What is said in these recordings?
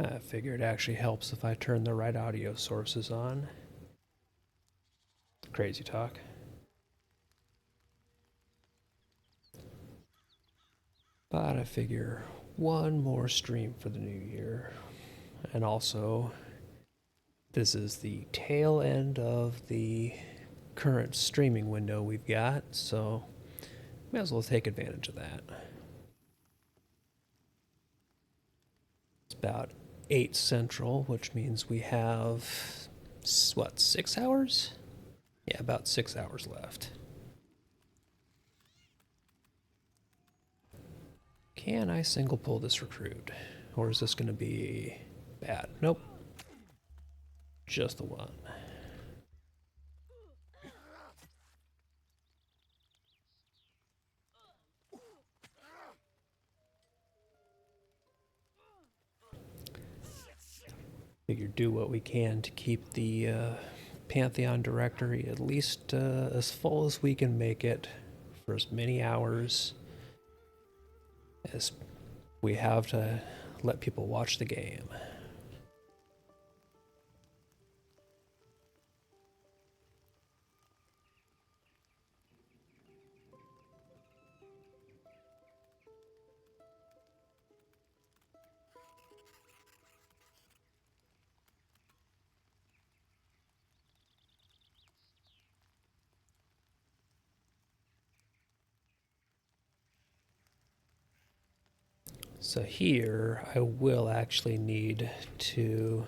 I figure it actually helps if I turn the right audio sources on. Crazy talk. But I figure one more stream for the new year. And also, this is the tail end of the current streaming window we've got, so may as well take advantage of that. It's about 8 Central, which means we have, what, 6 hours? Yeah, about 6 hours left. Can I single pull this recruit? Or is this going to be bad? Nope. Just the one. Figure do what we can to keep the Pantheon directory at least as full as we can make it for as many hours as we have to let people watch the game. So here, I will actually need to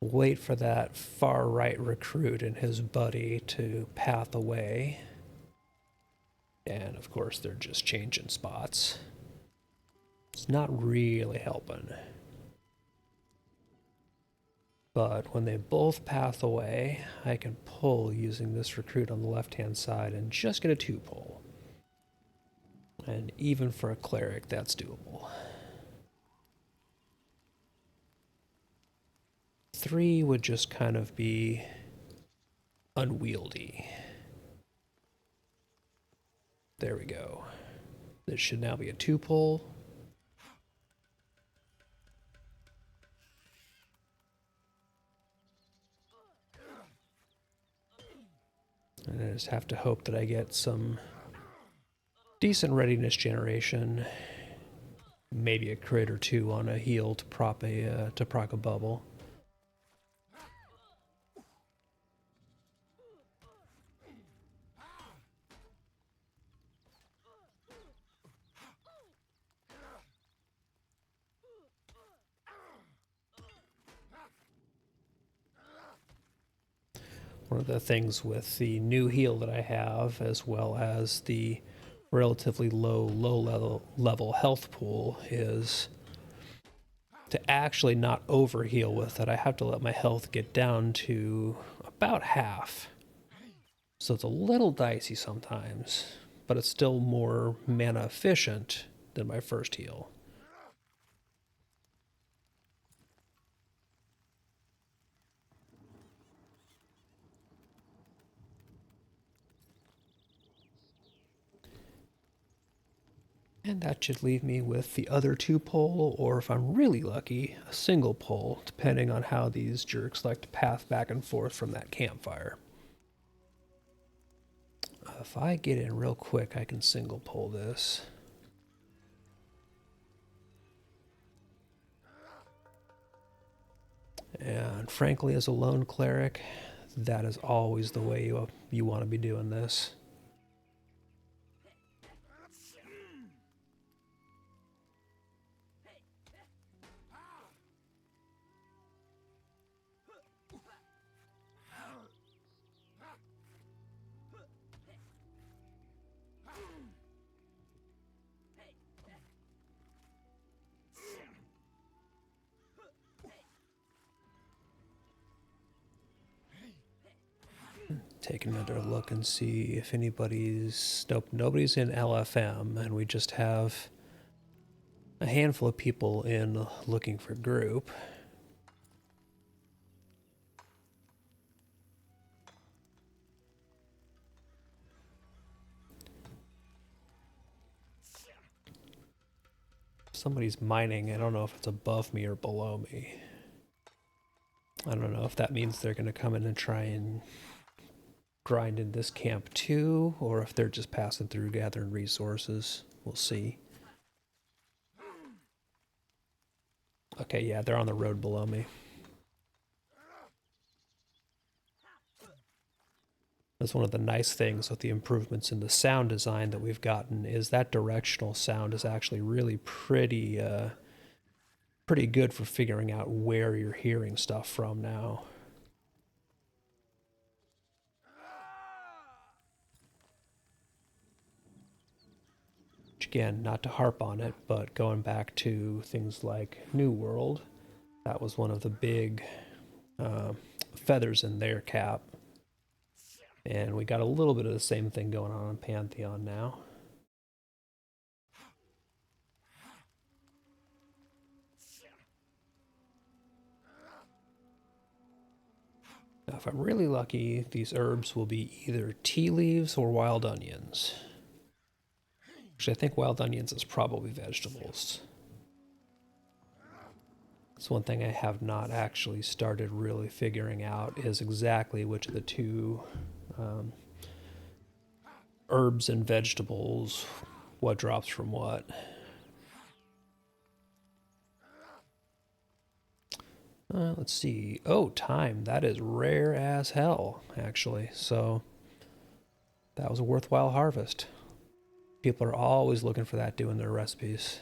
wait for that far right recruit and his buddy to path away. And of course, they're just changing spots. It's not really helping. But when they both path away, I can pull using this recruit on the left-hand side and just get a 2-pull. And even for a cleric, that's doable. 3 would just kind of be unwieldy. There we go. This should now be a 2-pull. And I just have to hope that I get some decent readiness generation. Maybe a crit or 2 on a heal to proc a bubble. One of the things with the new heal that I have, as well as the relatively low level health pool, is to actually not overheal with it. I have to let my health get down to about half. So it's a little dicey sometimes, but it's still more mana efficient than my first heal. And that should leave me with the other 2-pull, or if I'm really lucky, a single pull, depending on how these jerks like to path back and forth from that campfire. If I get in real quick, I can single pull this. And frankly, as a lone cleric, that is always the way you want to be doing this. Take another look and see if anybody's... Nope, nobody's in LFM, and we just have a handful of people in looking for group. Somebody's mining. I don't know if it's above me or below me. I don't know if that means they're going to come in and try and grind in this camp too, or if they're just passing through gathering resources. We'll see. Okay, yeah, they're on the road below me. That's one of the nice things with the improvements in the sound design that we've gotten, is that directional sound is actually really pretty good for figuring out where you're hearing stuff from now. Which again, not to harp on it, but going back to things like New World, that was one of the big feathers in their cap. And we got a little bit of the same thing going on in Pantheon now. Now, if I'm really lucky, these herbs will be either tea leaves or wild onions. Actually, I think wild onions is probably vegetables. That's one thing I have not actually started really figuring out, is exactly which of the two herbs and vegetables, what drops from what. Let's see. Oh, thyme. That is rare as hell, actually. So that was a worthwhile harvest. People are always looking for that doing their recipes.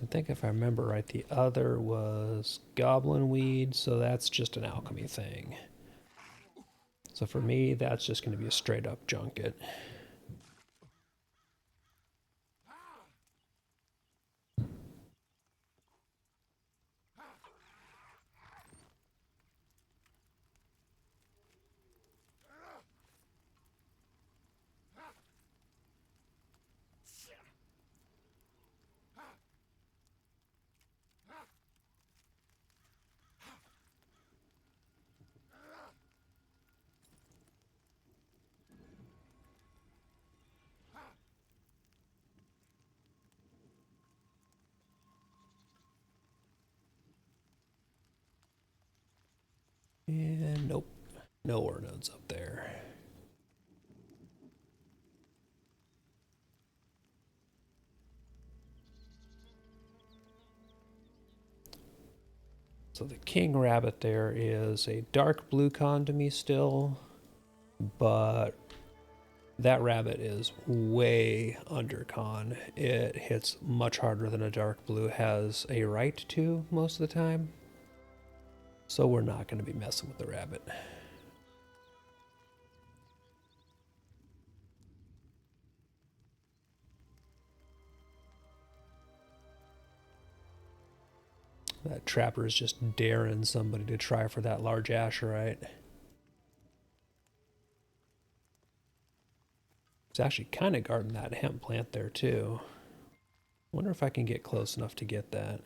I think if I remember right, the other was goblin weed, so that's just an alchemy thing. So for me, that's just going to be a straight up junket. And nope, no ore nodes up there. So the king rabbit there is a dark blue con to me still, but that rabbit is way under con. It hits much harder than a dark blue has a right to most of the time. So we're not going to be messing with the rabbit. That trapper is just daring somebody to try for that large asherite. It's actually kind of guarding that hemp plant there too. Wonder if I can get close enough to get that.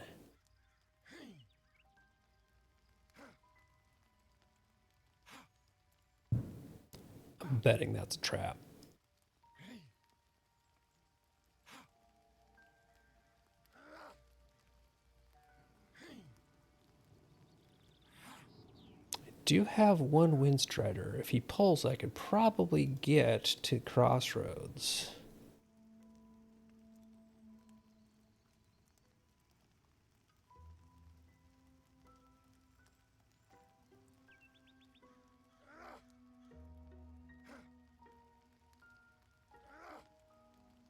I'm betting that's a trap. I do have one Windstrider. If he pulls, I could probably get to Crossroads.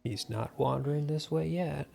He's not wandering this way yet.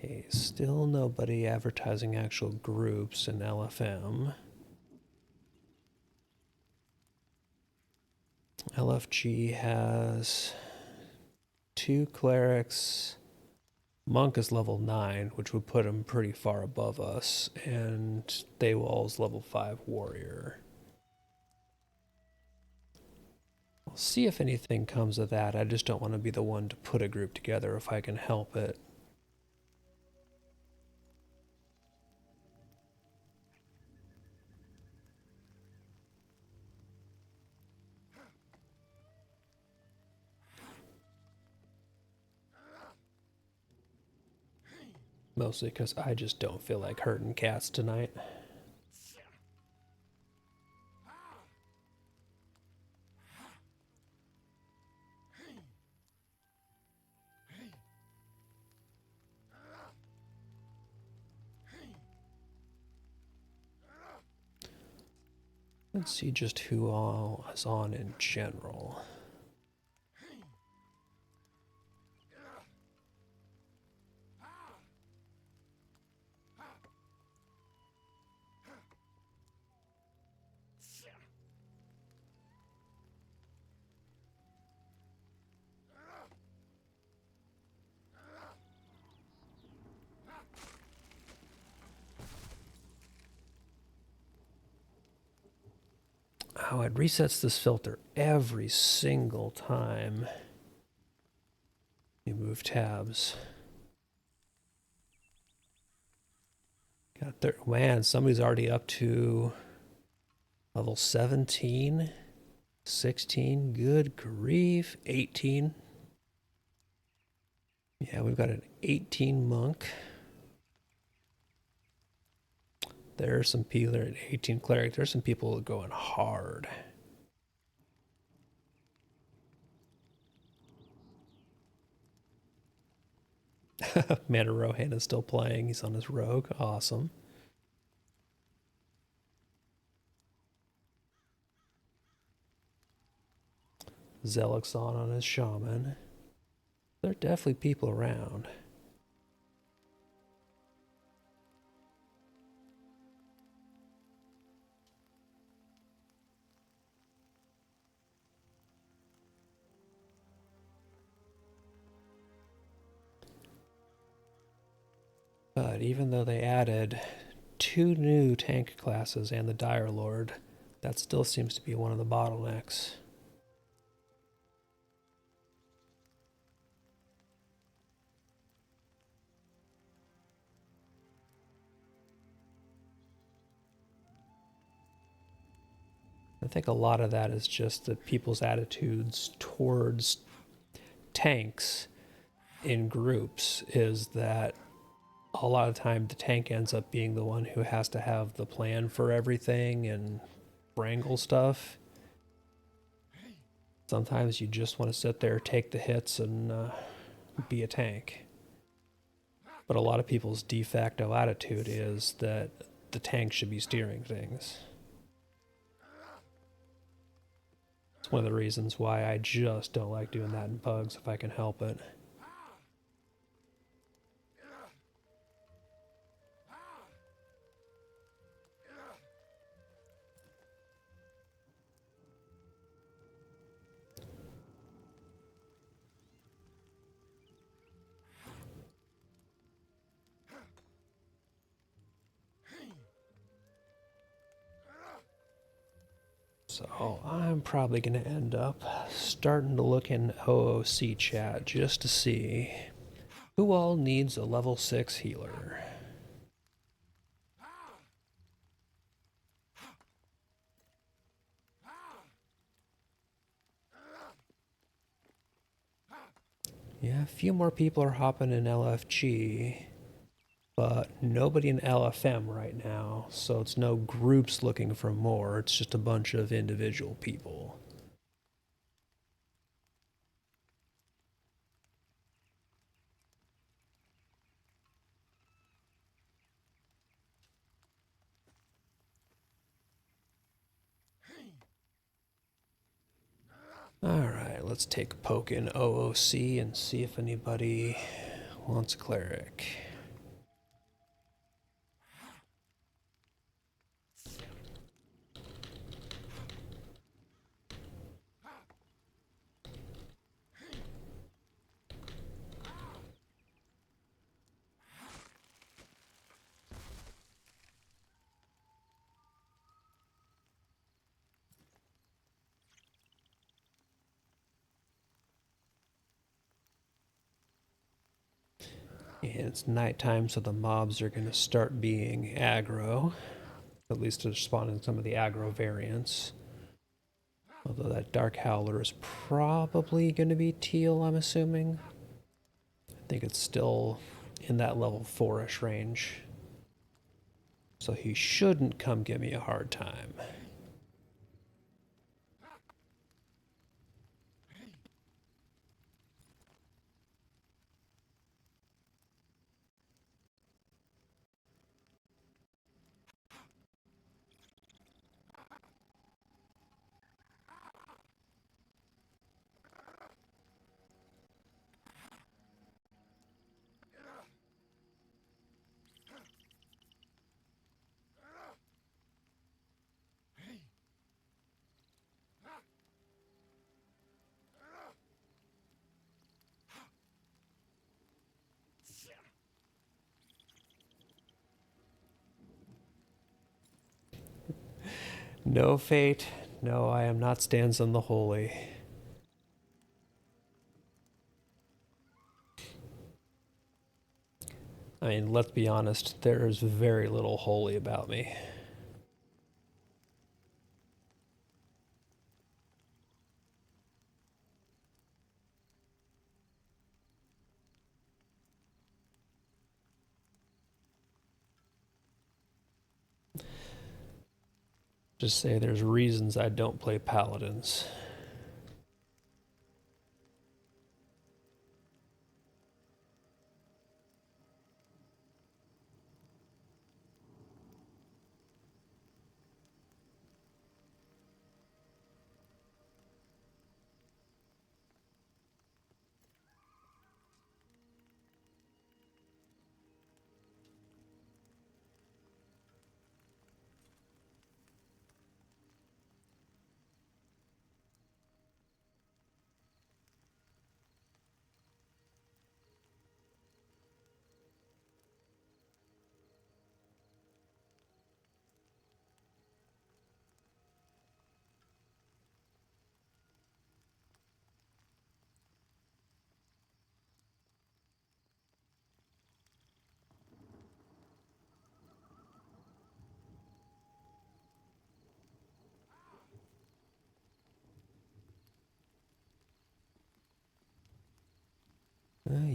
Okay, still nobody advertising actual groups in LFM. LFG has 2 clerics. Monk is level 9, which would put him pretty far above us, and Daywall's level 5 warrior. I'll see if anything comes of that. I just don't want to be the one to put a group together if I can help it. Mostly because I just don't feel like hurting cats tonight. Let's see just who all is on in general. Oh, it resets this filter every single time you move tabs. Man, somebody's already up to level 17, 16, good grief, 18. Yeah, we've got an 18 monk. There's some people at 18 cleric. There's some people going hard. Mana Rohan is still playing. He's on his rogue. Awesome. Zelixon on his shaman. There are definitely people around. But even though they added 2 new tank classes and the Dire Lord, that still seems to be one of the bottlenecks. I think a lot of that is just the people's attitudes towards tanks in groups is that a lot of the time the tank ends up being the one who has to have the plan for everything and wrangle stuff. Sometimes you just want to sit there, take the hits, and be a tank. But a lot of people's de facto attitude is that the tank should be steering things. It's one of the reasons why I just don't like doing that in pugs if I can help it. So I'm probably going to end up starting to look in OOC chat just to see who all needs a level 6 healer. Yeah, a few more people are hopping in LFG, but nobody in LFM right now, so it's no groups looking for more, it's just a bunch of individual people. Alright, let's take a poke in OOC and see if anybody wants a cleric. And it's nighttime, so the mobs are going to start being aggro. At least to spawn in some of the aggro variants. Although that Dark Howler is probably going to be teal, I'm assuming. I think it's still in that level 4-ish range. So he shouldn't come give me a hard time. No fate. No, I am not stanza the holy. I mean, let's be honest, there's very little holy about me. Just say there's reasons I don't play paladins.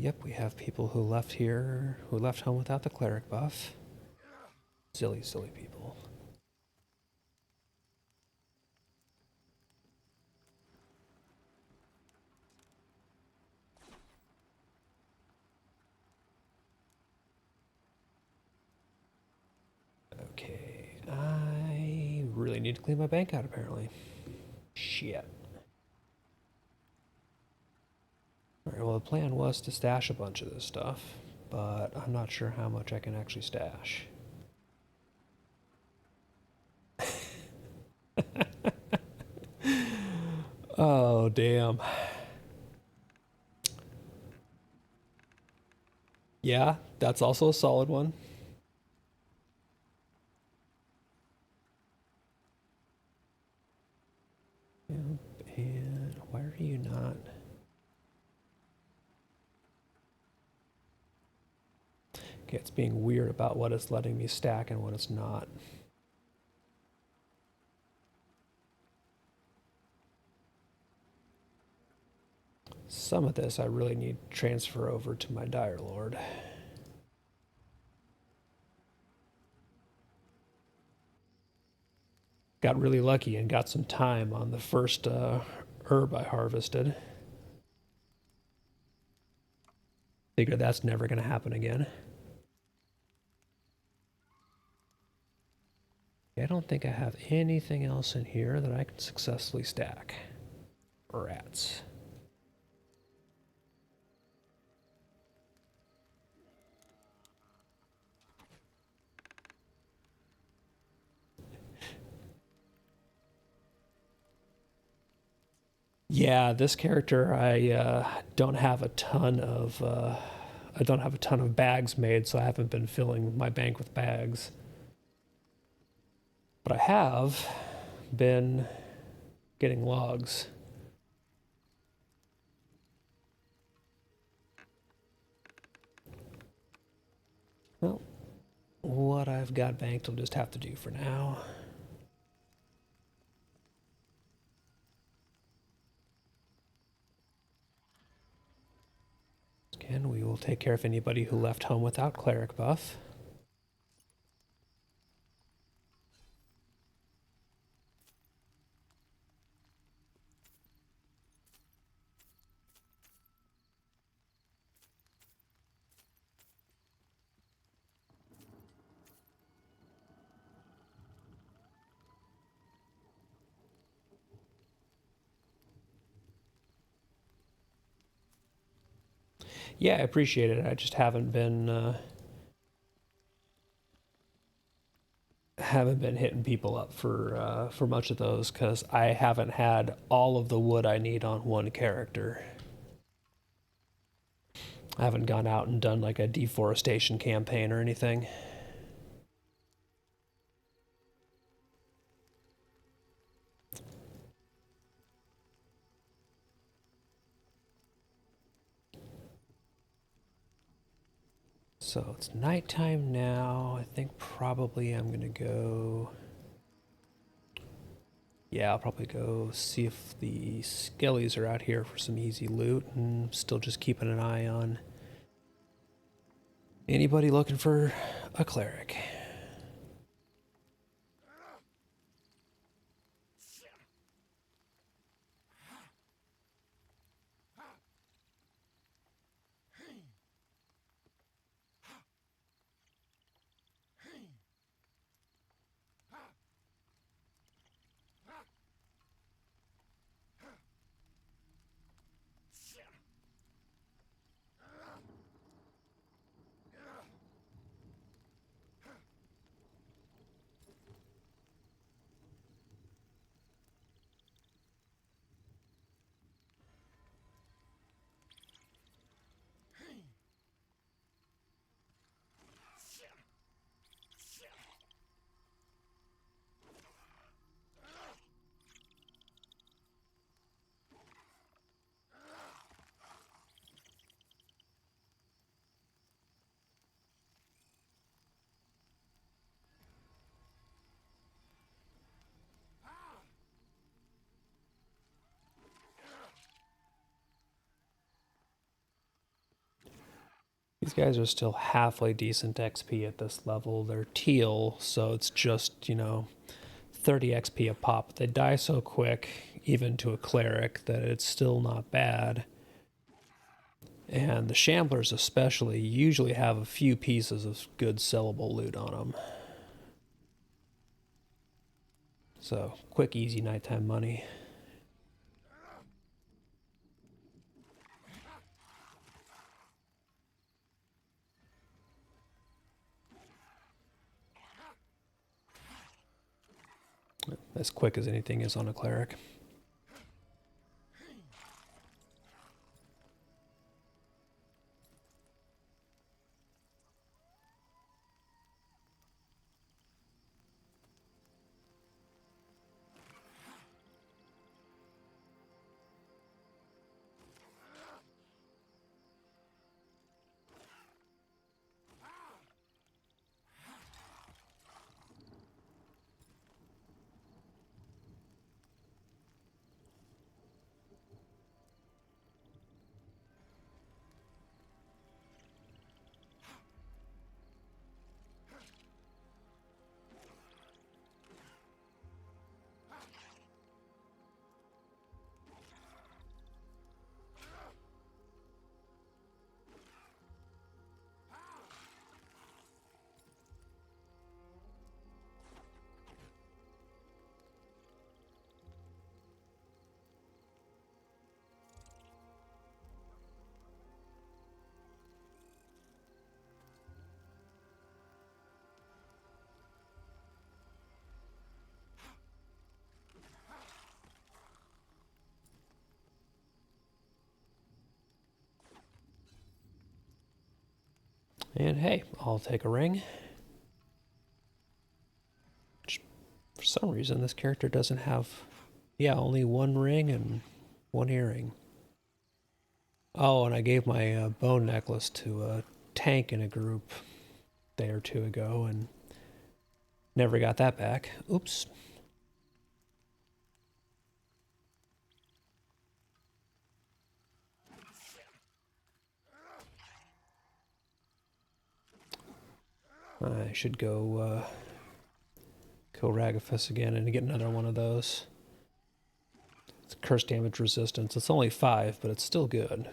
Yep, we have people who left here, who left home without the cleric buff. Silly, silly people. Okay, I really need to clean my bank out, apparently. Shit. Alright, well, the plan was to stash a bunch of this stuff, but I'm not sure how much I can actually stash. Oh, damn. Yeah, that's also a solid one. Yep, and why are you not? Okay, it's being weird about what it's letting me stack and what it's not. Some of this I really need to transfer over to my Dire Lord. Got really lucky and got some time on the first herb I harvested. Figure that's never going to happen again. I don't think I have anything else in here that I can successfully stack. Rats. Yeah, this character I don't have a ton of bags made, so I haven't been filling my bank with bags. But I have been getting logs. Well, what I've got banked will just have to do for now. Again, we will take care of anybody who left home without cleric buff. Yeah, I appreciate it. I just haven't been hitting people up for much of those because I haven't had all of the wood I need on one character. I haven't gone out and done like a deforestation campaign or anything. So it's nighttime now. I think probably I'm gonna go. Yeah, I'll probably go see if the skellies are out here for some easy loot, and still just keeping an eye on anybody looking for a cleric. These guys are still halfway decent XP at this level. They're teal, so it's just, 30 XP a pop. They die so quick, even to a cleric, that it's still not bad. And the Shamblers especially usually have a few pieces of good sellable loot on them. So, quick, easy nighttime money. As quick as anything is on a cleric. And hey, I'll take a ring. For some reason, this character doesn't have, only one ring and one earring. Oh, and I gave my bone necklace to a tank in a group. day or two ago and never got that back. Oops. I should go kill Ragathus again and get another one of those. It's curse damage resistance. It's only 5, but it's still good.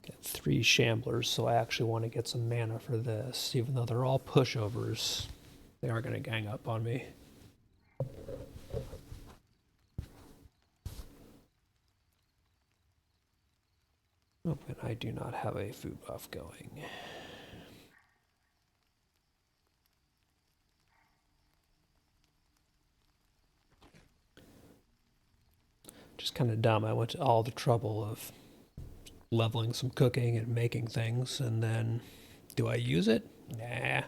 Got 3 Shamblers, so I actually want to get some mana for this. Even though they're all pushovers, they are going to gang up on me. Oh, and I do not have a food buff going. Just kind of dumb. I went to all the trouble of leveling some cooking and making things, and then do I use it? Nah.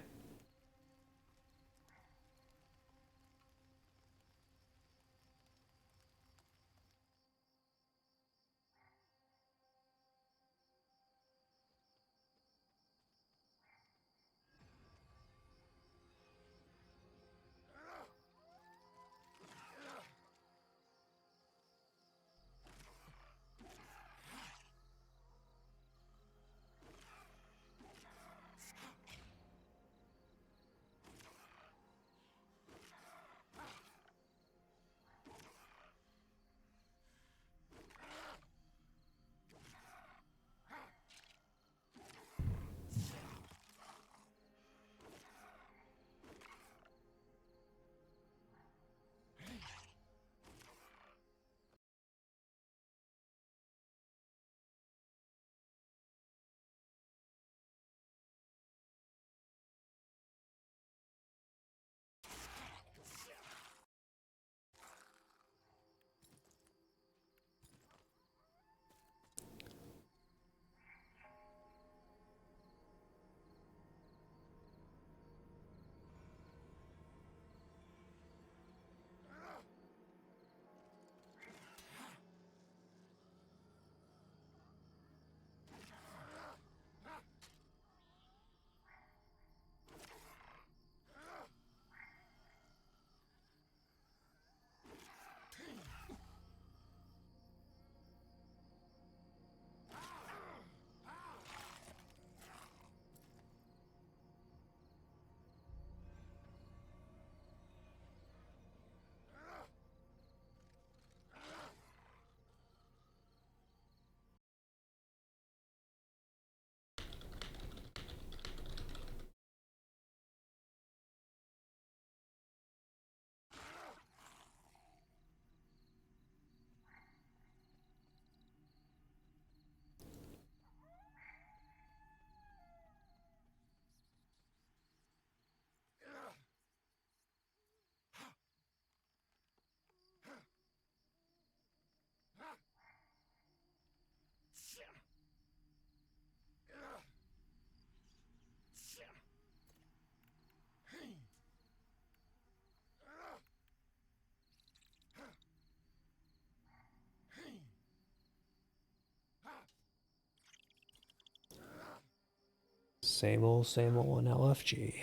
Same old on LFG.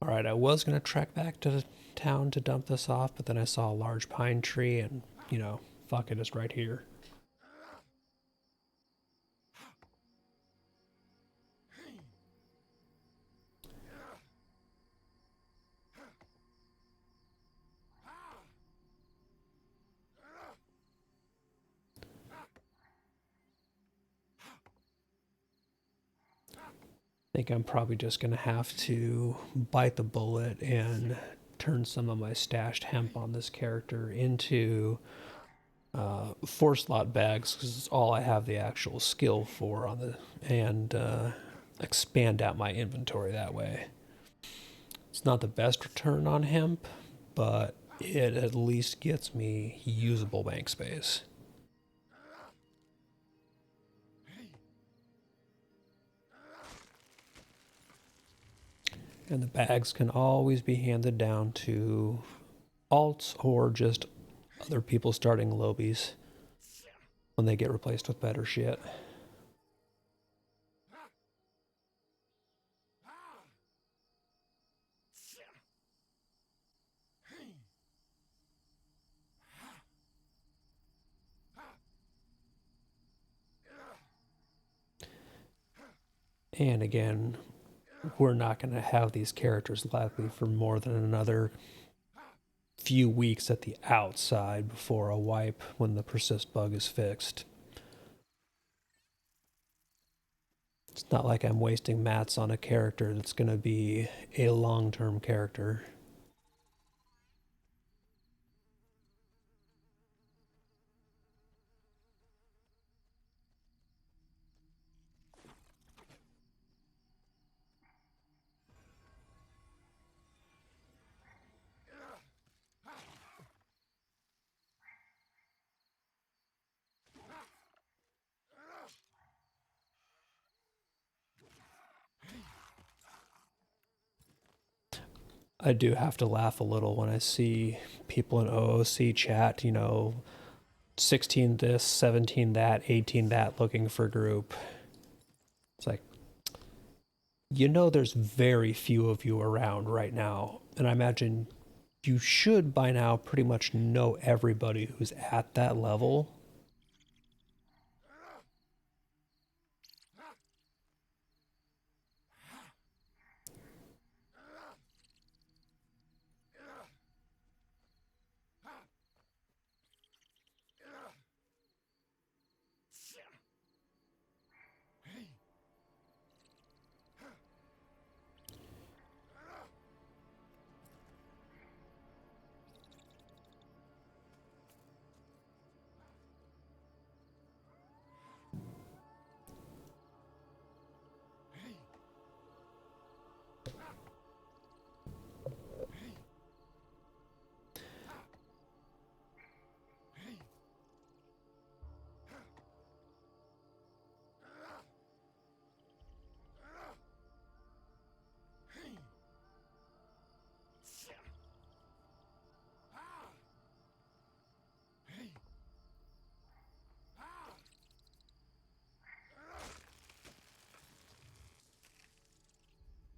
All right, I was going to trek back to town to dump this off, but then I saw a large pine tree and, fuck it, it's right here. I think I'm probably just going to have to bite the bullet and turn some of my stashed hemp on this character into 4 slot bags because it's all I have the actual skill for and expand out my inventory that way. It's not the best return on hemp, but it at least gets me usable bank space. And the bags can always be handed down to alts or just other people starting lobies when they get replaced with better shit. And again, we're not going to have these characters likely for more than another few weeks at the outside before a wipe when the persist bug is fixed. It's not like I'm wasting mats on a character that's going to be a long-term character. I do have to laugh a little when I see people in OOC chat, 16 this, 17 that, 18 that, looking for group. It's like, there's very few of you around right now. And I imagine you should by now pretty much know everybody who's at that level.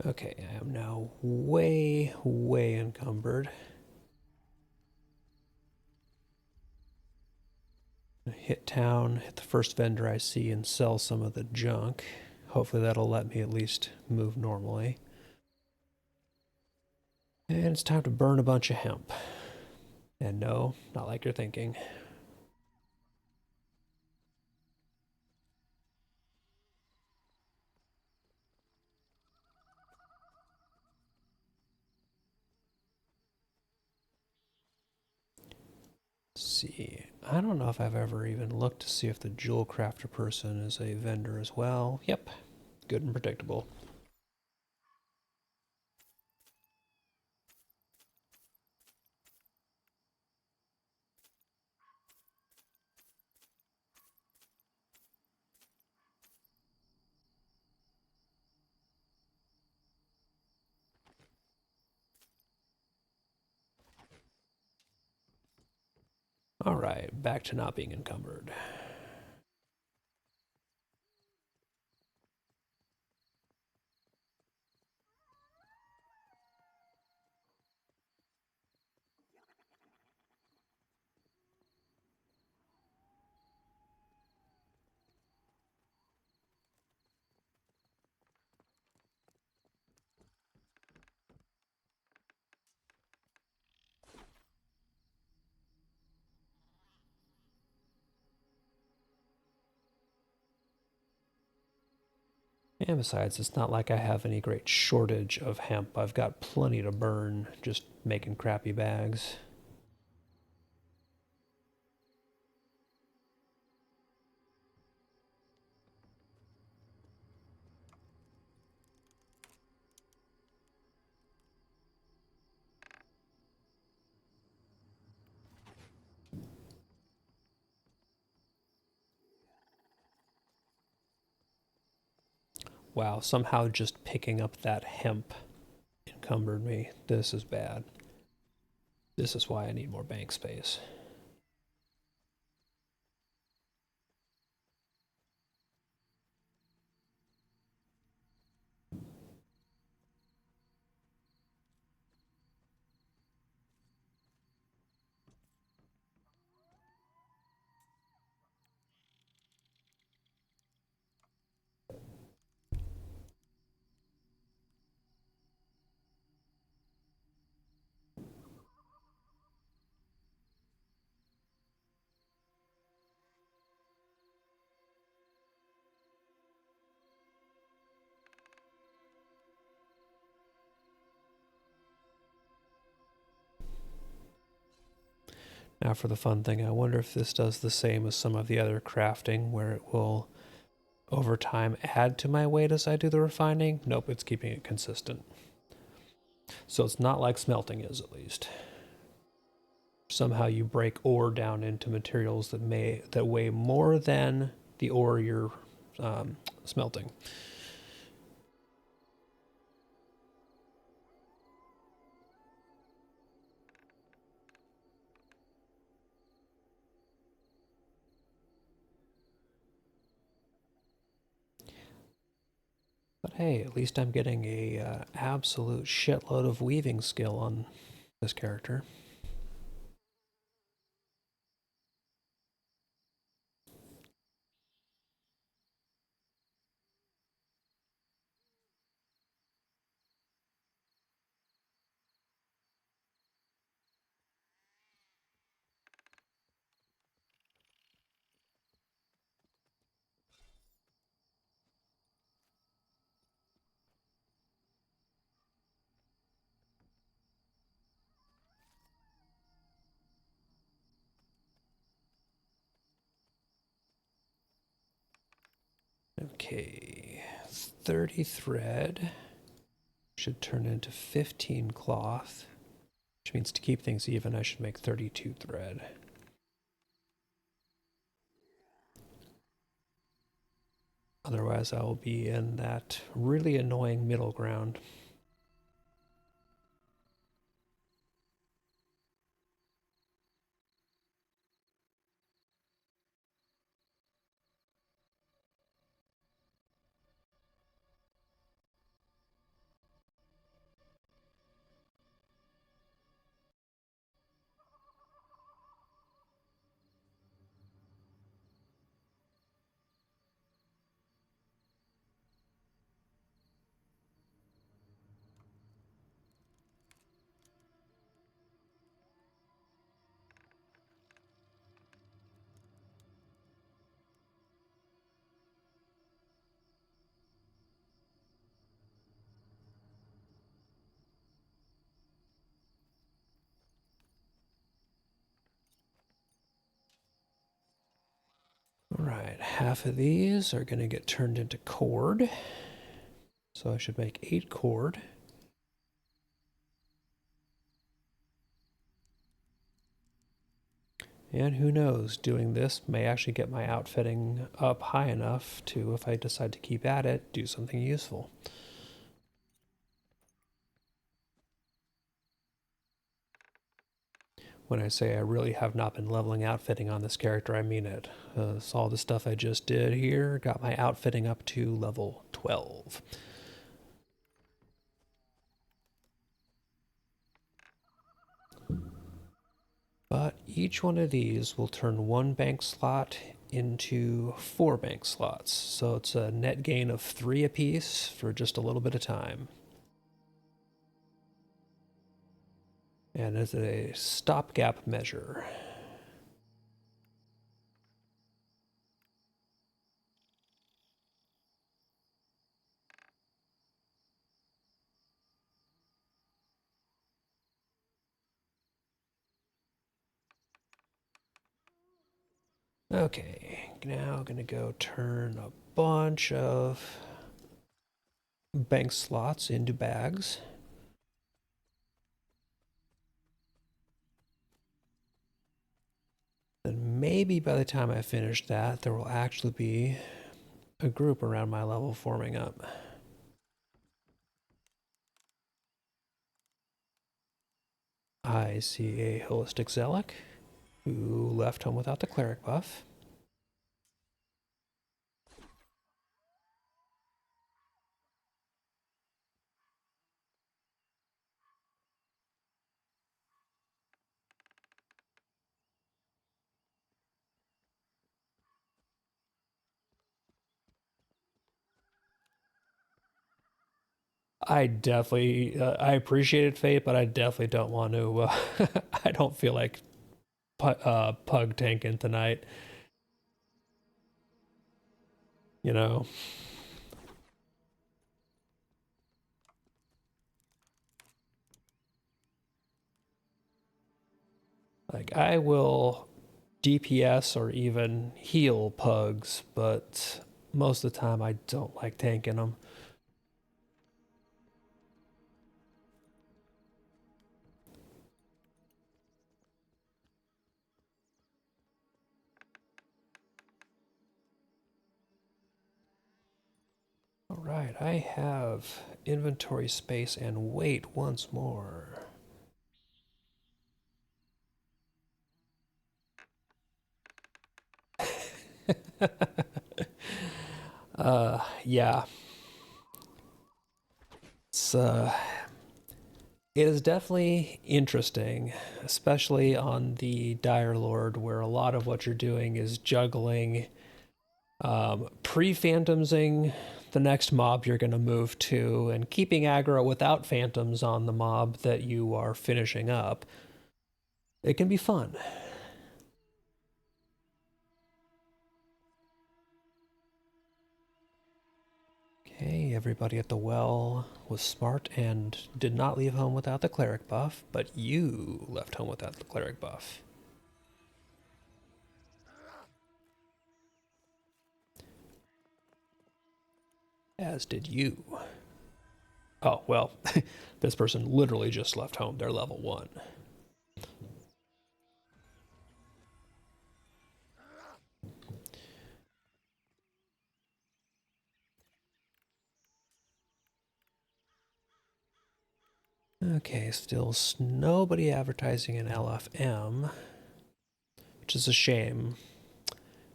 Okay, I am now way, way encumbered. Hit town, hit the first vendor I see, and sell some of the junk. Hopefully that'll let me at least move normally. And it's time to burn a bunch of hemp. And no, not like you're thinking. Let's see, I don't know if I've ever even looked to see if the jewel crafter person is a vendor as well. Yep, good and predictable. All right, back to not being encumbered. And besides, it's not like I have any great shortage of hemp. I've got plenty to burn just making crappy bags. Wow, somehow just picking up that hemp encumbered me. This is bad. This is why I need more bank space. Now for the fun thing, I wonder if this does the same as some of the other crafting, where it will, over time, add to my weight as I do the refining. Nope, it's keeping it consistent. So it's not like smelting is, at least. Somehow you break ore down into materials that weigh more than the ore you're smelting. But hey, at least I'm getting a absolute shitload of weaving skill on this character. Okay, 30 thread should turn into 15 cloth, which means to keep things even, I should make 32 thread. Otherwise, I will be in that really annoying middle ground. All right, half of these are going to get turned into cord. So I should make 8 cord. And who knows, doing this may actually get my outfitting up high enough to, if I decide to keep at it, do something useful. When I say I really have not been leveling outfitting on this character, I mean it. So all the stuff I just did here got my outfitting up to level 12. But each one of these will turn 1 bank slot into 4 bank slots. So it's a net gain of 3 apiece for just a little bit of time. And as a stopgap measure. Okay, now gonna go turn a bunch of bank slots into bags. And maybe by the time I finish that, there will actually be a group around my level forming up. I see a holistic zealot who left home without the cleric buff. I definitely, I appreciated Fate, but I definitely don't want to. I don't feel like pug tanking tonight. You know, like I will DPS or even heal pugs, but most of the time I don't like tanking them. All right, I have inventory space and weight once more. Yeah, it's it is definitely interesting, especially on the Dire Lord, where a lot of what you're doing is juggling, pre-phantomsing the next mob you're going to move to, and keeping aggro without phantoms on the mob that you are finishing up. It can be fun. Okay, everybody at the well was smart and did not leave home without the cleric buff, but you left home without the cleric buff. As did you. Oh, well, this person literally just left home. They're level 1. Okay, still nobody advertising in LFM, which is a shame.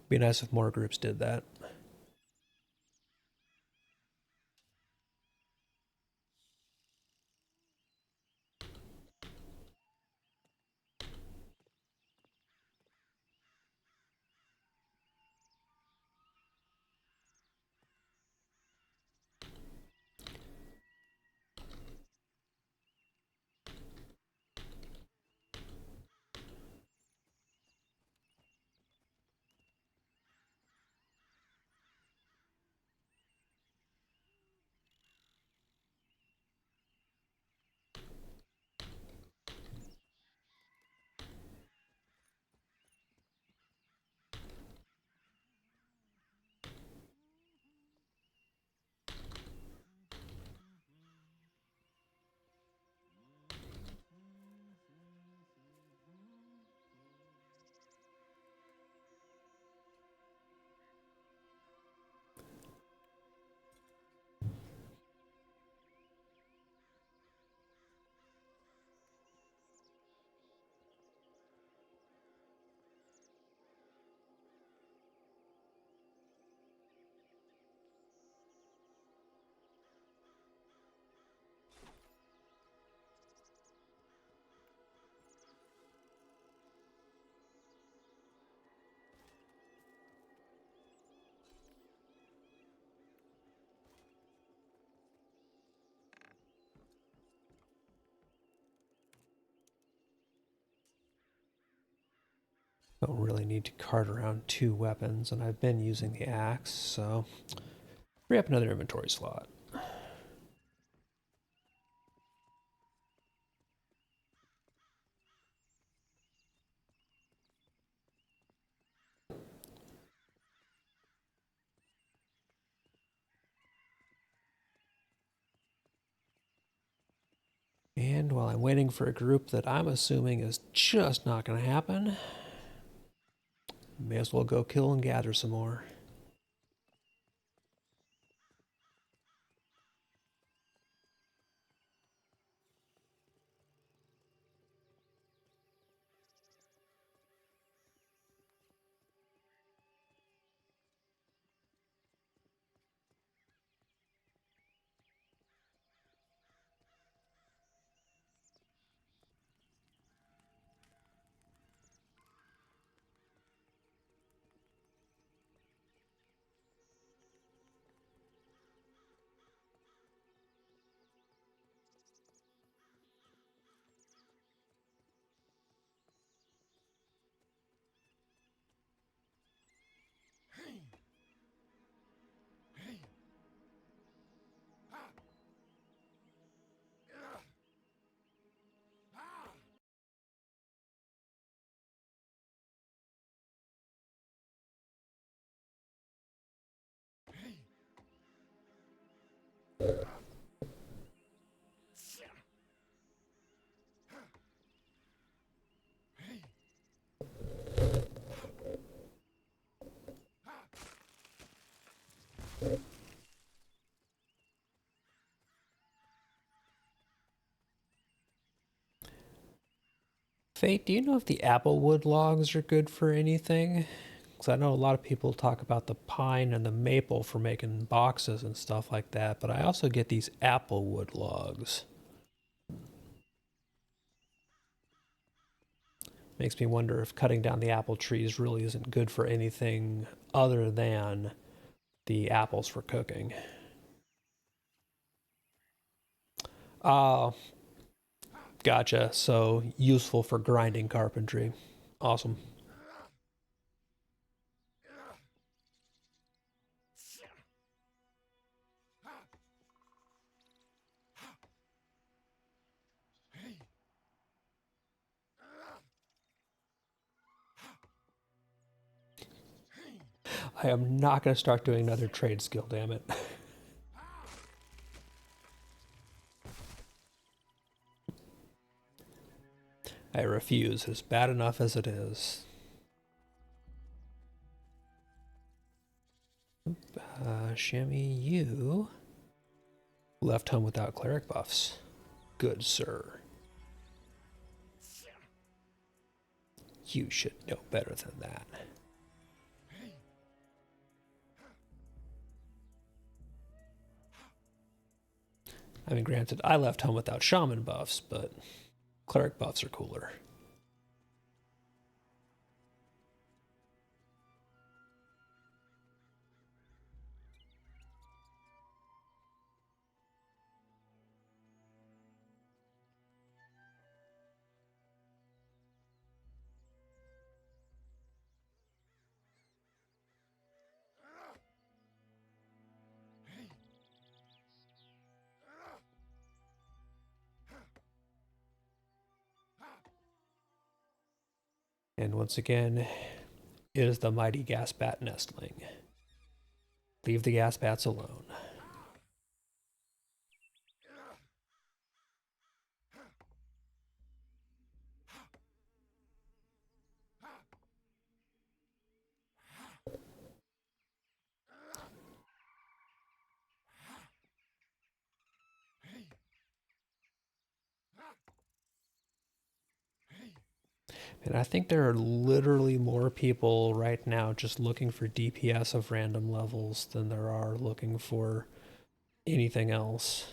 Be nice if more groups did that. Don't really need to cart around 2 weapons, and I've been using the axe, so free up another inventory slot. And while I'm waiting for a group that I'm assuming is just not going to happen, may as well go kill and gather some more. Fate, do you know if the applewood logs are good for anything? Because I know a lot of people talk about the pine and the maple for making boxes and stuff like that, but I also get these applewood logs. Makes me wonder if cutting down the apple trees really isn't good for anything other than the apples for cooking. Oh, gotcha. So useful for grinding carpentry. Awesome. I am not going to start doing another trade skill, damn it. I refuse. It's bad enough as it is. Shammy, you left home without cleric buffs. Good sir. You should know better than that. I mean, granted, I left home without shaman buffs, but cleric buffs are cooler. And once again, it is the mighty gasbat nestling. Leave the gasbats alone. And I think there are literally more people right now just looking for DPS of random levels than there are looking for anything else.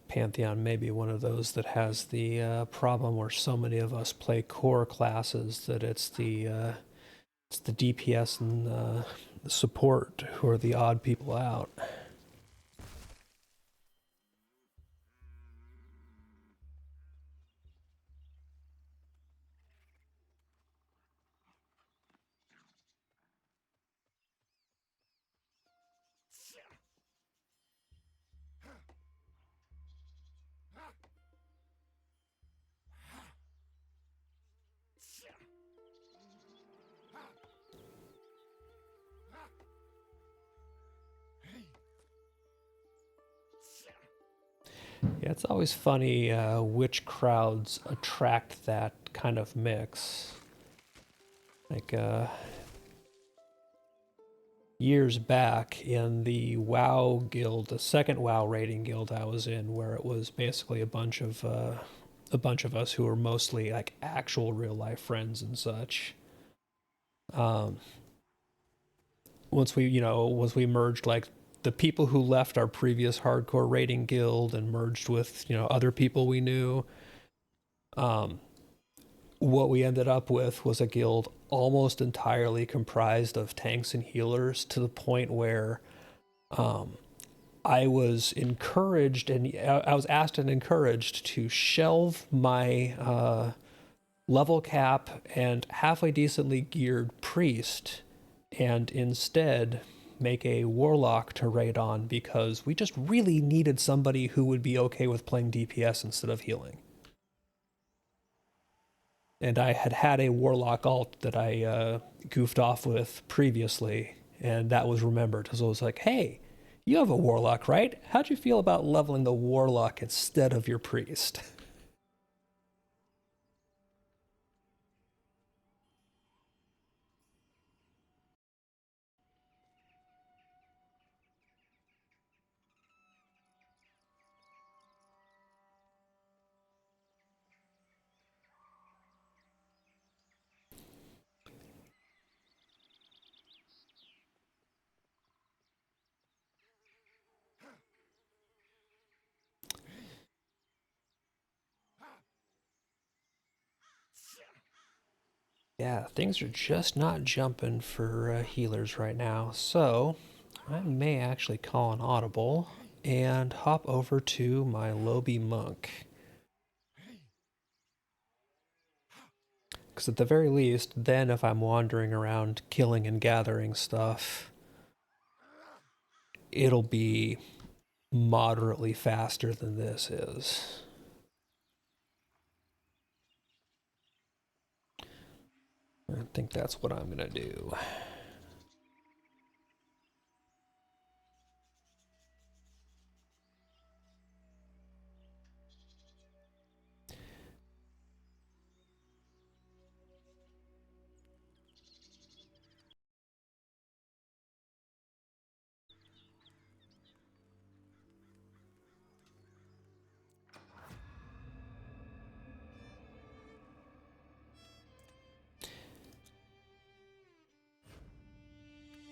Pantheon may be one of those that has the problem where so many of us play core classes that it's the DPS and the support who are the odd people out. Yeah, it's always funny which crowds attract that kind of mix. Like, years back in the WoW guild, the second WoW rating guild I was in, where it was basically a bunch of us who were mostly like actual real life friends and such. Um, once we merged, like the people who left our previous hardcore rating guild and merged with other people we knew, um, what we ended up with was a guild almost entirely comprised of tanks and healers, to the point where um, I was encouraged, and I was asked and encouraged to shelve my level cap and halfway decently geared priest and instead make a warlock to raid on, because we just really needed somebody who would be okay with playing DPS instead of healing. And I had a warlock alt that I goofed off with previously, and that was remembered because I was like, hey, you have a warlock, right? How'd you feel about leveling the warlock instead of your priest? Yeah, things are just not jumping for healers right now, so I may actually call an audible and hop over to my Lobby Monk. Because at the very least, then if I'm wandering around killing and gathering stuff, it'll be moderately faster than this is. I think that's what I'm gonna do.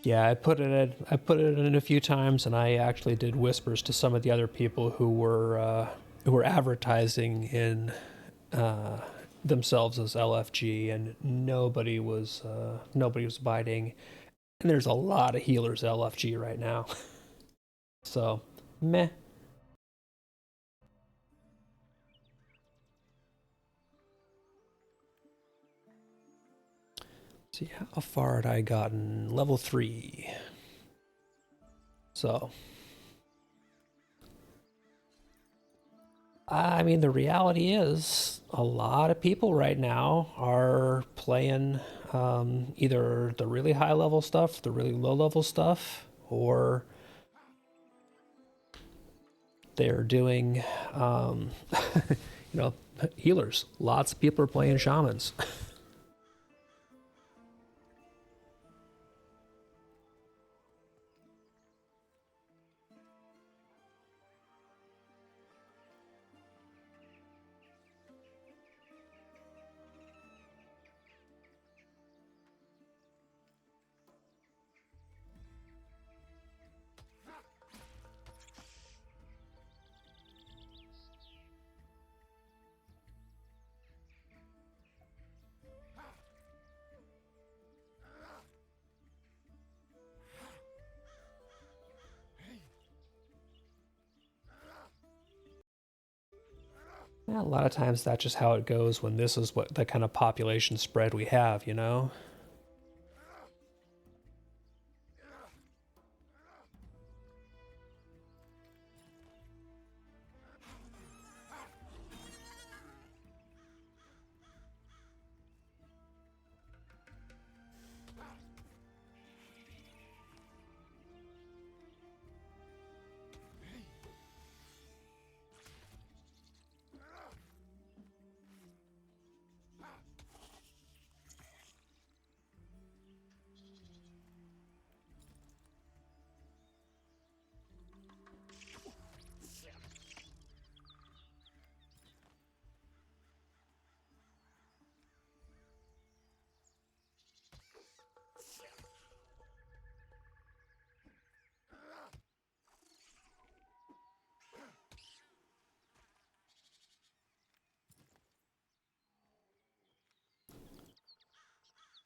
Yeah, I put it in a few times, and I actually did whispers to some of the other people who were advertising in uh, themselves as LFG, and nobody was biting. And there's a lot of healers LFG right now, so meh. See how far had I gotten? Level 3. So I mean, the reality is, a lot of people right now are playing either the really high level stuff, the really low level stuff, or they're doing, you know, healers. Lots of people are playing shamans. Yeah, a lot of times that's just how it goes when this is what the kind of population spread we have, you know?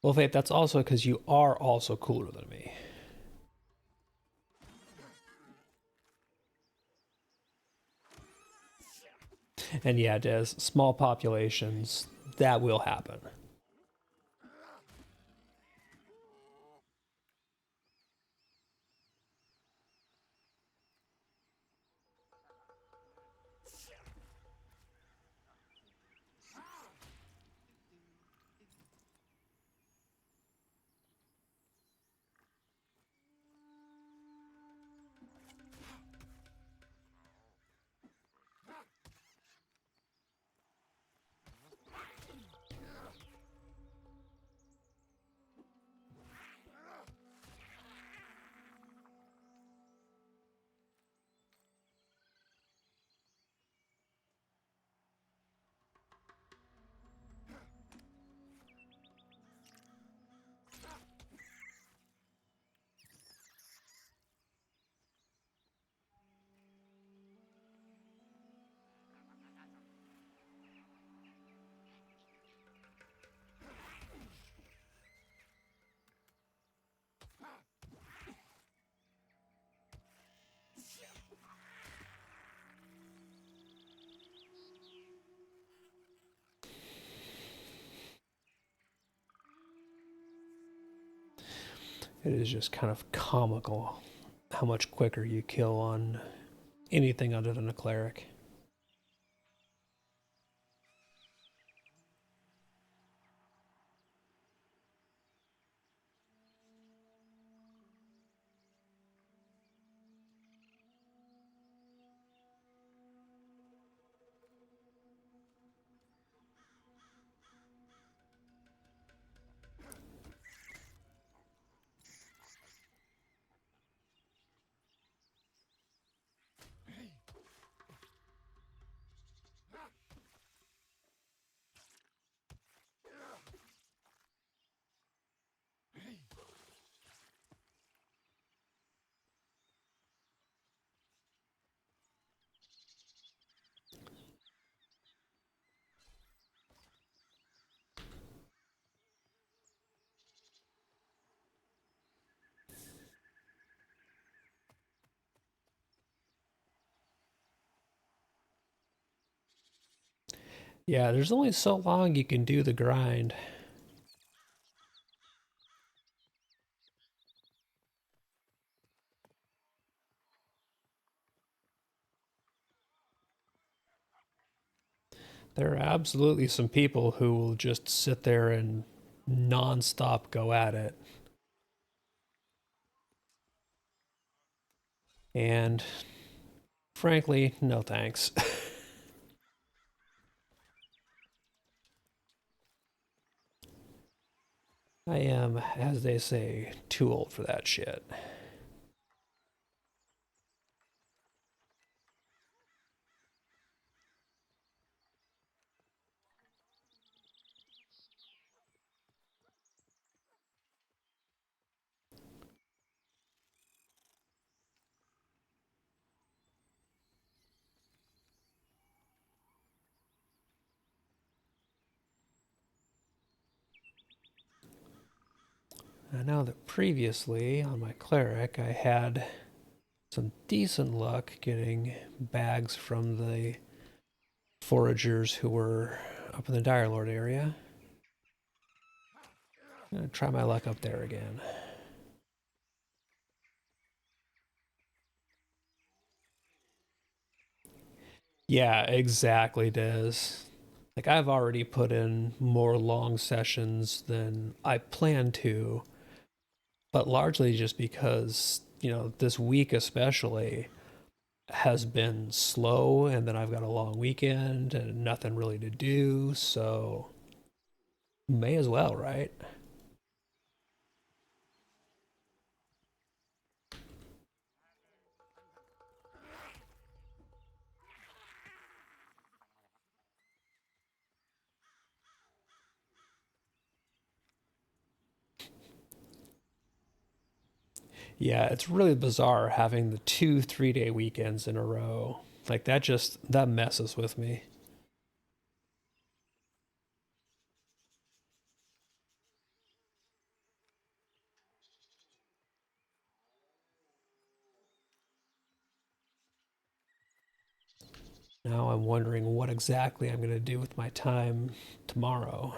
Well, Faith, that's also because you are also cooler than me. And yeah, Des, small populations, that will happen. It is just kind of comical how much quicker you kill on anything other than a cleric. Yeah, there's only so long you can do the grind. There are absolutely some people who will just sit there and nonstop go at it. And frankly, no thanks. I am, as they say, too old for that shit. I know that previously on my cleric, I had some decent luck getting bags from the foragers who were up in the Dire Lord area. I'm gonna try my luck up there again. Yeah, exactly, Des. Like, I've already put in more long sessions than I plan to, but largely just because, this week especially has been slow, and then I've got a long weekend and nothing really to do, so may as well, right? Yeah, it's really bizarre having the 2 3 day weekends in a row. Like, that messes with me. Now I'm wondering what exactly I'm going to do with my time tomorrow.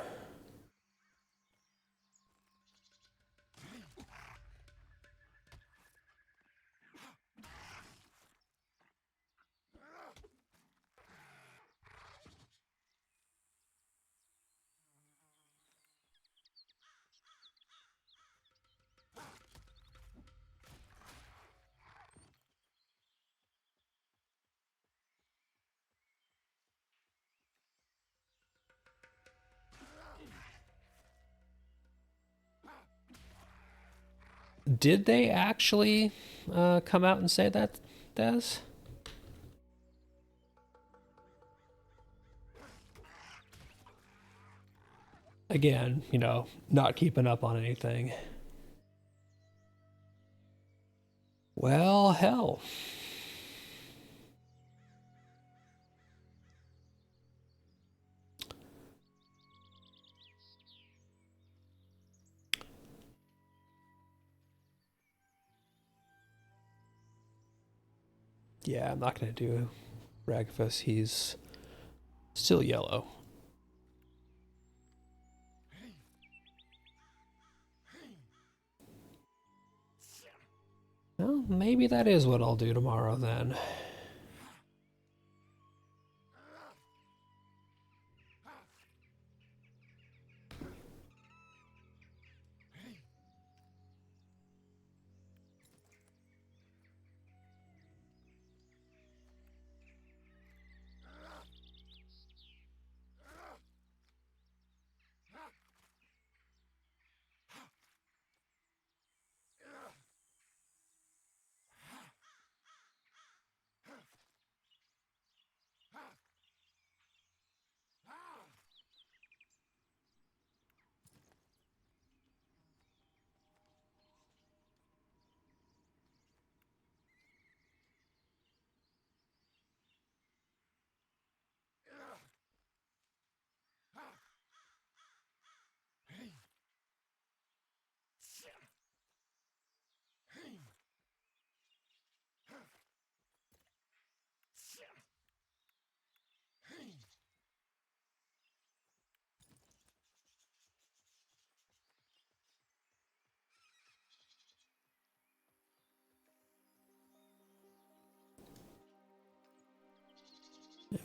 Did they actually come out and say that, Des? Again, not keeping up on anything. Well, hell. Yeah, I'm not going to do Ragfus. He's still yellow. Well, maybe that is what I'll do tomorrow then.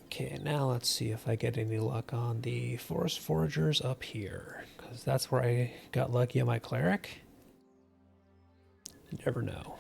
Okay, now let's see if I get any luck on the Forest Foragers up here, because that's where I got lucky on my cleric. You never know.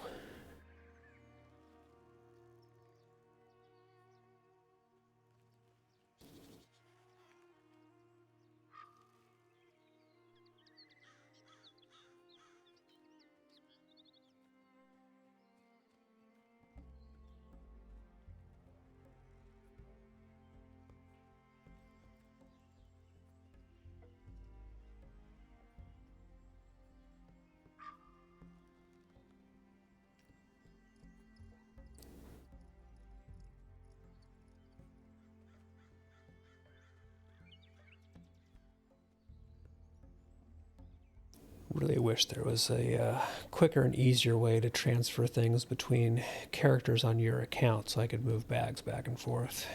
Really wish there was a quicker and easier way to transfer things between characters on your account so I could move bags back and forth.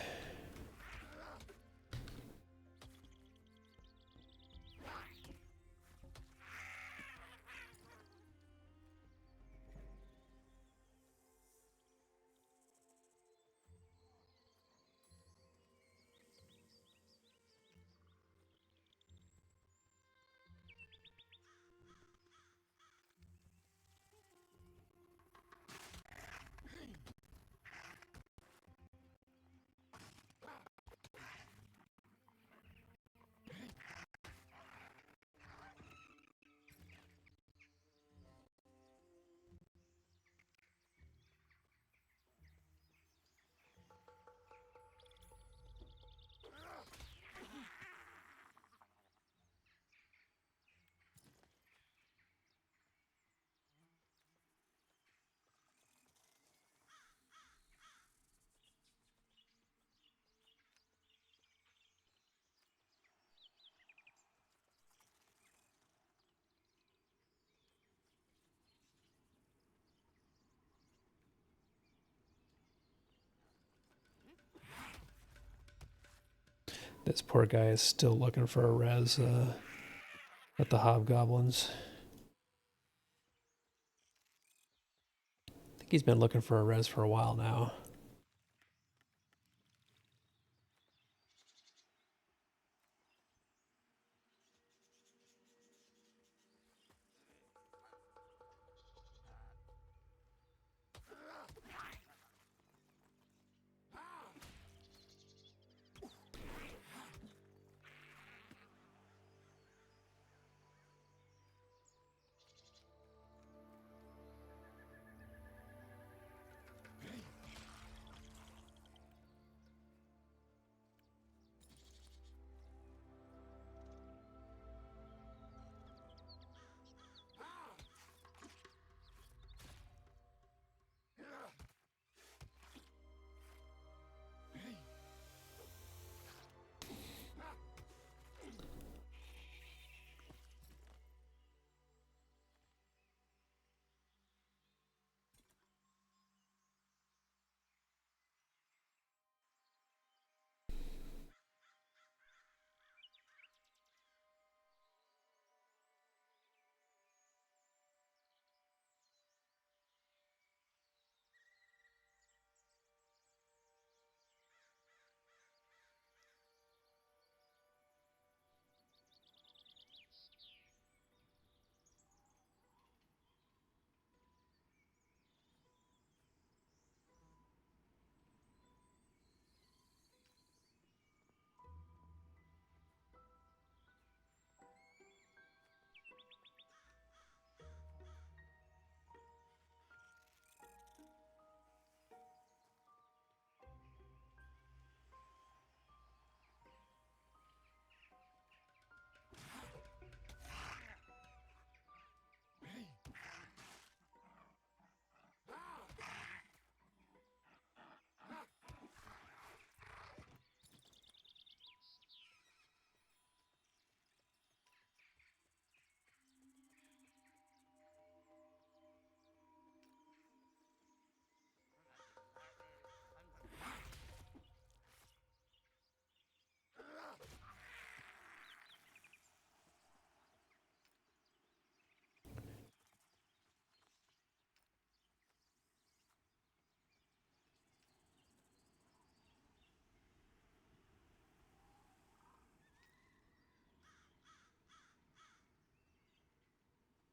This poor guy is still looking for a res at the hobgoblins. I think he's been looking for a res for a while now.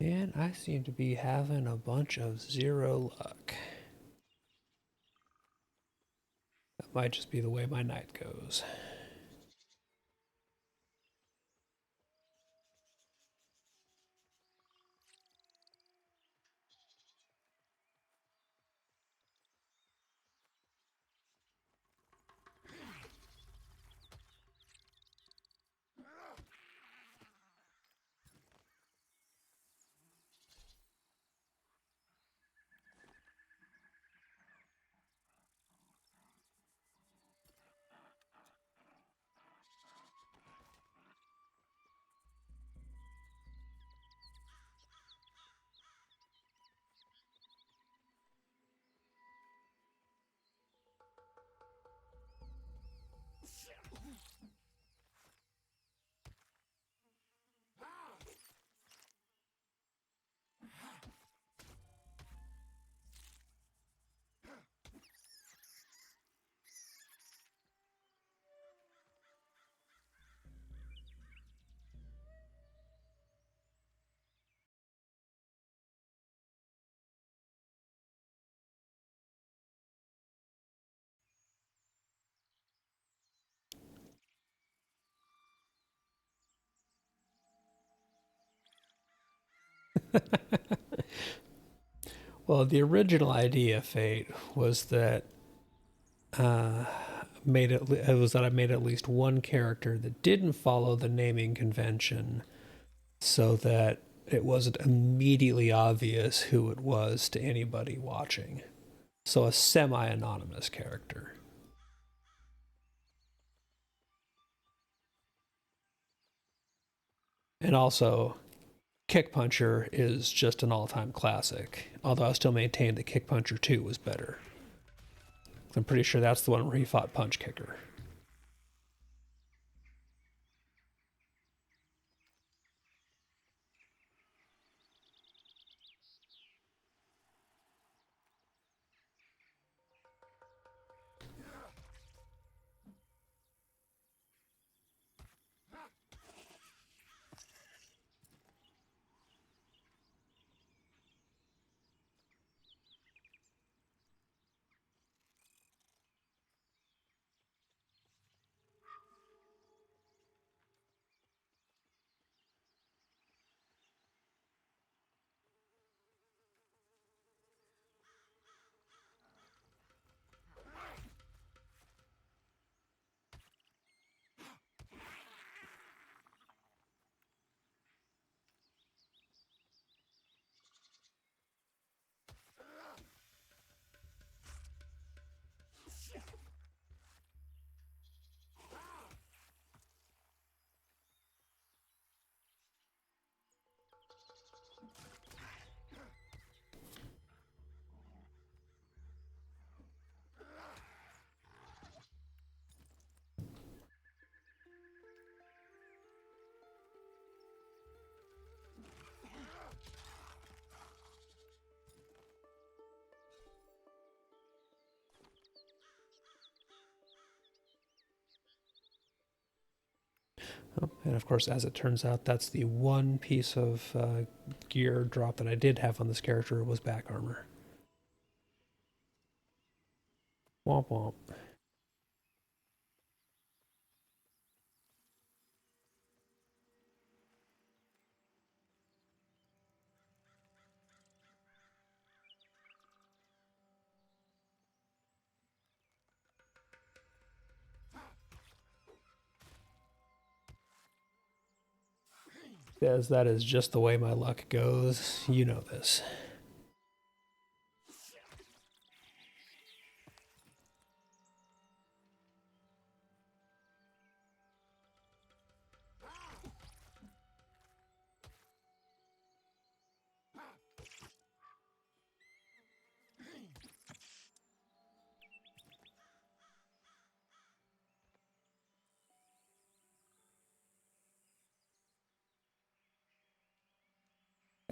And I seem to be having a bunch of zero luck. That might just be the way my night goes. Well, the original idea, Fate, was that it was that I made at least one character that didn't follow the naming convention, so that it wasn't immediately obvious who it was to anybody watching. So a semi-anonymous character. And also, Kick Puncher is just an all-time classic, although I still maintain that Kick Puncher 2 was better. I'm pretty sure that's the one where he fought Punch Kicker. And of course, as it turns out, that's the one piece of gear drop that I did have on this character was back armor. Womp womp. As that is just the way my luck goes. You know this.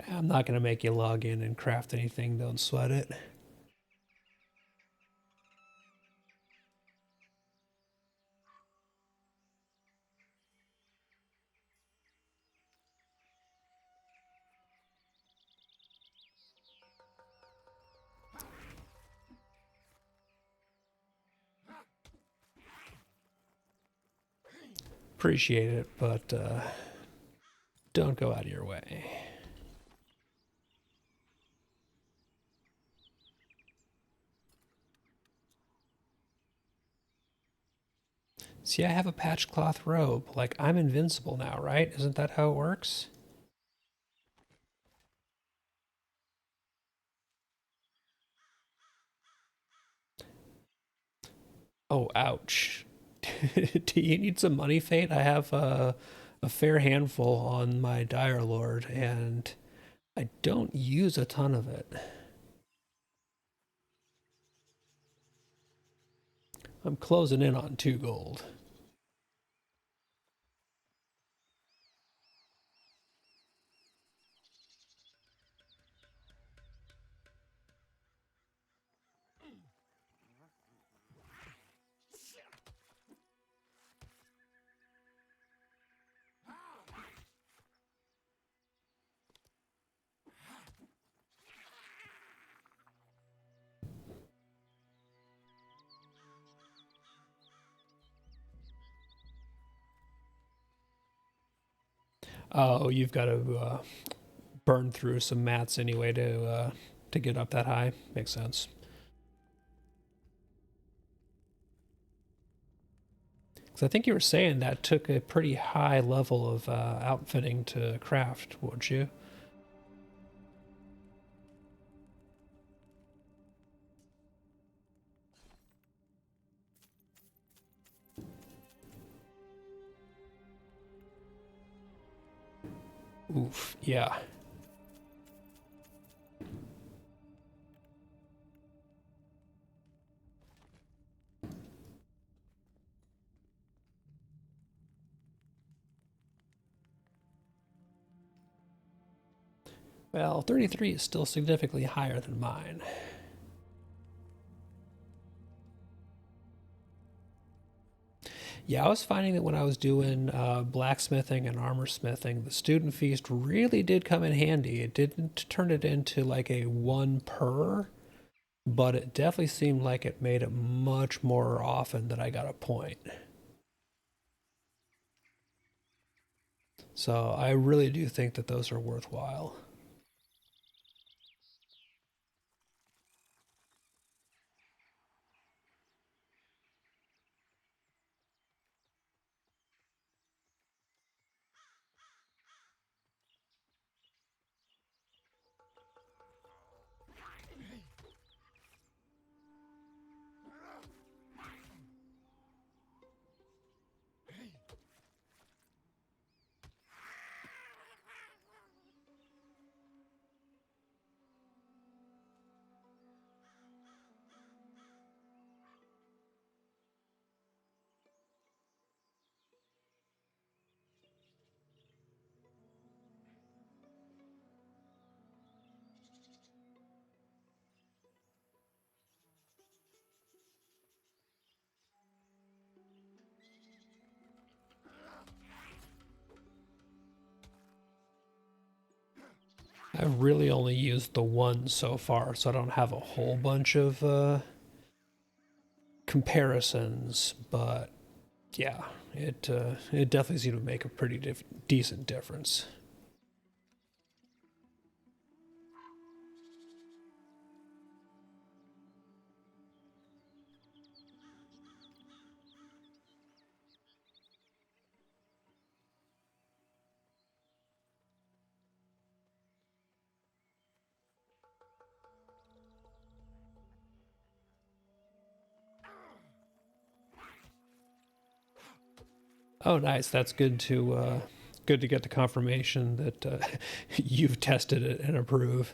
I'm not going to make you log in and craft anything. Don't sweat it. Appreciate it, but don't go out of your way. See, I have a patchcloth robe. Like, I'm invincible now, right? Isn't that how it works? Oh, ouch. Do you need some money, Fate? I have a fair handful on my Dire Lord, and I don't use a ton of it. I'm closing in on 2 gold. Oh, you've got to burn through some mats anyway to get up that high. Makes sense. Because I think you were saying that took a pretty high level of outfitting to craft, would you? Oof, yeah. Well, 33 is still significantly higher than mine. Yeah, I was finding that when I was doing blacksmithing and armor smithing, the student feast really did come in handy. It didn't turn it into like a one per, but it definitely seemed like it made it much more often that I got a point. So I really do think that those are worthwhile. I've really only used the one so far, so I don't have a whole bunch of comparisons. But yeah, it definitely seemed to make a pretty decent difference. Oh, nice. That's good to get the confirmation that you've tested it and approve.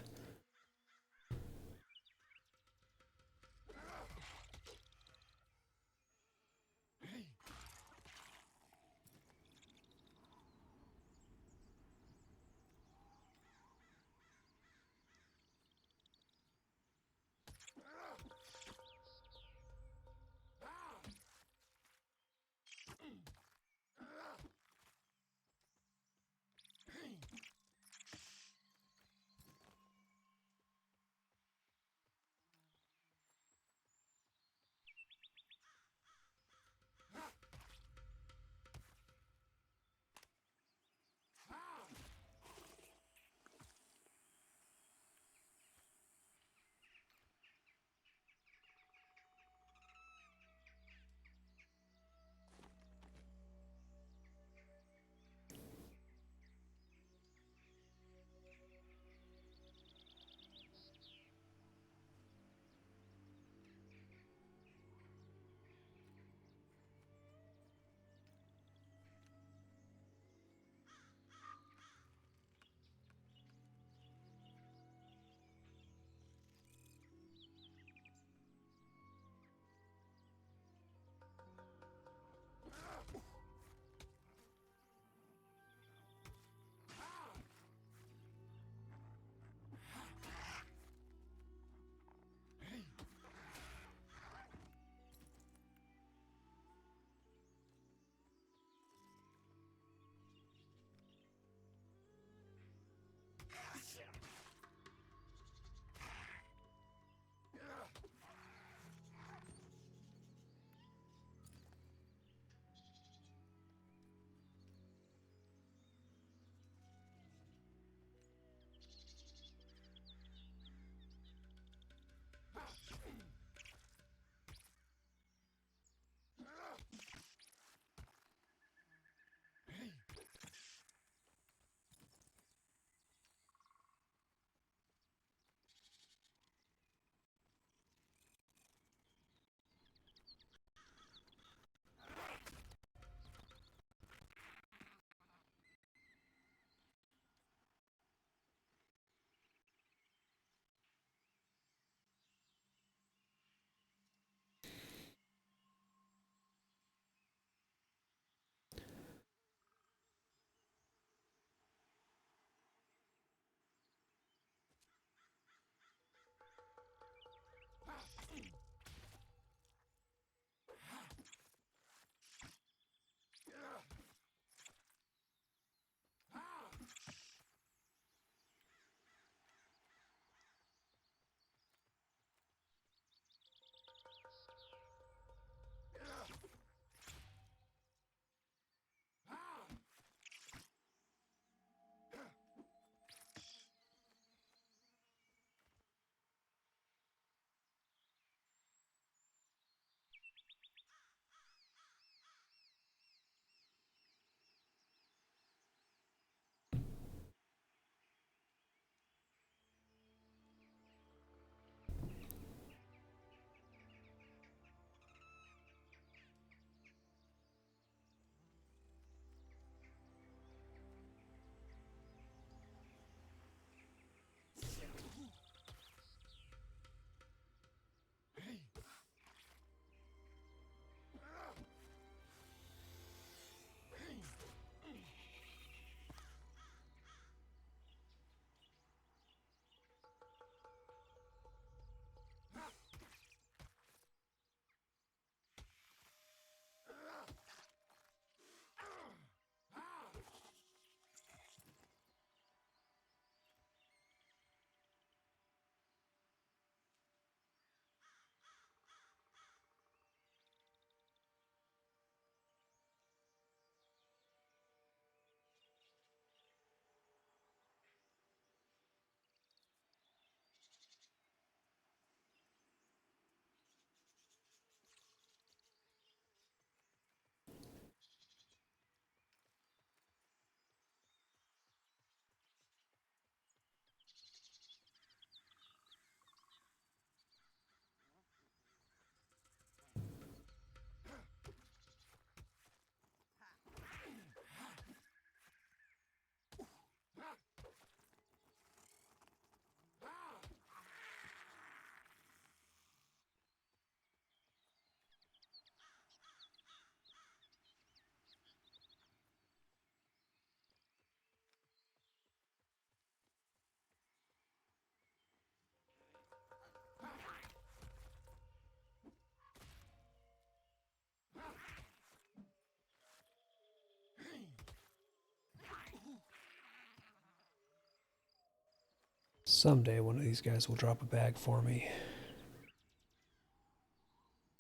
Someday one of these guys will drop a bag for me.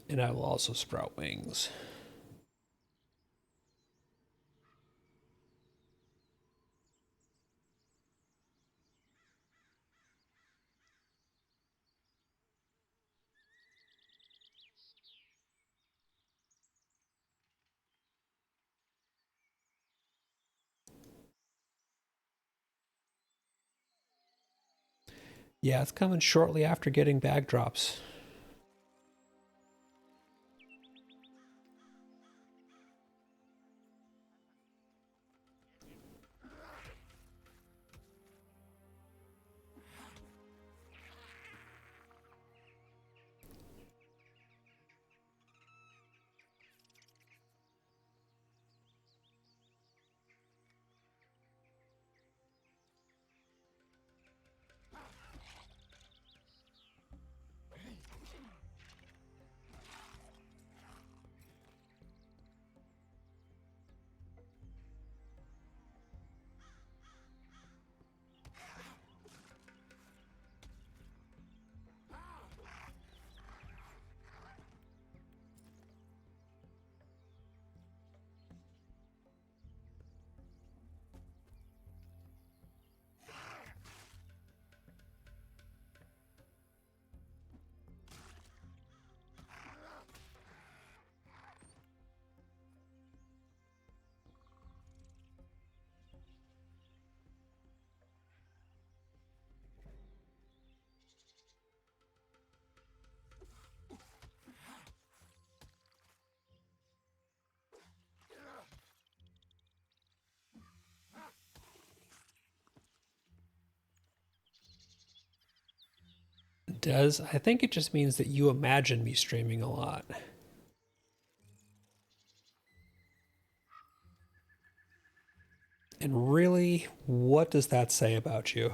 And I will also sprout wings. Yeah, it's coming shortly after getting bag drops. It does. I think it just means that you imagine me streaming a lot. And really, what does that say about you?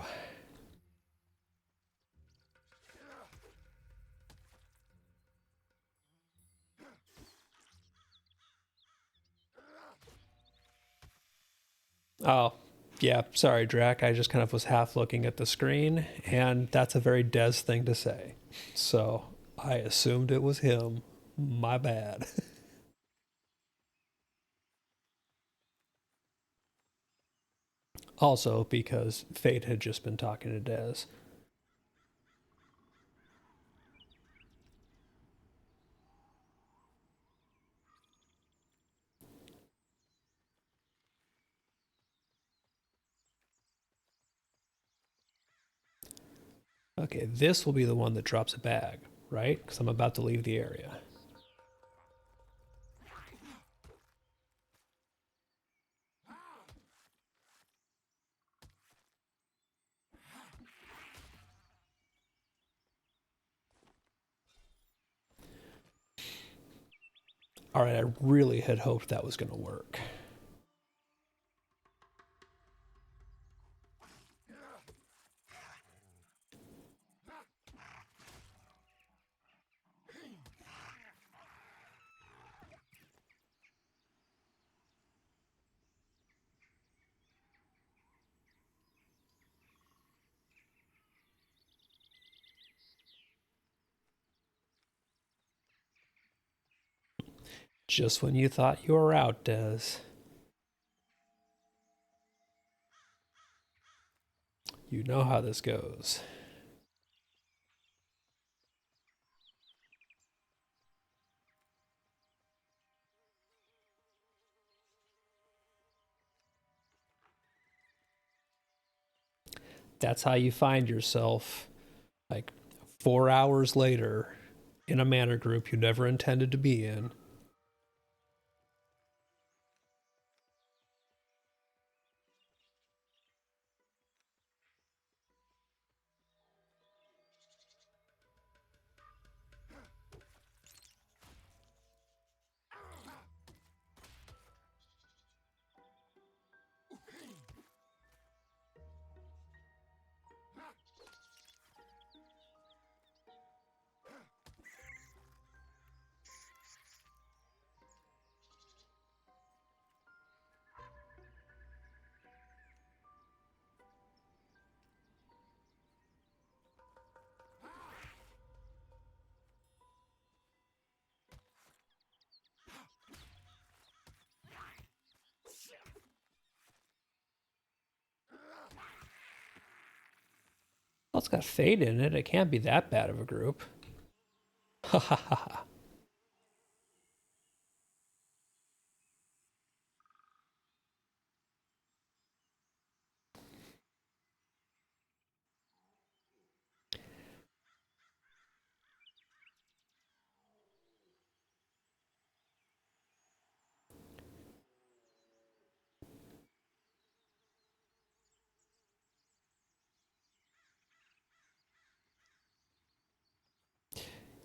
Oh, yeah, sorry, Drac. I just kind of was half looking at the screen, and that's a very Des thing to say. So I assumed it was him. My bad. Also, because Fate had just been talking to Des. Okay, this will be the one that drops a bag, right? Because I'm about to leave the area. All right, I really had hoped that was going to work. Just when you thought you were out, Des. You know how this goes. That's how you find yourself like 4 hours later in a mana group you never intended to be in. It's got Fate in it. It can't be that bad of a group. Ha ha ha ha.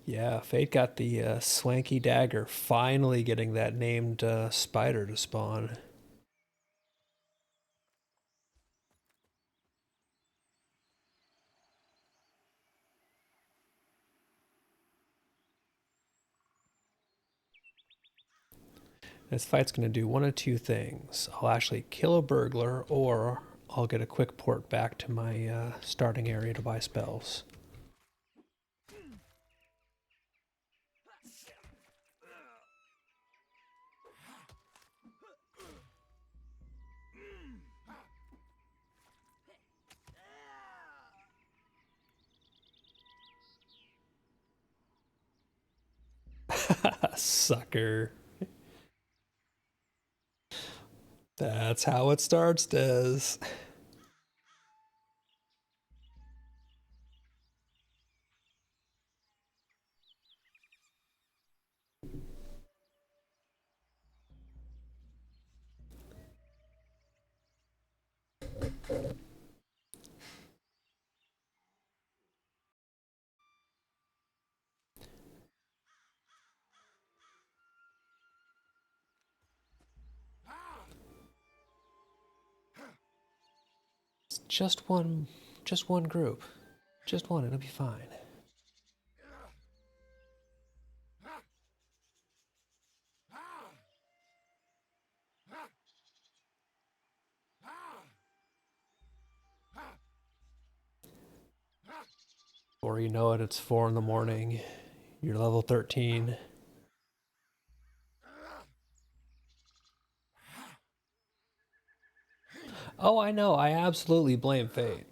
Yeah, Fate got the swanky dagger, finally getting that named spider to spawn. This fight's going to do one of two things. I'll actually kill a burglar, or I'll get a quick port back to my starting area to buy spells. Sucker. That's how it starts, Des. It's just one group. Just one, it'll be fine. Before you know it, it's 4 in the morning. You're level 13. Oh, I know. I absolutely blame Fate.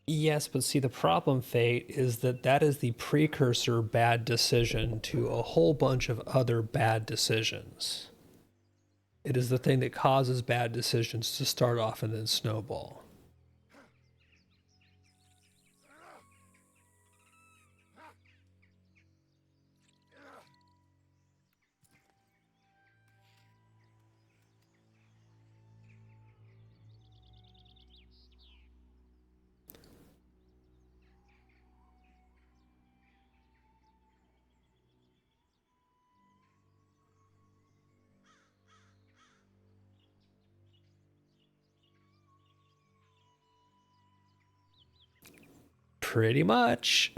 Yes, but see, the problem, Fate, is that that is the precursor bad decision to a whole bunch of other bad decisions. It is the thing that causes bad decisions to start off and then snowball. Pretty much.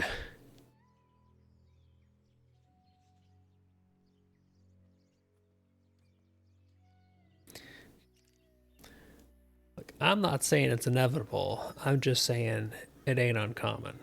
Like, I'm not saying it's inevitable. I'm just saying it ain't uncommon.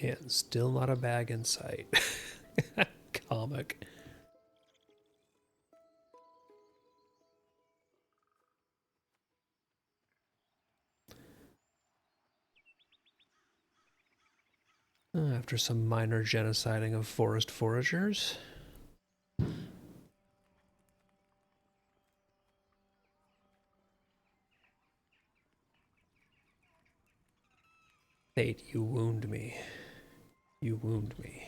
And still not a bag in sight. Comic. After some minor genociding of forest foragers. Fate, you wound me. You wound me.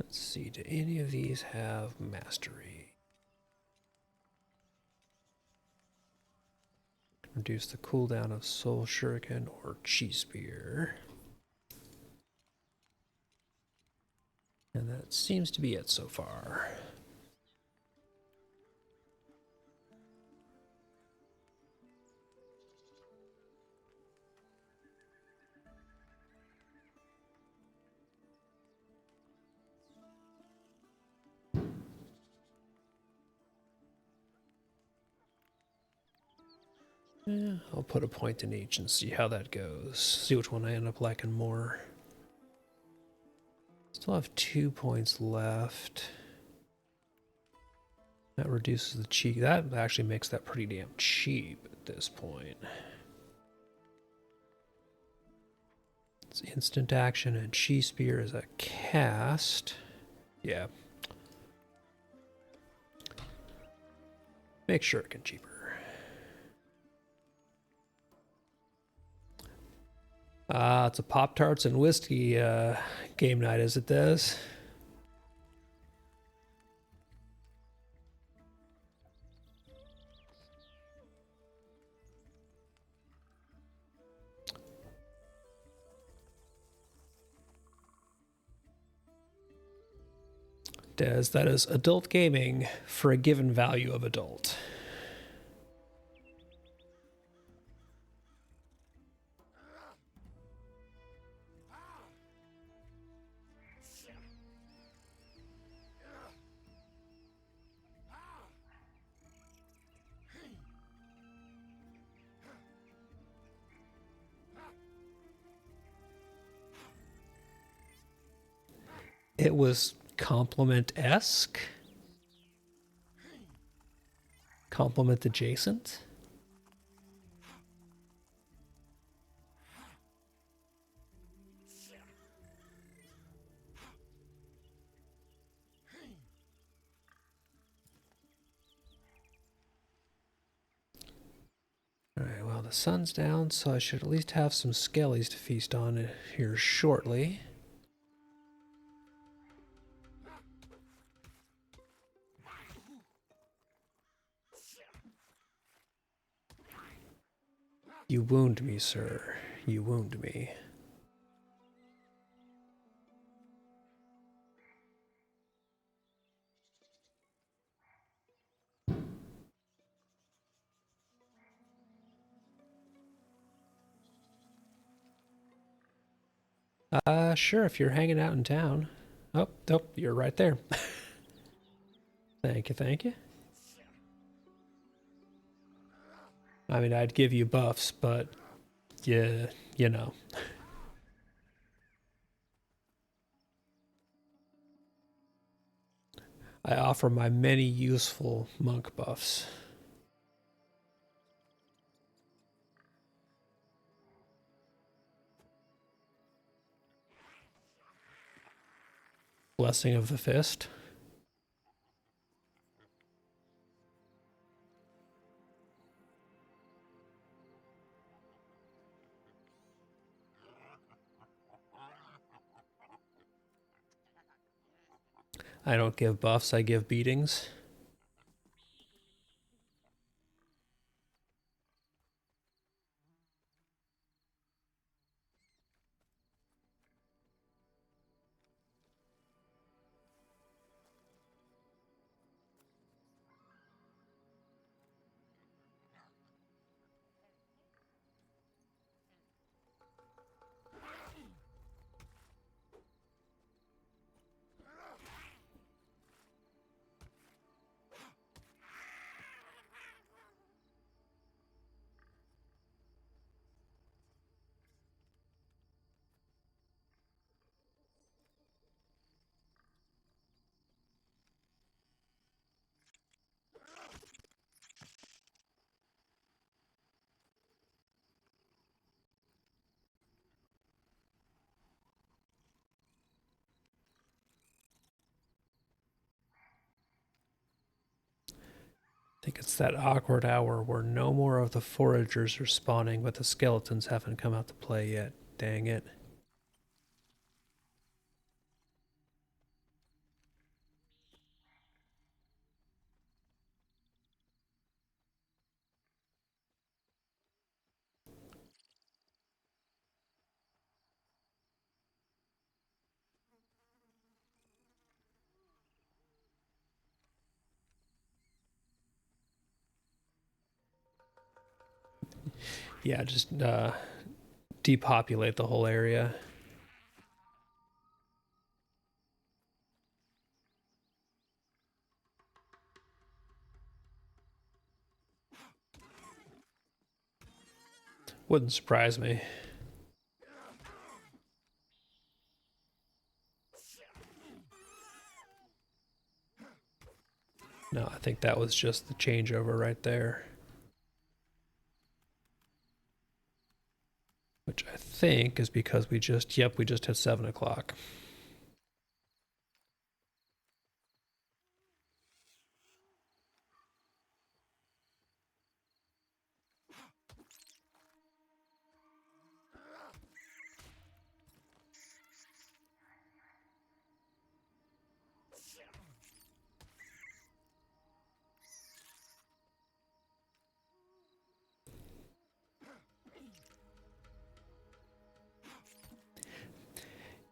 Let's see, do any of these have mastery? Reduce the cooldown of Soul Shuriken or Chi Spear. And that seems to be it so far. Yeah, I'll put a point in each and see how that goes. See which one I end up liking more. Still have 2 points left. That reduces the cheap. That actually makes that pretty damn cheap at this point. It's instant action and Chi Spear is a cast. Yeah. Make sure it can cheaper. It's a Pop-Tarts and whiskey game night, is it, Des? Des, that is adult gaming for a given value of adult. It was compliment-esque? Compliment adjacent? Alright, well, the sun's down, so I should at least have some skellies to feast on here shortly. You wound me, sir. You wound me. Sure, if you're hanging out in town. Oh, nope, you're right there. Thank you, thank you. I mean, I'd give you buffs, but yeah, you know. I offer my many useful monk buffs. Blessing of the Fist. I don't give buffs, I give beatings. I think it's that awkward hour where no more of the foragers are spawning, but the skeletons haven't come out to play yet. Dang it. Yeah, just depopulate the whole area. Wouldn't surprise me. No, I think that was just the changeover right there. Which I think is because we just hit 7 o'clock.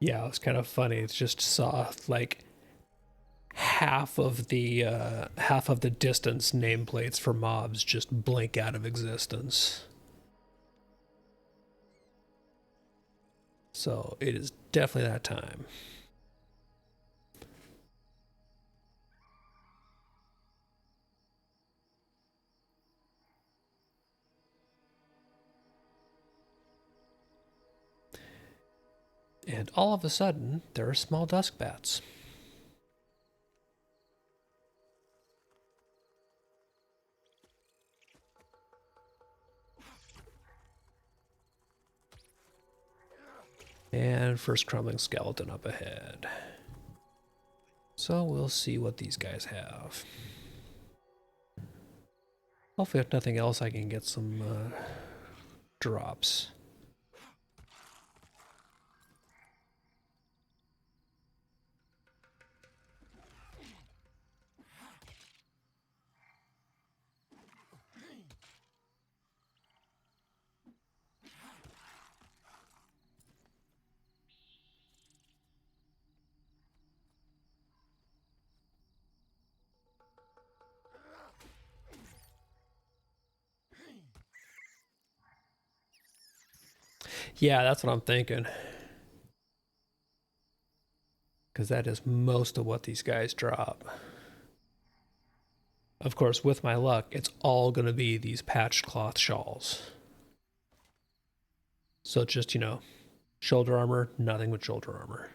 Yeah, it was kind of funny. It's just saw like half of the distance nameplates for mobs just blink out of existence. So it is definitely that time. And all of a sudden, there are small dusk bats. And first crumbling skeleton up ahead. So we'll see what these guys have. Hopefully, if nothing else, I can get some drops. Yeah, that's what I'm thinking. Because that is most of what these guys drop. Of course, with my luck, it's all going to be these patched cloth shawls. So just, shoulder armor, nothing with shoulder armor.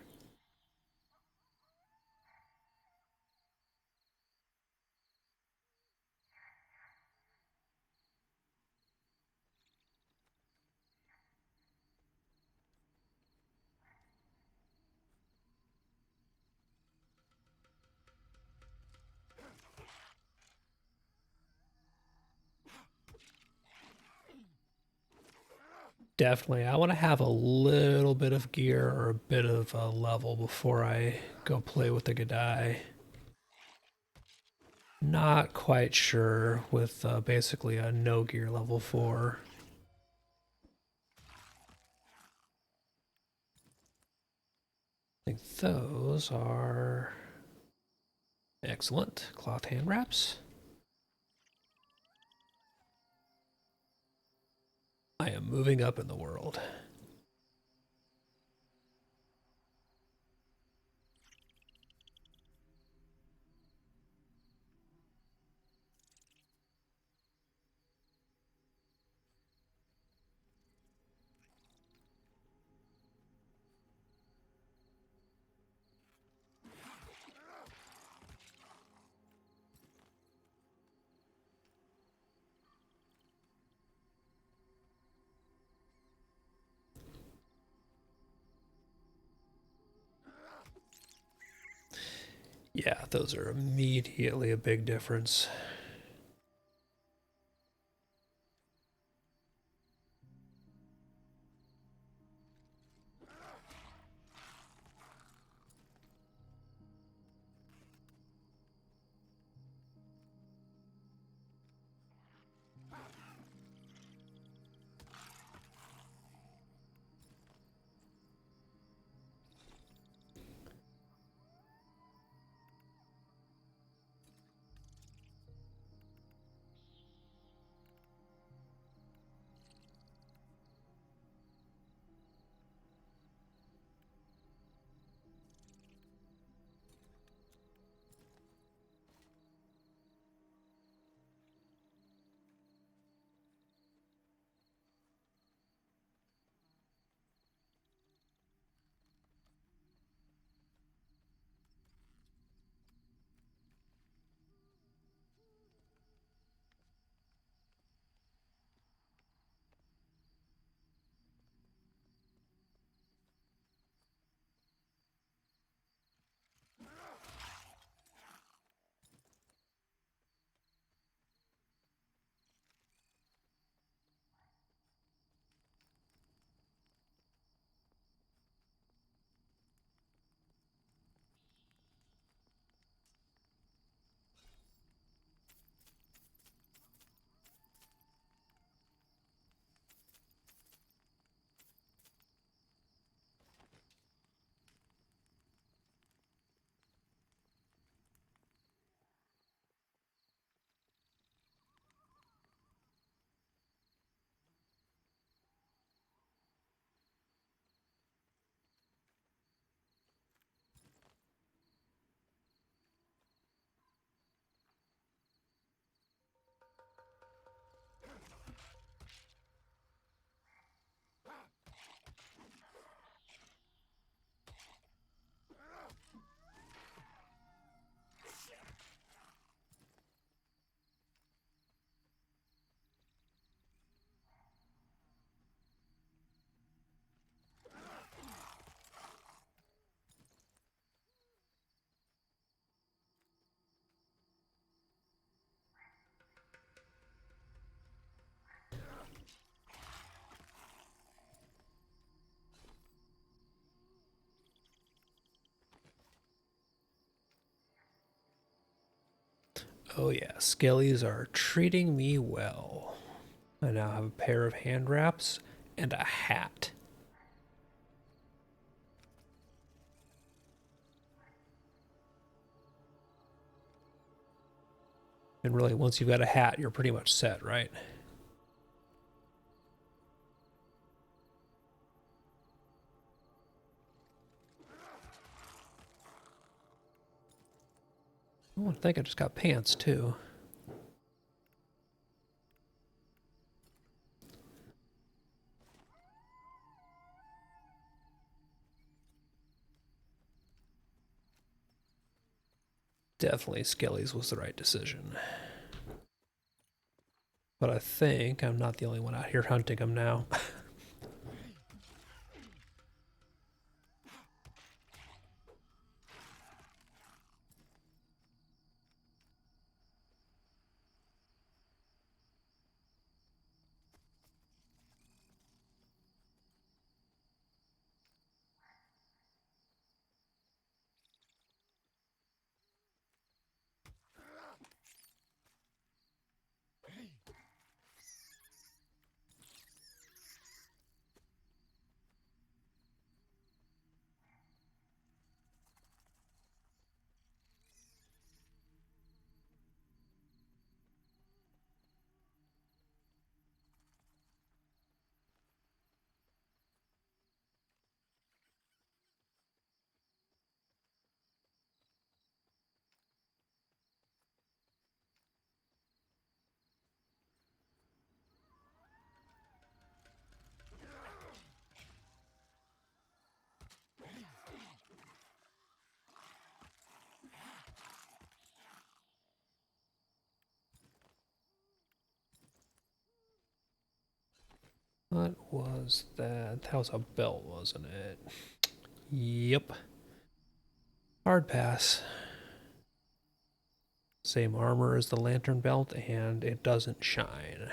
definitely. I want to have a little bit of gear or a bit of a level before I go play with the Gadai. Not quite sure with basically a no gear level 4. I think those are excellent. Cloth hand wraps. I am moving up in the world. Yeah, those are immediately a big difference. Oh yeah, Skellies are treating me well. I now have a pair of hand wraps and a hat. And really, once you've got a hat, you're pretty much set, right? Oh, I think I just got pants too. Definitely Skellies was the right decision. But I think I'm not the only one out here hunting them now. What was that? That was a belt, wasn't it? Yep. Hard pass. Same armor as the lantern belt, and it doesn't shine.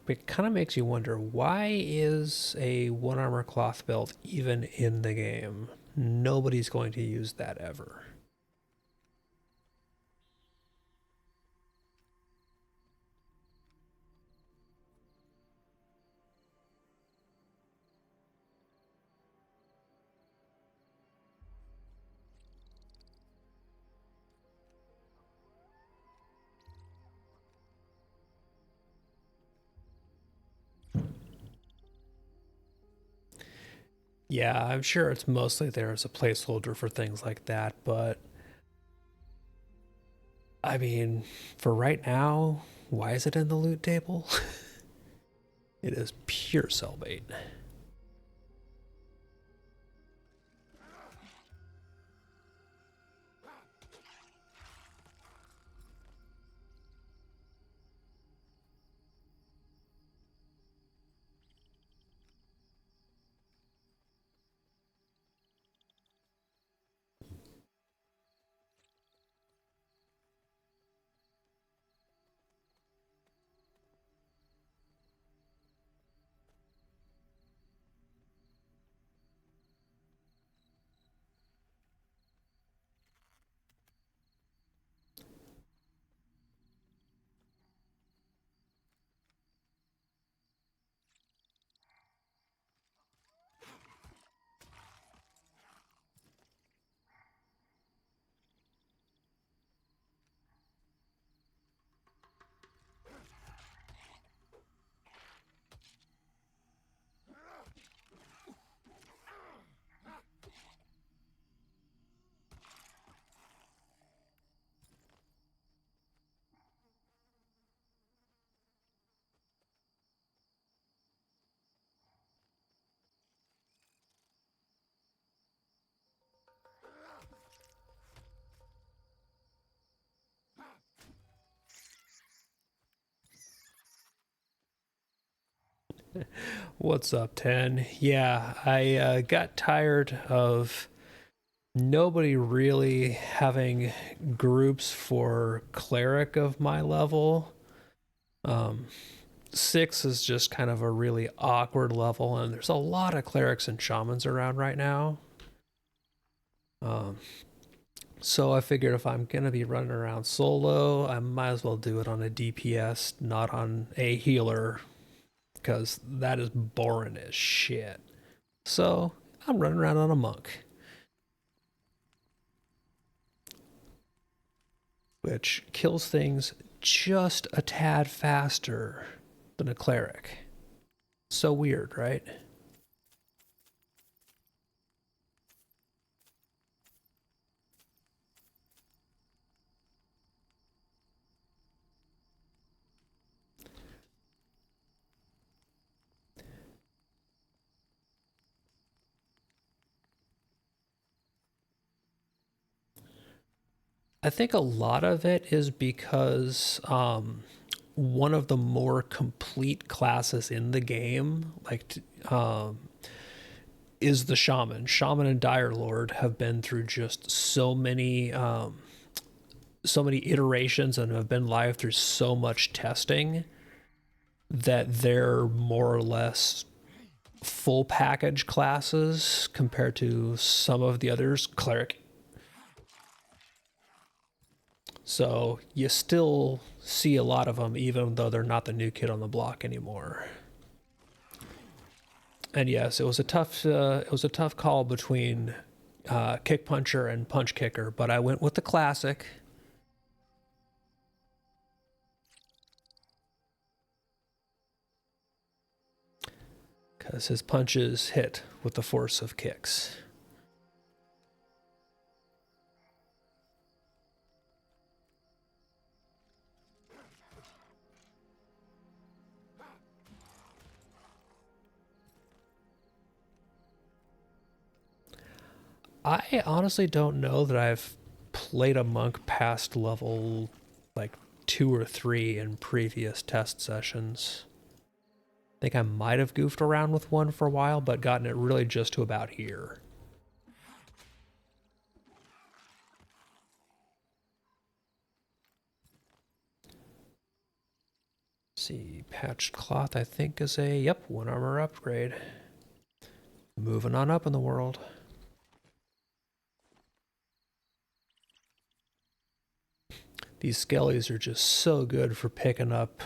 It kind of makes you wonder, why is a one armor cloth belt even in the game? Nobody's going to use that ever. Yeah, I'm sure it's mostly there as a placeholder for things like that, but I mean, for right now, why is it in the loot table? It is pure sell bait. What's up, 10? Yeah, I got tired of nobody really having groups for cleric of my level. 6 is just kind of a really awkward level, and there's a lot of clerics and shamans around right now. So I figured if I'm going to be running around solo, I might as well do it on a DPS, not on a healer, because that is boring as shit. So I'm running around on a monk, which kills things just a tad faster than a cleric. So weird, right? I think a lot of it is because one of the more complete classes in the game, is the shaman. Shaman and Dire Lord have been through just so many iterations and have been live through so much testing that they're more or less full package classes compared to some of the others. Cleric. So you still see a lot of them, even though they're not the new kid on the block anymore. And yes, it was a tough call between kick puncher and punch kicker, but I went with the classic. Because his punches hit with the force of kicks. I honestly don't know that I've played a monk past level like 2 or 3 in previous test sessions. I think I might have goofed around with one for a while, but gotten it really just to about here. Let's see, patched cloth I think is a, yep, 1 armor upgrade. Moving on up in the world. These skellies are just so good for picking up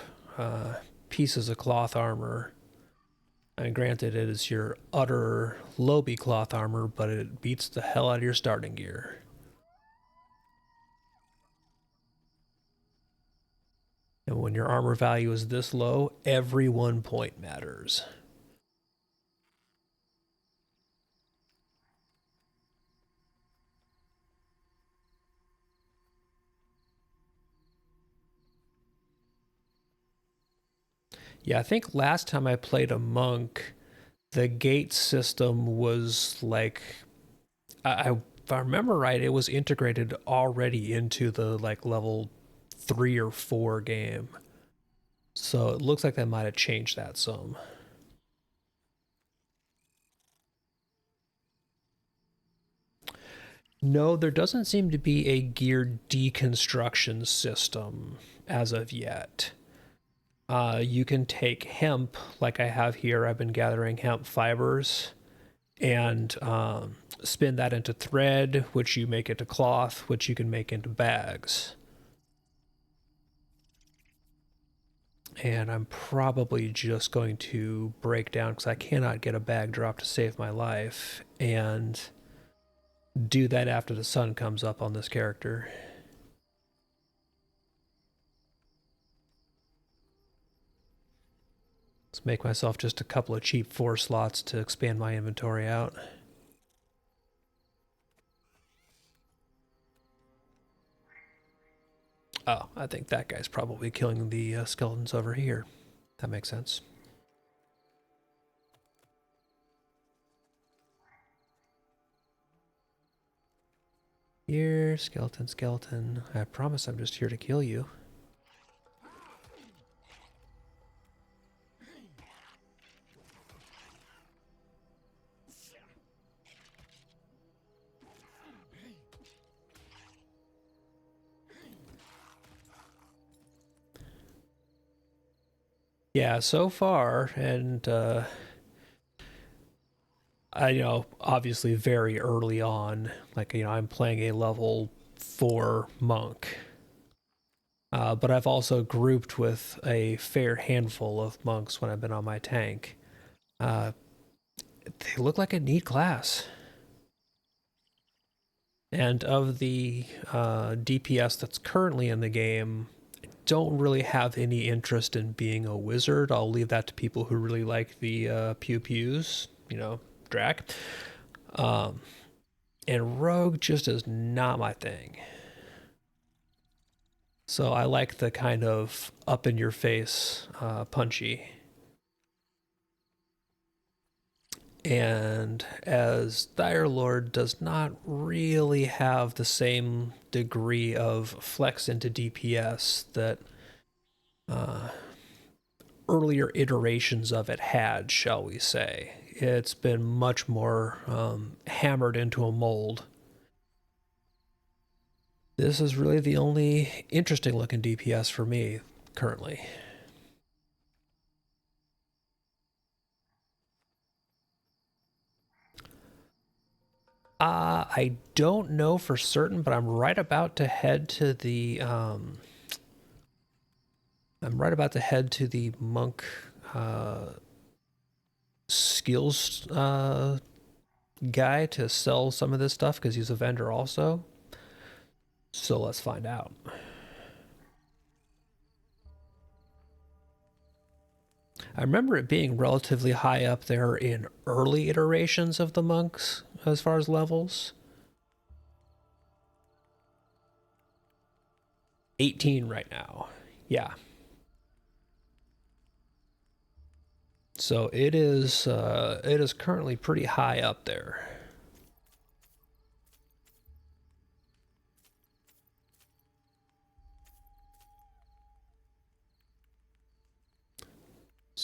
pieces of cloth armor. And granted, it is your utter lowbie cloth armor, but it beats the hell out of your starting gear. And when your armor value is this low, every 1 point matters. Yeah, I think last time I played a monk, the gate system was like, if I remember right, it was integrated already into the like level 3 or 4 game. So it looks like they might have changed that some. No, there doesn't seem to be a gear deconstruction system as of yet. You can take hemp, like I have here. I've been gathering hemp fibers and spin that into thread, which you make into cloth, which you can make into bags. And I'm probably just going to break down, because I cannot get a bag drop to save my life, and do that after the sun comes up on this character. Let's make myself just a couple of cheap 4 slots to expand my inventory out. Oh, I think that guy's probably killing the skeletons over here. That makes sense. Here, skeleton, skeleton. I promise I'm just here to kill you. Yeah, so far, and obviously very early on, like, I'm playing a level 4 monk. But I've also grouped with a fair handful of monks when I've been on my tank. They look like a neat class. And of the DPS that's currently in the game, I don't really have any interest in being a wizard. I'll leave that to people who really like the pew-pews, Drac. And rogue just is not my thing. So I like the kind of up-in-your-face punchy. And as Dire Lord does not really have the same degree of flex into DPS that earlier iterations of it had, shall we say. It's been much more hammered into a mold. This is really the only interesting looking DPS for me currently. I don't know for certain, but I'm right about to head to the monk skills guy to sell some of this stuff, because he's a vendor also. So let's find out. I remember it being relatively high up there in early iterations of the monks as far as levels. 18 right now. Yeah. So it is currently pretty high up there.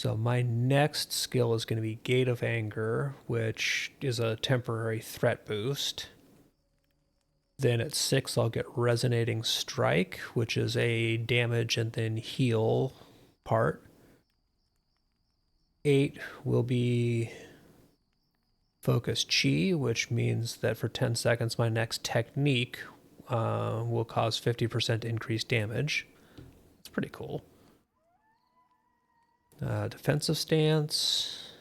So my next skill is going to be Gate of Anger, which is a temporary threat boost. Then at 6, I'll get Resonating Strike, which is a damage and then heal part. 8 will be Focus Chi, which means that for 10 seconds, my next technique will cause 50% increased damage. It's pretty cool. Defensive Stance.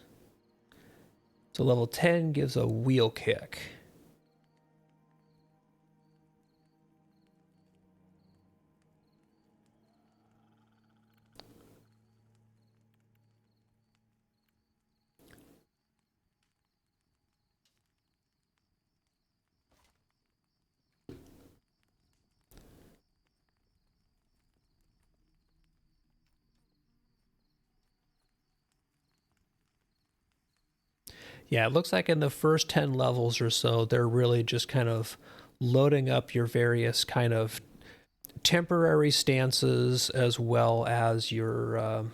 So level 10 gives a Wheel Kick. Yeah, it looks like in the first 10 levels or so, they're really just kind of loading up your various kind of temporary stances as well as your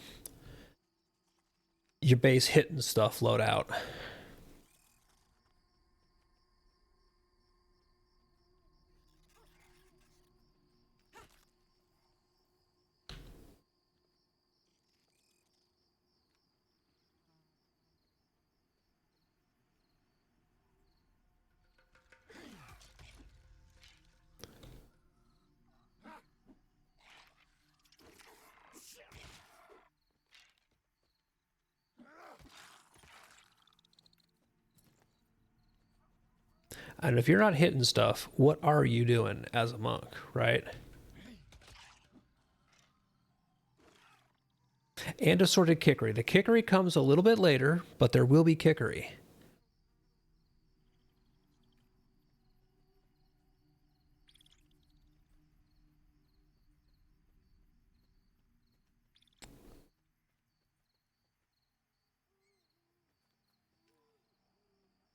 base hit and stuff load out. And if you're not hitting stuff, what are you doing as a monk, right? And Assorted Kickery. The Kickery comes a little bit later, but there will be Kickery.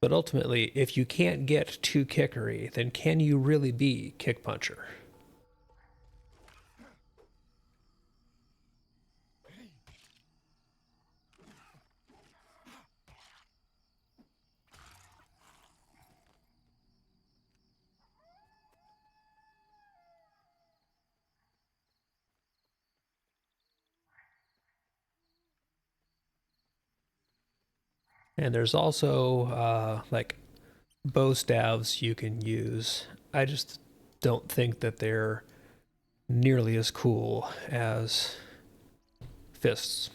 But ultimately, if you can't get to Kickery, then can you really be Kick Puncher? And there's also like bow staves you can use. I just don't think that they're nearly as cool as fists.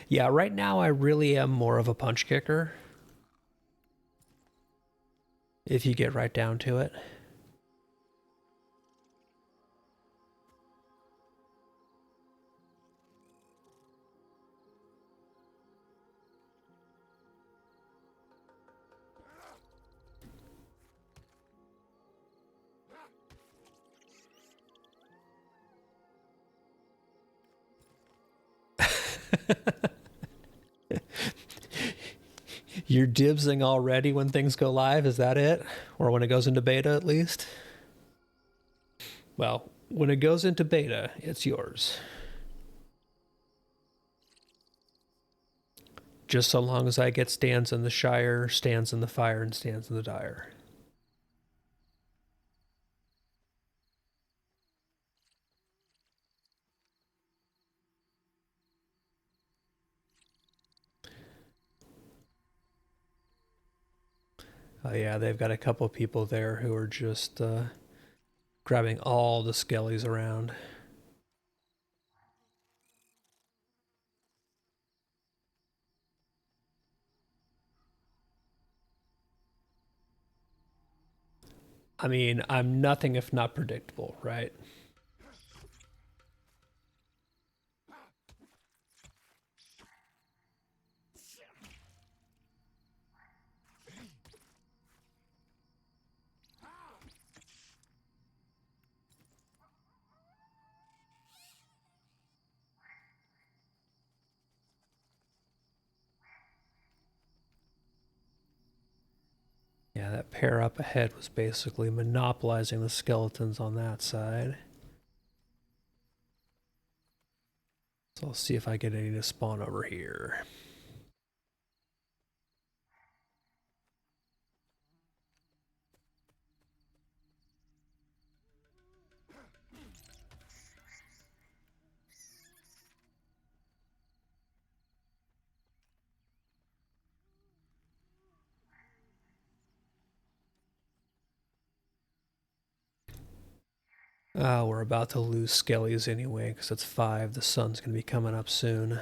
Yeah, right now I really am more of a punch kicker, if you get right down to it. You're dibsing already when things go live, is that it? Or when it goes into beta, at least? Well, when it goes into beta, it's yours. Just so long as I get stands in the Shire, stands in the Fire, and stands in the Dire. Oh yeah, they've got a couple people there who are just grabbing all the skellies around. I mean, I'm nothing if not predictable, right? Yeah, that pair up ahead was basically monopolizing the skeletons on that side. So I'll see if I get any to spawn over here. We're about to lose skellies anyway, because it's 5. The sun's going to be coming up soon.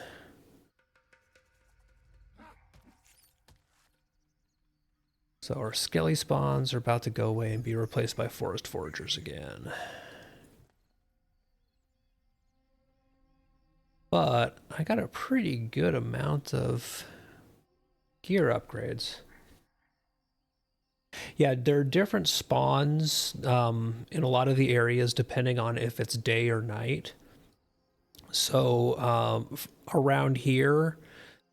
So our skelly spawns are about to go away and be replaced by forest foragers again. But I got a pretty good amount of gear upgrades. Yeah, there are different spawns in a lot of the areas depending on if it's day or night. So around here,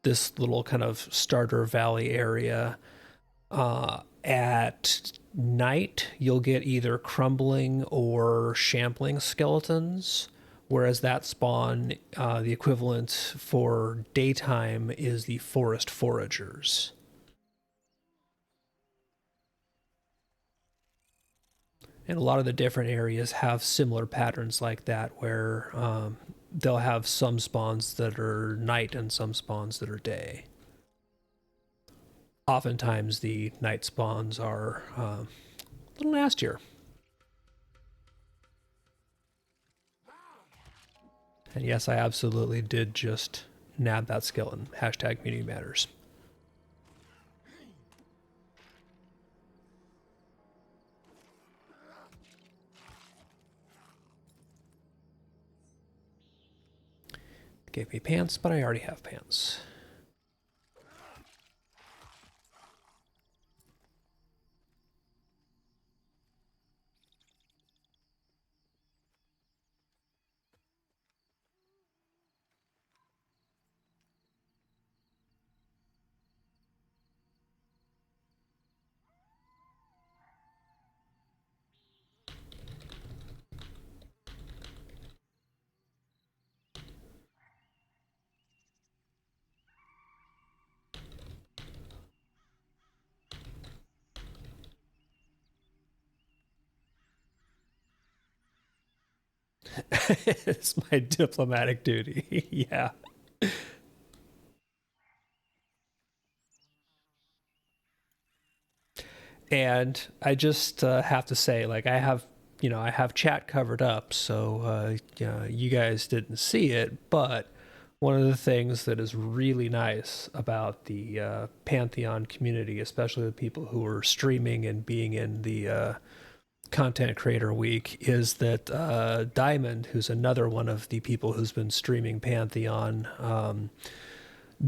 this little kind of starter valley area, at night you'll get either crumbling or shambling skeletons, whereas that spawn, the equivalent for daytime is the forest foragers. And a lot of the different areas have similar patterns like that, where they'll have some spawns that are night and some spawns that are day. Oftentimes, the night spawns are a little nastier. And yes, I absolutely did just nab that skeleton. Hashtag community matters. Gave me pants, but I already have pants. It's my diplomatic duty. Yeah. And I just have to say, like, I have chat covered up, so you guys didn't see it, but one of the things that is really nice about the Pantheon community, especially the people who are streaming and being in the Content Creator Week, is that Diamond, who's another one of the people who's been streaming Pantheon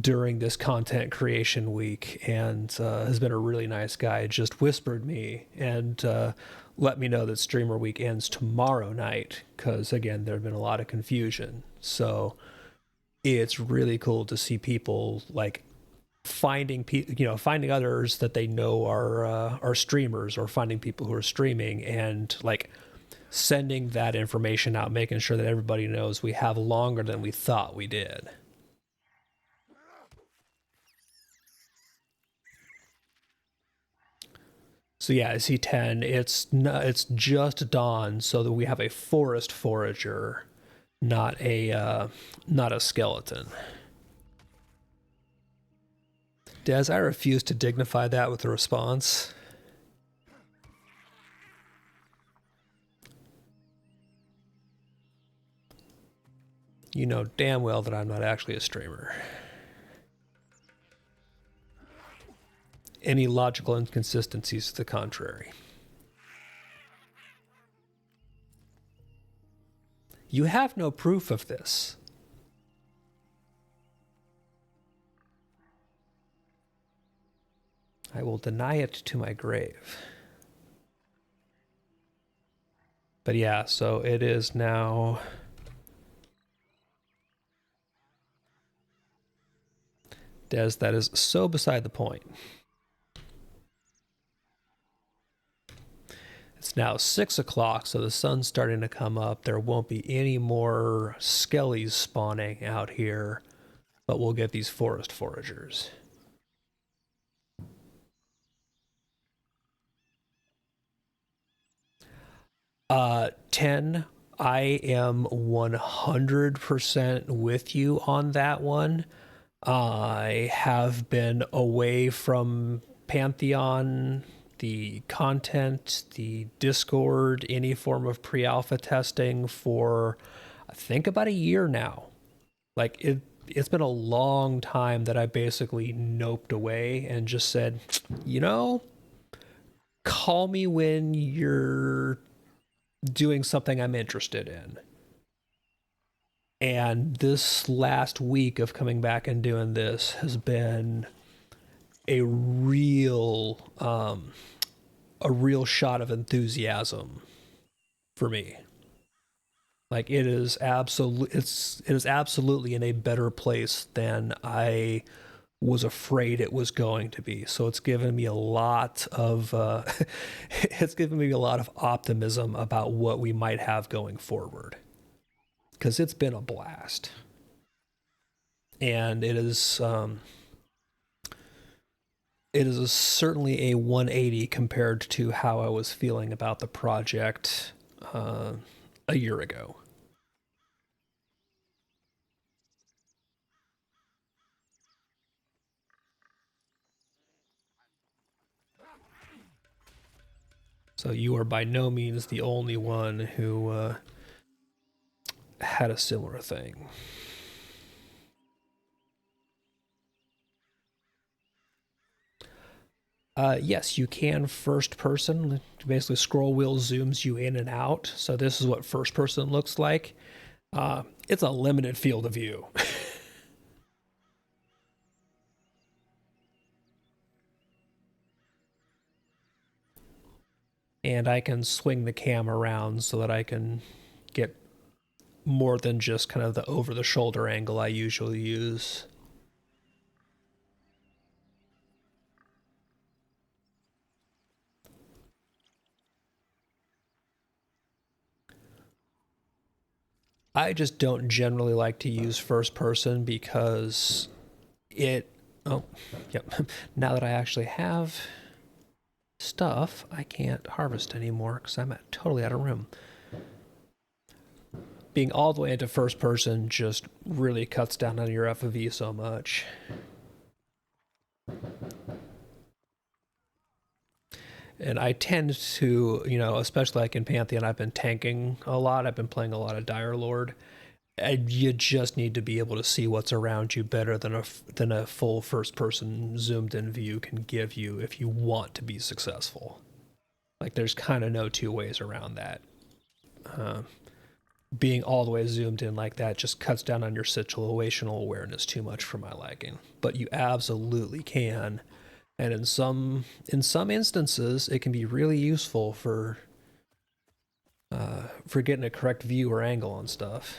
during this content creation week and has been a really nice guy, just whispered me and let me know that Streamer Week ends tomorrow night, because again, there have been a lot of confusion. So it's really cool to see people like finding finding others that they know are streamers, or finding people who are streaming and like sending that information out, making sure that everybody knows we have longer than we thought we did. So yeah, I see 10. It's just dawn, so that we have a forest forager, not a skeleton. Des, I refuse to dignify that with a response. You know damn well that I'm not actually a streamer. Any logical inconsistencies to the contrary. You have no proof of this. I will deny it to my grave. But yeah, so it is now. Des, that is so beside the point. It's now 6 o'clock, so the sun's starting to come up. There won't be any more skellies spawning out here, but we'll get these forest foragers. 10, I am 100% with you on that one. I have been away from Pantheon, the content, the Discord, any form of pre alpha testing for, I think, about a year now. Like, it's been a long time that I basically noped away and just said, you know, call me when you're doing something I'm interested in. And this last week of coming back and doing this has been a real shot of enthusiasm for me. Like, it is absolutely in a better place than I was afraid it was going to be. So it's given me a lot of it's given me a lot of optimism about what we might have going forward, because it's been a blast. And certainly a 180 compared to how I was feeling about the project a year ago. So you are by no means the only one who had a similar thing. Yes, you can first person. Basically, scroll wheel zooms you in and out. So this is what first person looks like. It's a limited field of view. And I can swing the cam around so that I can get more than just kind of the over the shoulder angle I usually use. I just don't generally like to use first person because it. Oh, yep. Now that I actually have stuff, I can't harvest anymore because I'm totally out of room. Being all the way into first person just really cuts down on your FOV so much. And I tend to, especially like in Pantheon, I've been tanking a lot. I've been playing a lot of Dire Lord. And you just need to be able to see what's around you better than a full first person zoomed in view can give you if you want to be successful. Like, there's kind of no two ways around that. Being all the way zoomed in like that just cuts down on your situational awareness too much for my liking. But you absolutely can. And in some instances, it can be really useful for getting a correct view or angle on stuff.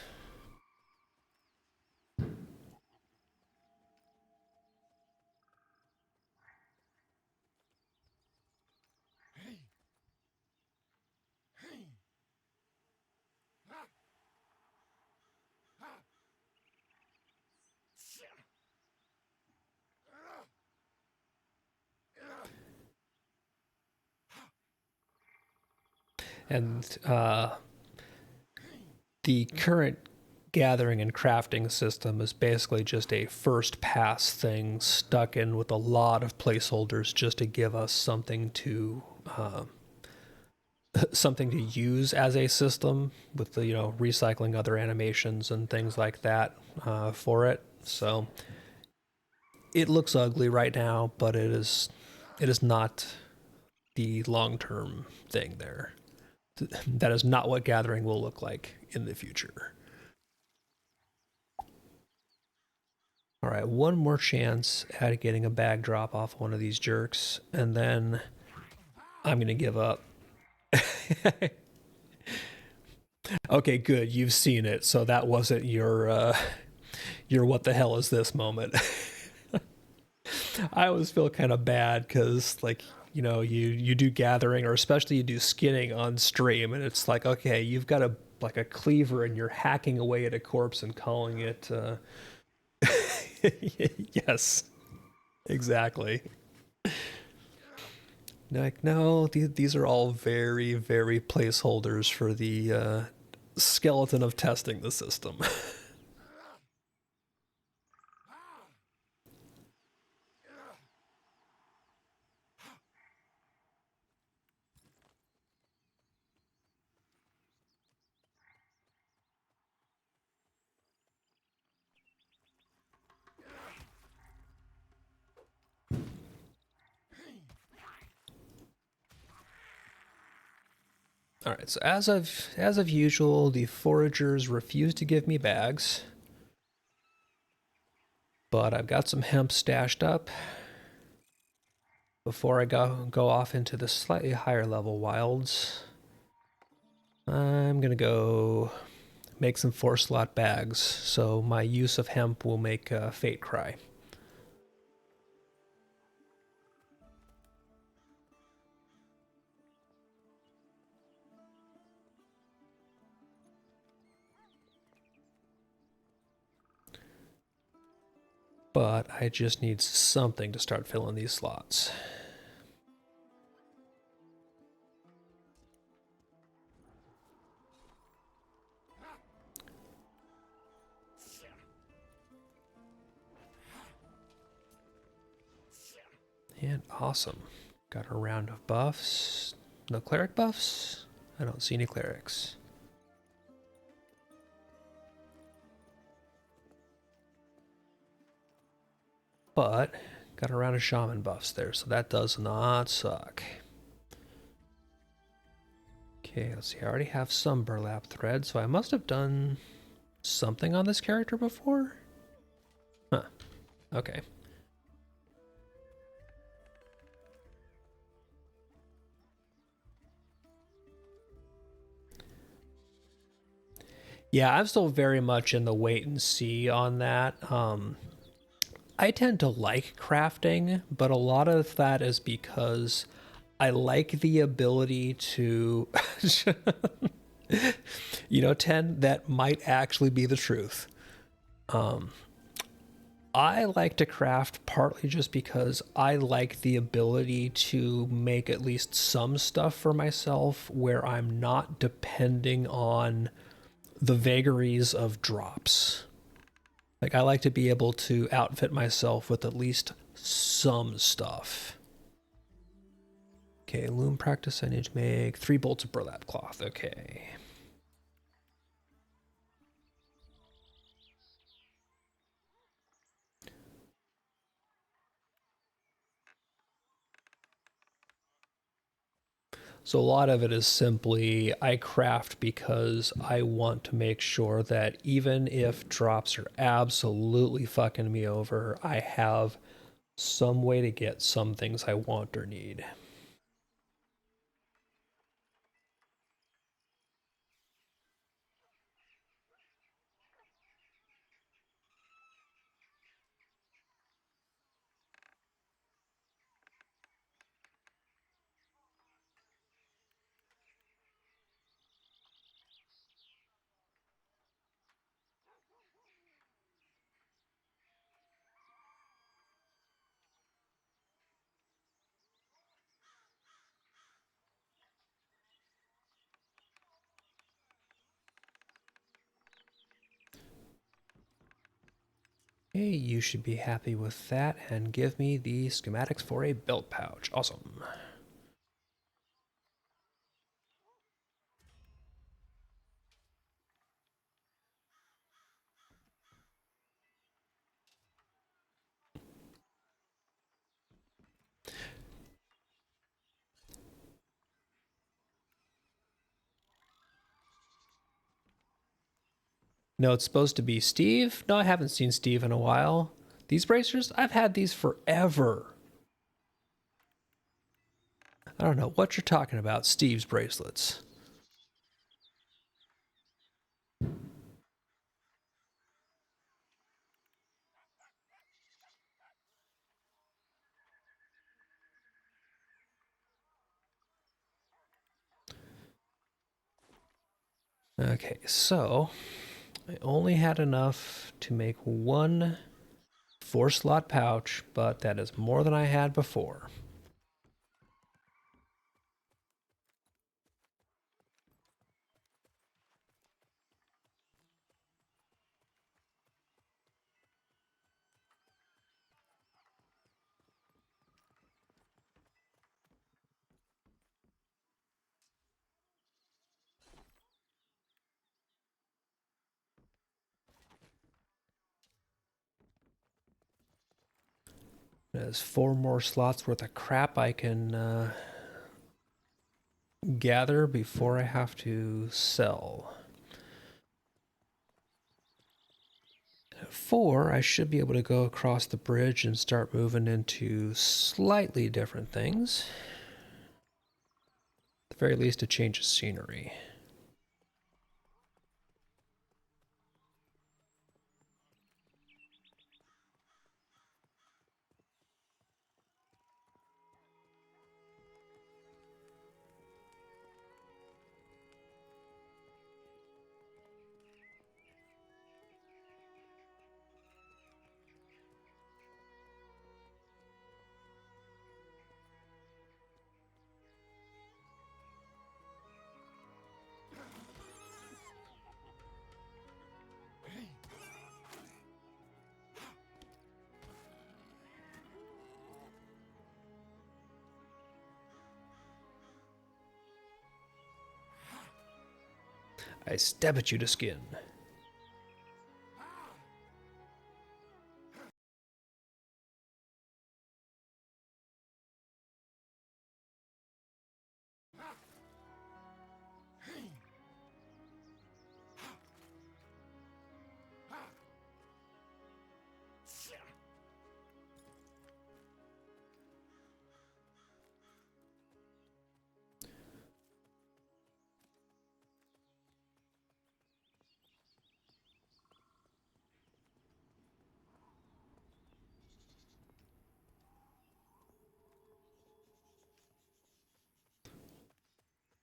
And the current gathering and crafting system is basically just a first pass thing stuck in with a lot of placeholders just to give us something to use as a system with the recycling other animations and things like that for it. So it looks ugly right now, but it is not the long-term thing there. That is not what gathering will look like in the future. All right, one more chance at getting a bag drop off one of these jerks, and then I'm going to give up. Okay, good. You've seen it, so that wasn't your what the hell is this moment. I always feel kind of bad because, like, you do gathering, or especially you do skinning on stream, and it's like, okay, you've got a cleaver and you're hacking away at a corpse and calling it yes, exactly. Like, no, these are all very, very placeholders for the skeleton of testing the system. All right, so as of usual, the foragers refuse to give me bags, but I've got some hemp stashed up before I go off into the slightly higher level wilds. I'm gonna go make some 4-slot bags, so my use of hemp will make Fate cry. But I just need something to start filling these slots. And awesome. Got a round of buffs. No cleric buffs? I don't see any clerics. But got a round of shaman buffs there, so that does not suck. Okay, let's see. I already have some burlap thread, so I must have done something on this character before? Huh. Okay. Yeah, I'm still very much in the wait and see on that. I tend to like crafting, but a lot of that is because I like the ability to, 10, that might actually be the truth. I like to craft partly just because I like the ability to make at least some stuff for myself where I'm not depending on the vagaries of drops. Like, I like to be able to outfit myself with at least some stuff. Okay, loom practice. I need to make 3 bolts of burlap cloth. Okay. So a lot of it is simply I craft because I want to make sure that even if drops are absolutely fucking me over, I have some way to get some things I want or need. Hey, you should be happy with that and give me the schematics for a belt pouch. Awesome. No, it's supposed to be Steve. No, I haven't seen Steve in a while. These bracers, I've had these forever. I don't know what you're talking about, Steve's bracelets. Okay, so I only had enough to make one 4-slot pouch, but that is more than I had before. There's 4 more slots worth of crap I can gather before I have to sell. At 4, I should be able to go across the bridge and start moving into slightly different things. At the very least, a change of scenery. I stab at you to skin.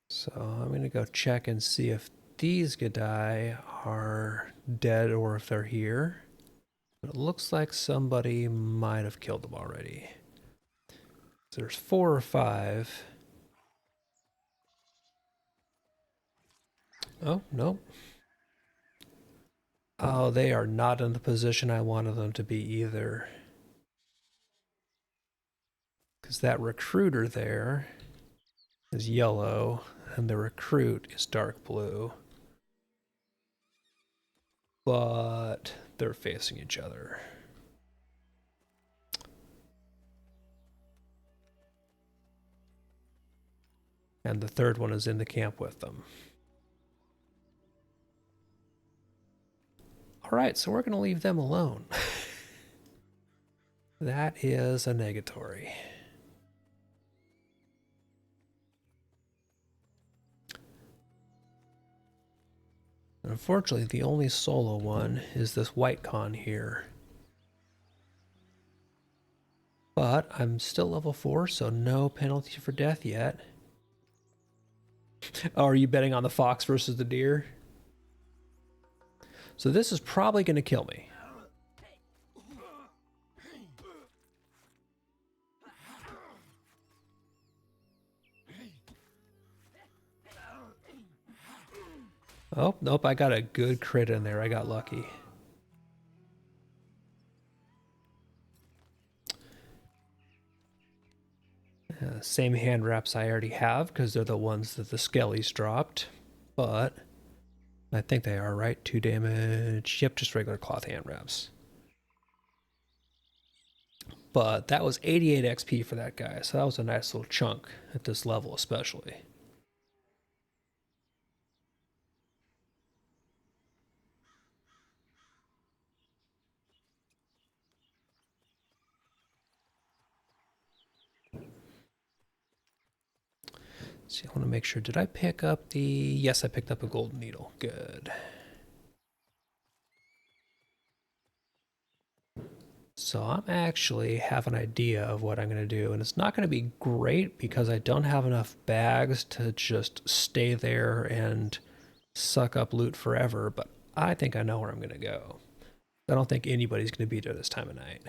So I'm going to go check and see if these Gadai are dead or if they're here. But it looks like somebody might have killed them already. So there's 4 or 5. Oh, nope. Oh, they are not in the position I wanted them to be either. Because that recruiter there is yellow, and the recruit is dark blue. But they're facing each other. And the third one is in the camp with them. All right, so we're going to leave them alone. That is a negatory. Unfortunately, the only solo one is this white con here. But I'm still level 4, so no penalty for death yet. Oh, are you betting on the fox versus the deer? So this is probably going to kill me. Oh, nope, I got a good crit in there. I got lucky. Same hand wraps I already have because they're the ones that the skellies dropped. But I think they are, right? 2 damage. Yep, just regular cloth hand wraps. But that was 88 XP for that guy, so that was a nice little chunk at this level especially. See, I want to make sure, did I pick up the... Yes, I picked up a golden needle. Good. So I'm actually have an idea of what I'm going to do, and it's not going to be great because I don't have enough bags to just stay there and suck up loot forever, but I think I know where I'm going to go. I don't think anybody's going to be there this time of night.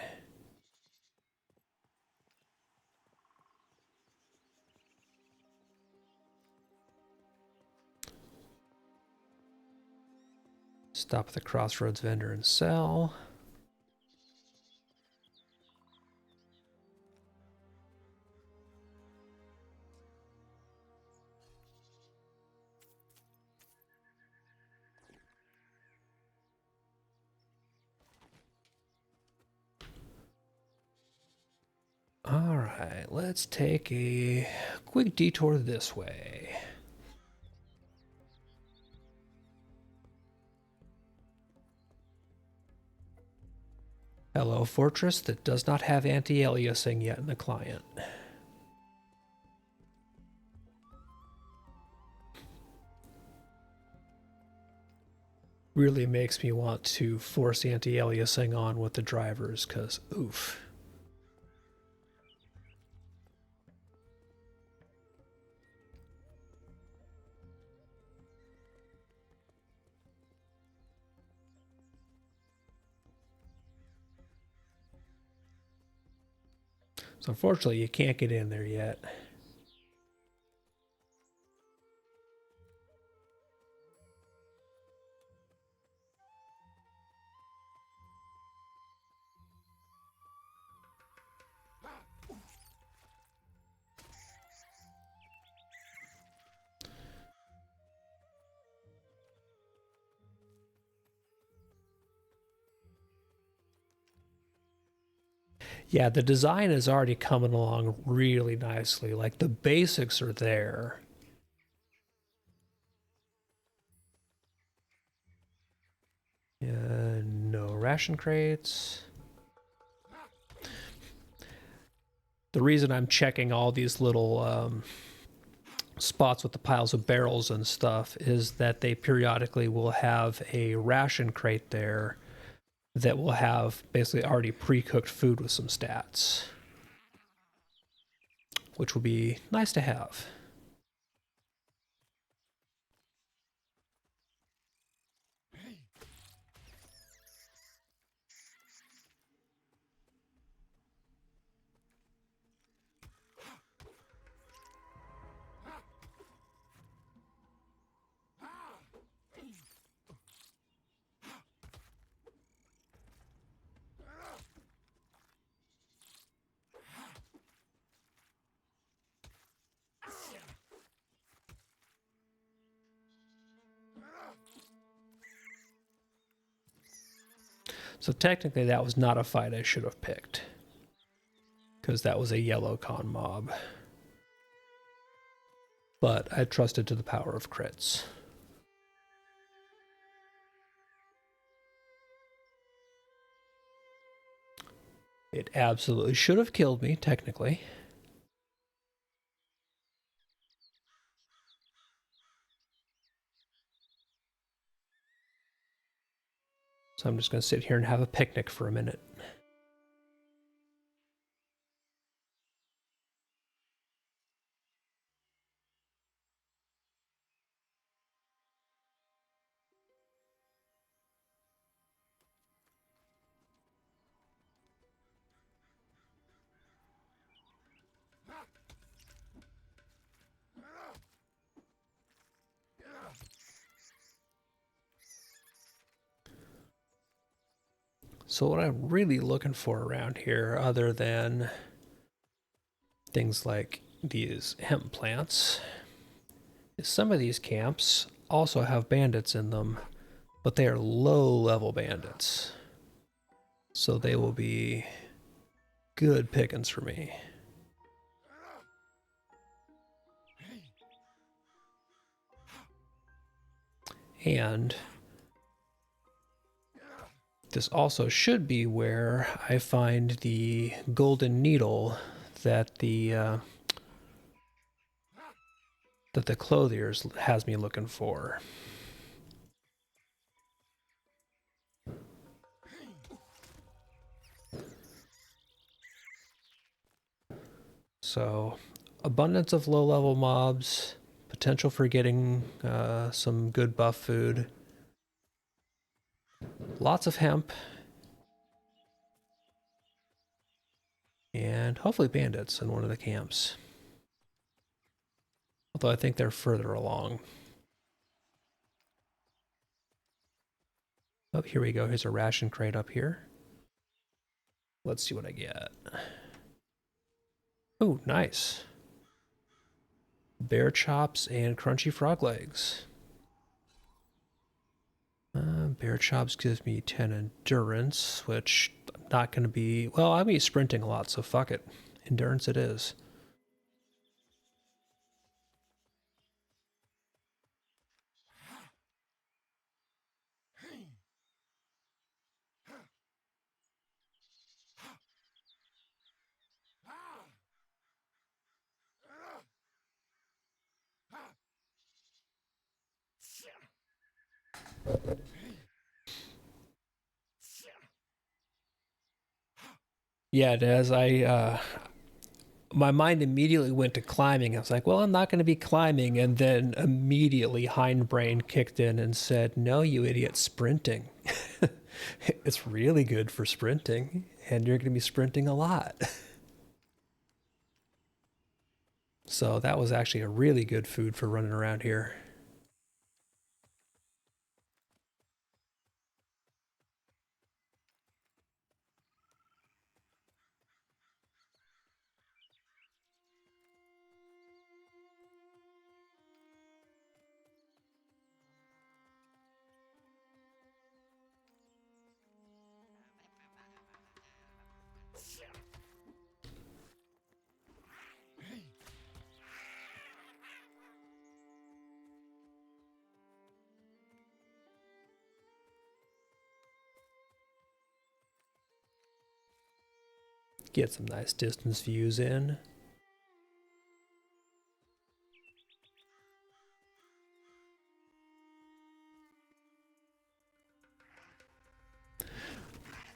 Stop at the Crossroads vendor and sell. All right, let's take a quick detour this way. Hello, fortress that does not have anti-aliasing yet in the client. Really makes me want to force anti-aliasing on with the drivers, because oof. So unfortunately, you can't get in there yet. Yeah, the design is already coming along really nicely. Like the basics are there. No ration crates. The reason I'm checking all these little spots with the piles of barrels and stuff is that they periodically will have a ration crate there that will have basically already pre-cooked food with some stats, which will be nice to have. So technically that was not a fight I should have picked, because that was a yellow con mob. But I trusted to the power of crits. It absolutely should have killed me, technically. So I'm just going to sit here and have a picnic for a minute. So what I'm really looking for around here, other than things like these hemp plants, is some of these camps also have bandits in them, but they are low-level bandits. So they will be good pickings for me. And this also should be where I find the golden needle that the clothiers has me looking for. So, abundance of low-level mobs, potential for getting some good buff food. Lots of hemp. And hopefully bandits in one of the camps. Although I think they're further along. Oh, here we go. Here's a ration crate up here. Let's see what I get. Oh, nice. Bear chops and crunchy frog legs. Bear chops gives me 10 endurance, which I'm not going to be... Well, I'll be sprinting a lot, so fuck it. Endurance it is. Yeah, Des, my mind immediately went to climbing. I was like, well, I'm not going to be climbing. And then immediately hindbrain kicked in and said, no, you idiot, sprinting. It's really good for sprinting, and you're going to be sprinting a lot. So that was actually a really good food for running around here. Get some nice distance views in.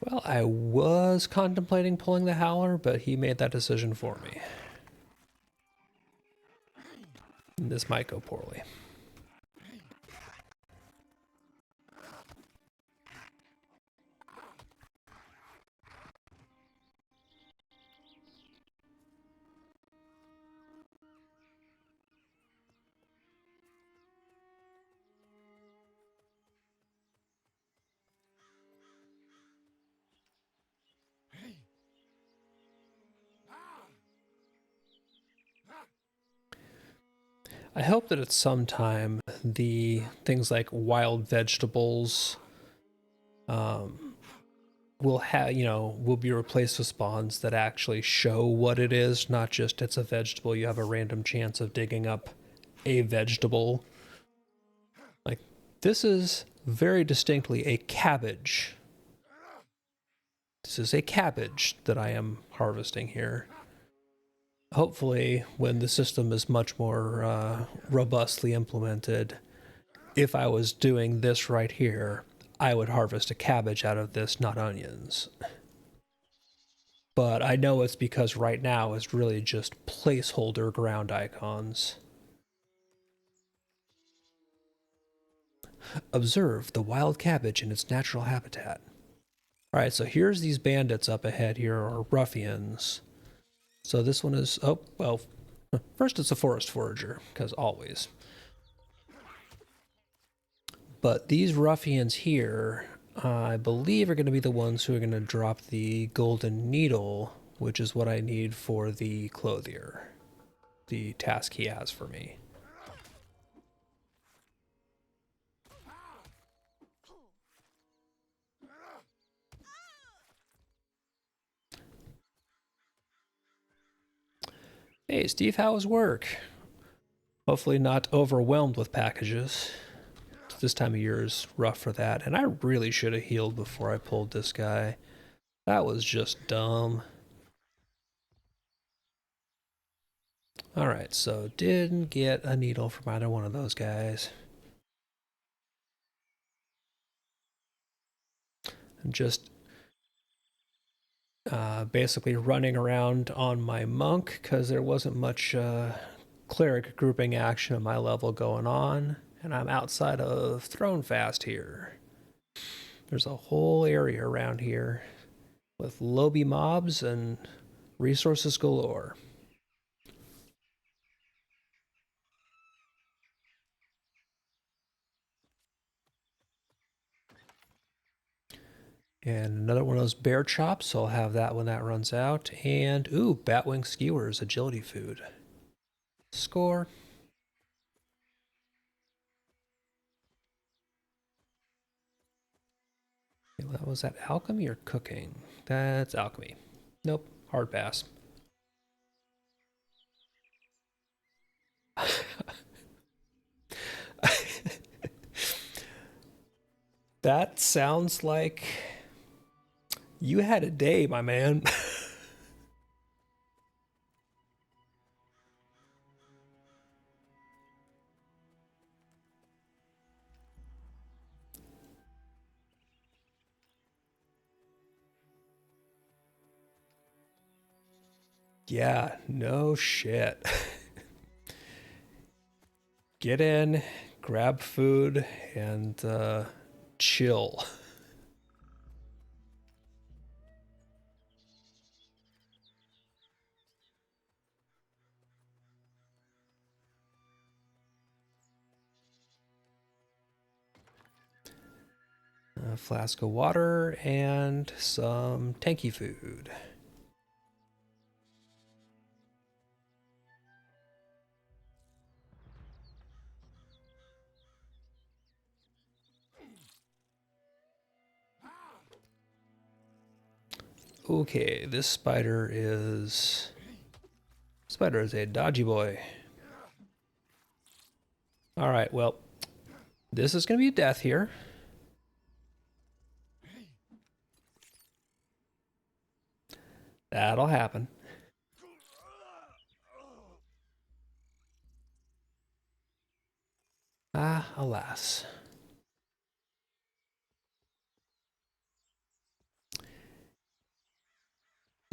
Well, I was contemplating pulling the howler, but he made that decision for me. This might go poorly. I hope that at some time the things like wild vegetables will have, will be replaced with spawns that actually show what it is, not just it's a vegetable. You have a random chance of digging up a vegetable. Like, this is very distinctly a cabbage. This is a cabbage that I am harvesting here. Hopefully, when the system is much more robustly implemented, if I was doing this right here, I would harvest a cabbage out of this, not onions. But I know it's because right now it's really just placeholder ground icons. Observe the wild cabbage in its natural habitat. Alright, so here's these bandits up ahead here, or ruffians. So this one is, oh, well, first it's a forest forager, because always. But these ruffians here, I believe, are going to be the ones who are going to drop the golden needle, which is what I need for the clothier, the task he has for me. Hey, Steve, how was work? Hopefully not overwhelmed with packages. This time of year is rough for that, and I really should have healed before I pulled this guy. That was just dumb. Alright, so didn't get a needle from either one of those guys. I'm just basically running around on my monk because there wasn't much cleric grouping action of my level going on, and I'm outside of Throne Fast here. There's a whole area around here with lobby mobs and resources galore. And another one of those bear chops, so I'll have that when that runs out. And, ooh, batwing skewers, agility food. Score. Was that alchemy or cooking? That's alchemy. Nope, hard pass. That sounds like you had a day, my man. Yeah, no shit. Get in, grab food, and chill. A flask of water and some tanky food. Okay, this spider is a dodgy boy. All right, well, this is going to be a death here. That'll happen. Ah, alas.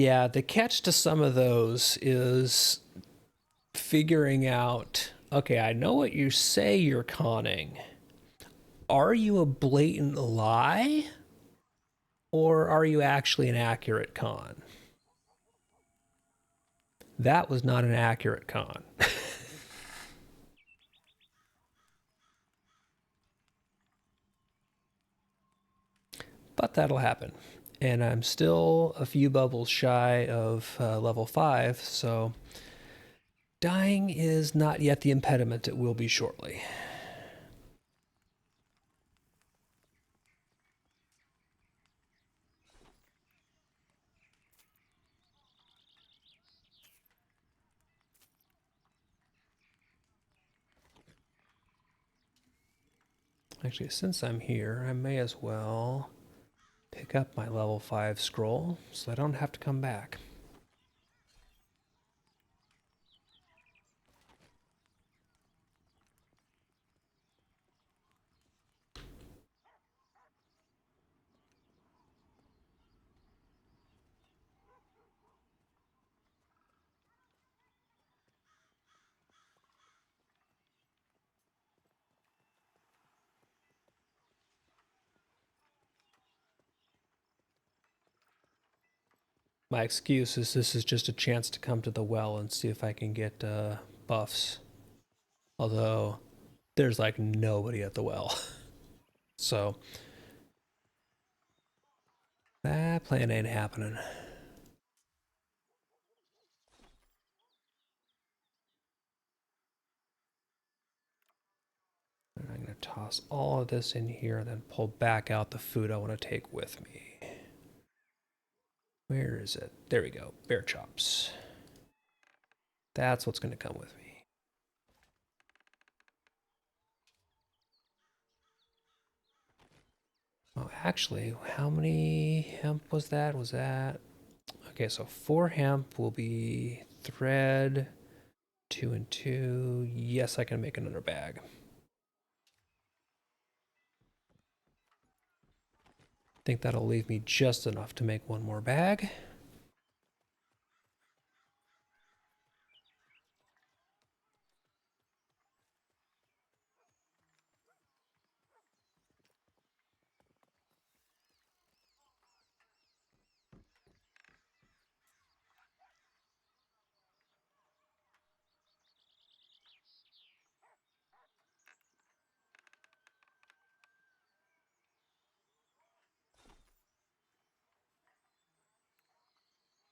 Yeah, the catch to some of those is figuring out, okay, I know what you say you're conning. Are you a blatant lie? Or are you actually an accurate con? That was not an accurate con. But that'll happen. And I'm still a few bubbles shy of level 5, so dying is not yet the impediment. It will be shortly. Actually, since I'm here, I may as well pick up my level 5 scroll so I don't have to come back. My excuse is this is just a chance to come to the well and see if I can get buffs. Although, there's like nobody at the well. So, that plan ain't happening. And I'm going to toss all of this in here and then pull back out the food I want to take with me. Where is it? There we go. Bear chops. That's what's going to come with me. Oh, actually, how many hemp was that? Okay, so 4 hemp will be thread, 2 and 2. Yes, I can make another bag. I think that'll leave me just enough to make one more bag.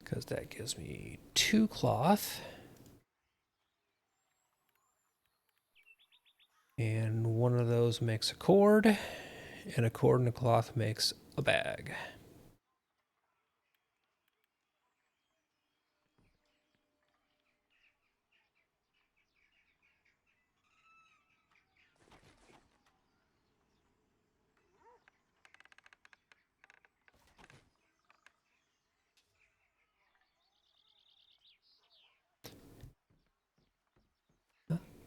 because that gives me 2 cloth. And one of those makes a cord, and a cord and a cloth makes a bag.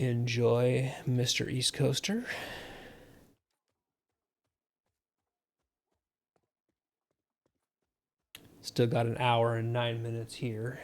Enjoy, Mr. East Coaster. Still got an hour and 9 minutes here.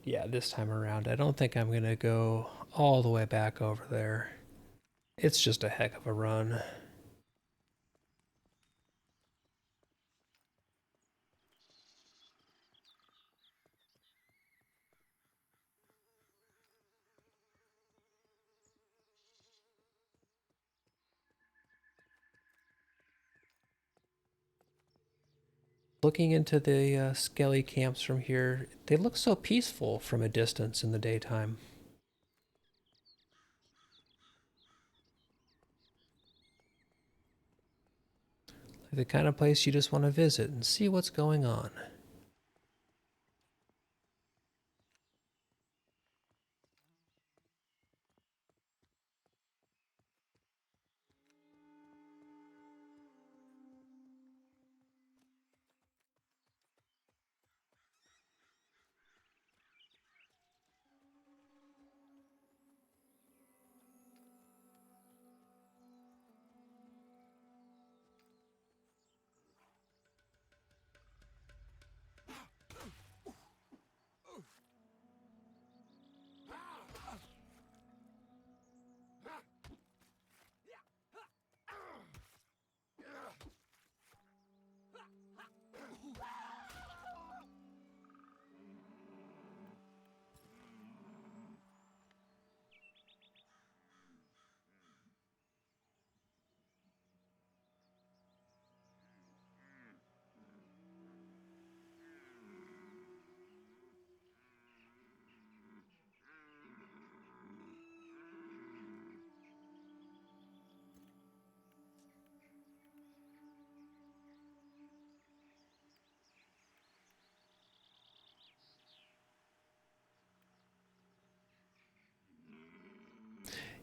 Yeah, this time around, I don't think I'm going to go all the way back over there. It's just a heck of a run. Looking into the skelly camps from here, they look so peaceful from a distance in the daytime. Like the kind of place you just want to visit and see what's going on.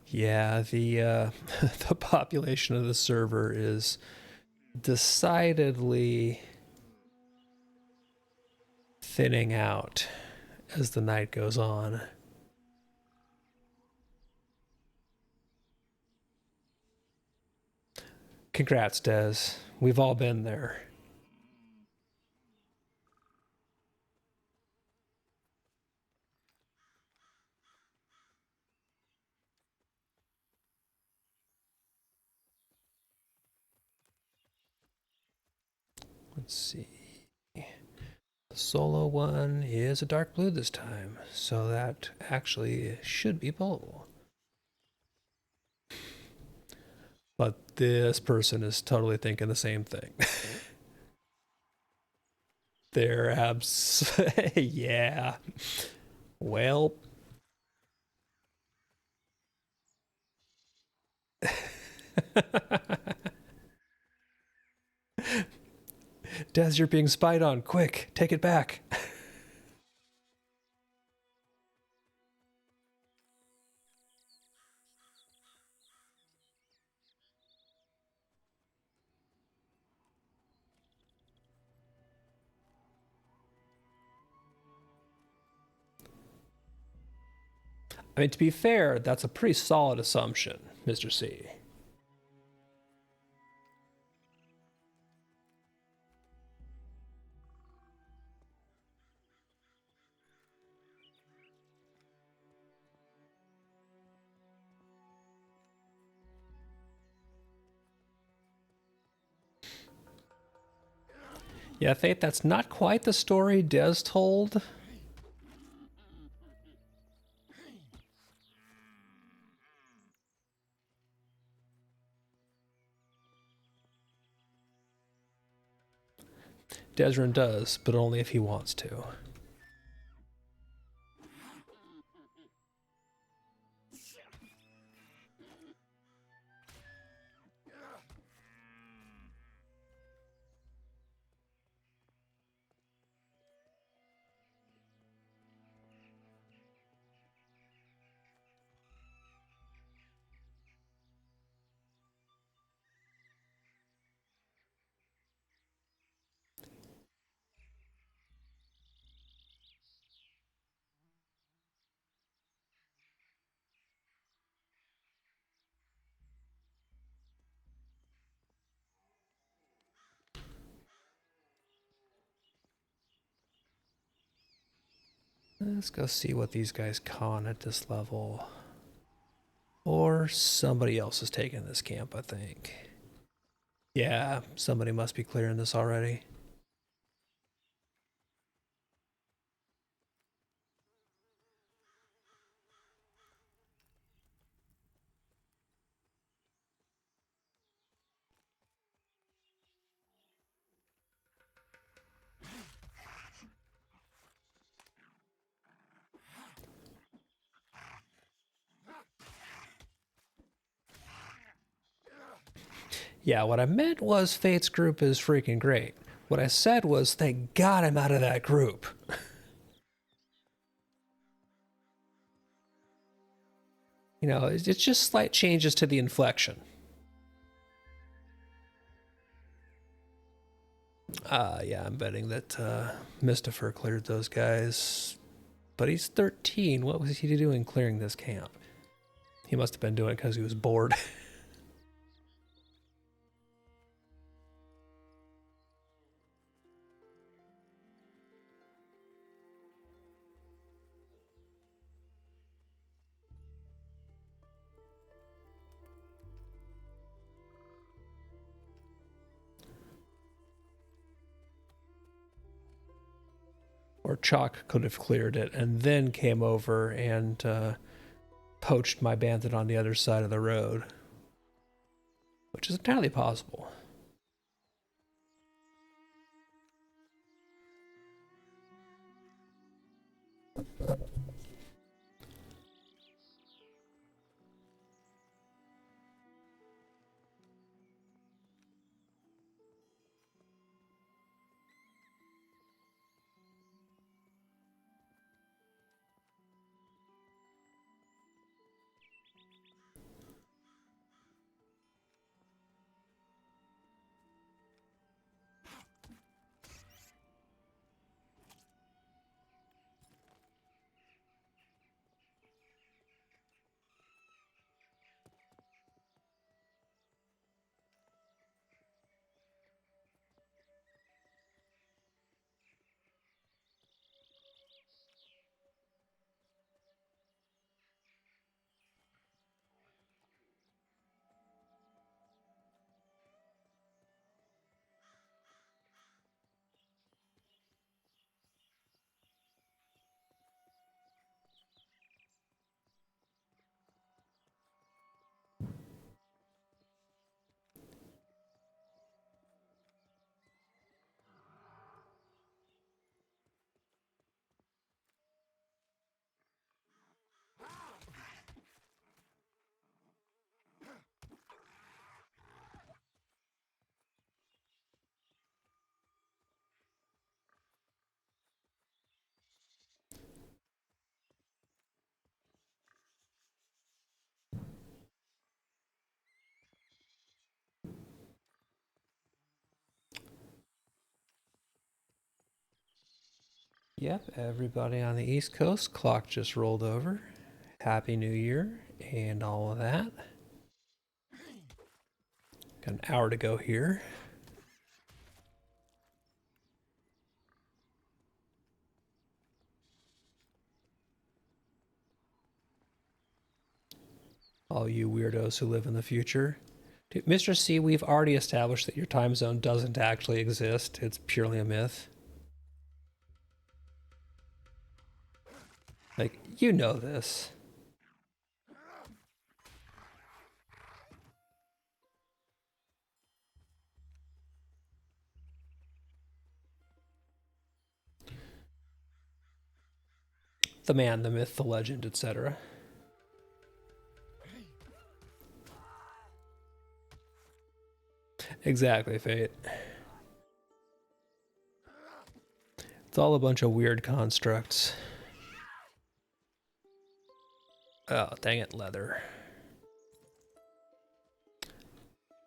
Yeah, the the population of the server is decidedly thinning out as the night goes on. Congrats, Des. We've all been there. Let's see. The solo one is a dark blue this time, so that actually should be pullable. But this person is totally thinking the same thing. They're yeah. Well, Des, you're being spied on. Quick, take it back. I mean, to be fair, that's a pretty solid assumption, Mr. C. Yeah, Fate, that's not quite the story Des told. Desrin does, but only if he wants to. Let's go see what these guys con at this level. Or somebody else is taking this camp, I think. Yeah, somebody must be clearing this already. Yeah, what I meant was Fate's group is freaking great. What I said was they got him out of that group. You know, it's just slight changes to the inflection. Yeah, I'm betting that Mystifer cleared those guys. But he's 13. What was he doing clearing this camp? He must have been doing it because he was bored. Or Chalk could have cleared it and then came over and poached my bandit on the other side of the road, which is entirely possible. Yep, everybody on the East Coast, clock just rolled over. Happy New Year and all of that. Got an hour to go here. All you weirdos who live in the future, Dude, Mr. C, we've already established that your time zone doesn't actually exist. It's purely a myth. Like, you know this. The man, the myth, the legend, etc. Exactly, Fate. It's all a bunch of weird constructs. Oh, dang it, leather.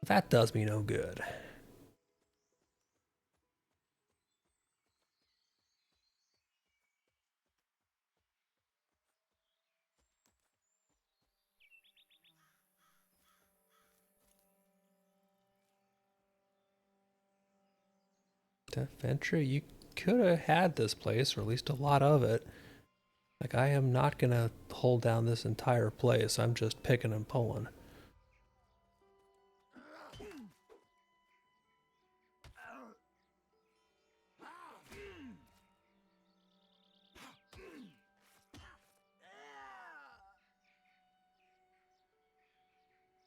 That does me no good. Venture, you could have had this place, or at least a lot of it. Like, I am not gonna hold down this entire place. I'm just picking and pulling.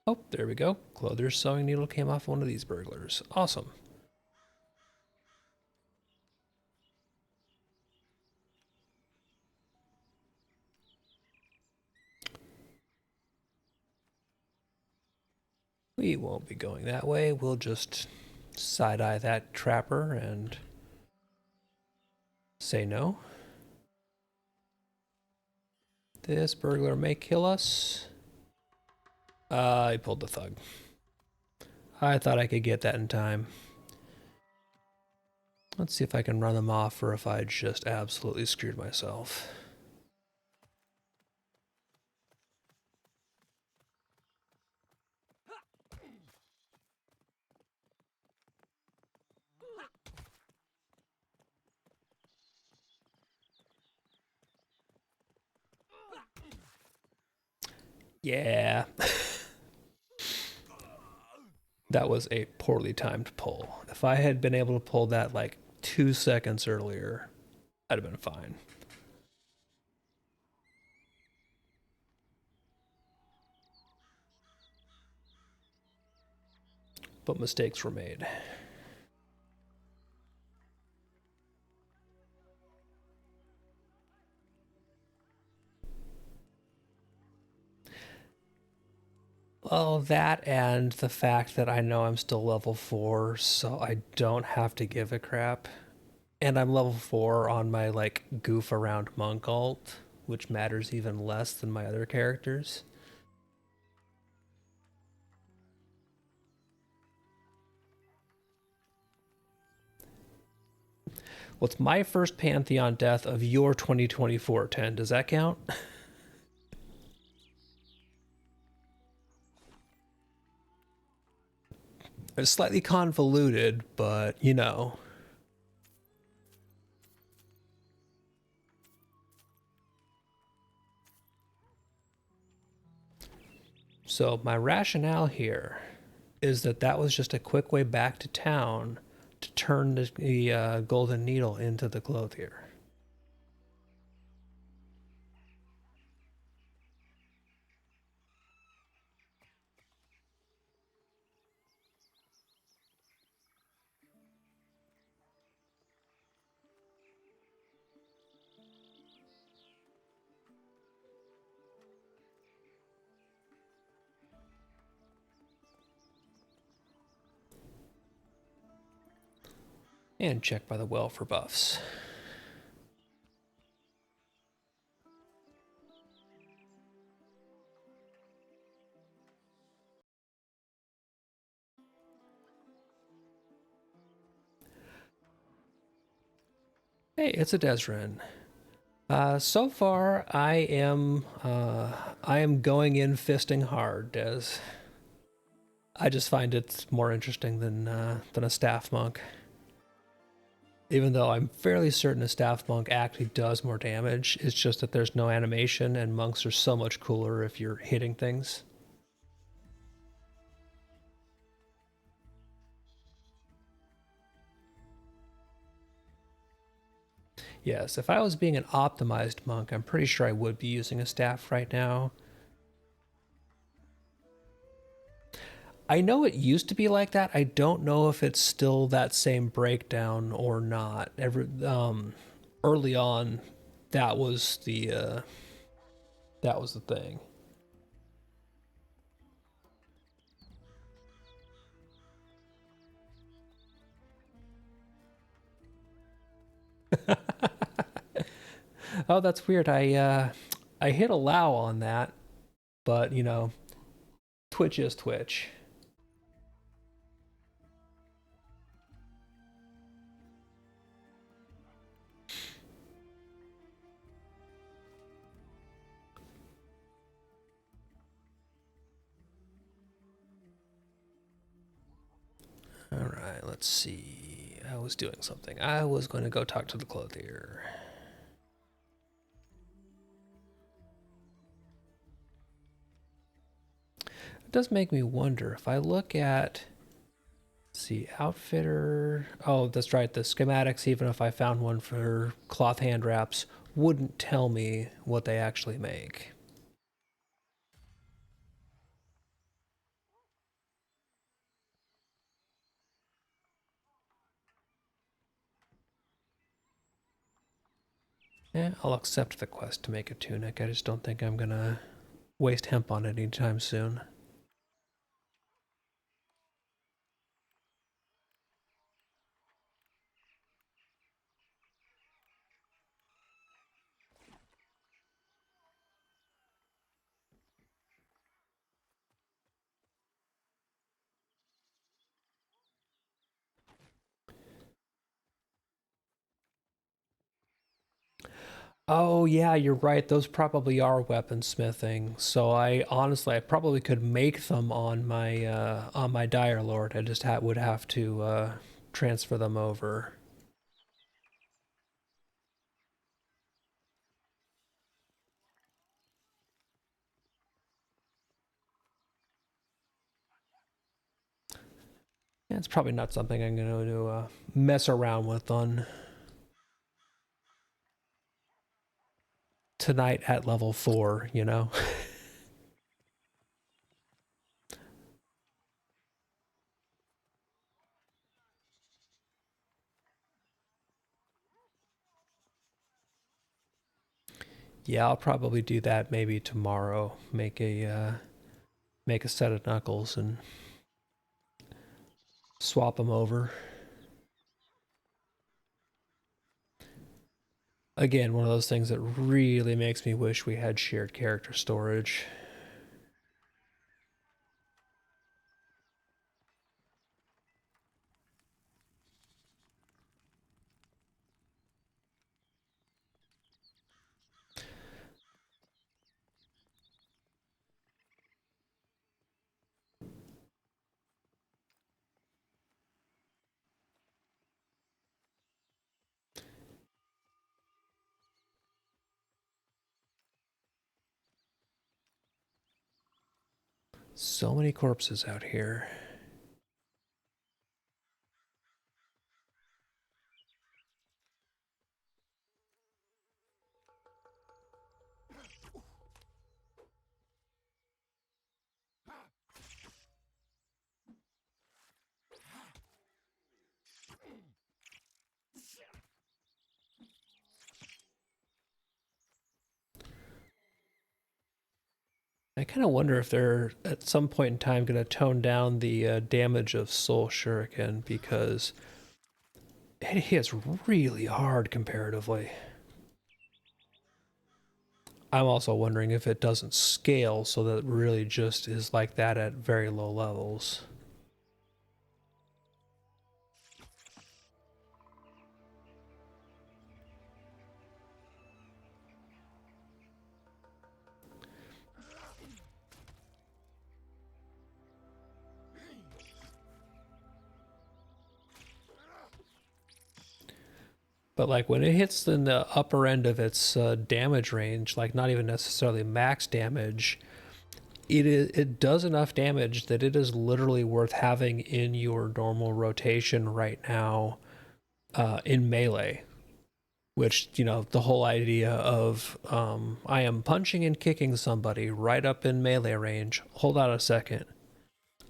Oh, there we go. Clother's sewing needle came off one of these burglars. Awesome. We won't be going that way. We'll just side-eye that trapper and say no. This burglar may kill us. I pulled the thug. I thought I could get that in time. Let's see if I can run them off or if I just absolutely screwed myself. Yeah. That was a poorly timed pull. If I had been able to pull that like 2 seconds earlier, I'd have been fine. But mistakes were made. Well, that and the fact that I know I'm still level 4, so I don't have to give a crap. And I'm level 4 on my, like, goof around monk ult, which matters even less than my other characters. Well, it's my first Pantheon death of your 2024, 10. Does that count? It's slightly convoluted, but, you know. So my rationale here is that that was just a quick way back to town to turn the golden needle into the clothier. And check by the well for buffs. Hey, it's a Desrin. So far, I am going in fisting hard, Des. I just find it more interesting than a staff monk. Even though I'm fairly certain a staff monk actually does more damage, it's just that there's no animation, and monks are so much cooler if you're hitting things. Yes, if I was being an optimized monk, I'm pretty sure I would be using a staff right now. I know it used to be like that. I don't know if it's still that same breakdown or not. Early on, that was the thing. Oh, that's weird. I hit allow on that, but Twitch is Twitch. All right, let's see. I was doing something. I was going to go talk to the clothier. It does make me wonder if I look at, let's see, outfitter. Oh, that's right. The schematics, even if I found one for cloth hand wraps, wouldn't tell me what they actually make. Yeah, I'll accept the quest to make a tunic. I just don't think I'm gonna waste hemp on it anytime soon. Oh yeah, you're right. Those probably are weaponsmithing. So I probably could make them on my Dire Lord. I just would have to transfer them over. Yeah, it's probably not something I'm going to mess around with on tonight at level 4, you know? Yeah, I'll probably do that maybe tomorrow. Make a set of knuckles and swap them over. Again, one of those things that really makes me wish we had shared character storage. So many corpses out here. I kind of wonder if they're at some point in time going to tone down the damage of Soul Shuriken because it hits really hard comparatively. I'm also wondering if it doesn't scale so that it really just is like that at very low levels. But like when it hits in the upper end of its damage range, like not even necessarily max damage, it does enough damage that it is literally worth having in your normal rotation right now in melee, which, the whole idea of I am punching and kicking somebody right up in melee range. Hold on a second.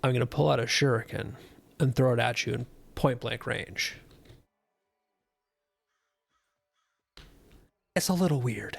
I'm going to pull out a shuriken and throw it at you in point blank range. It's a little weird.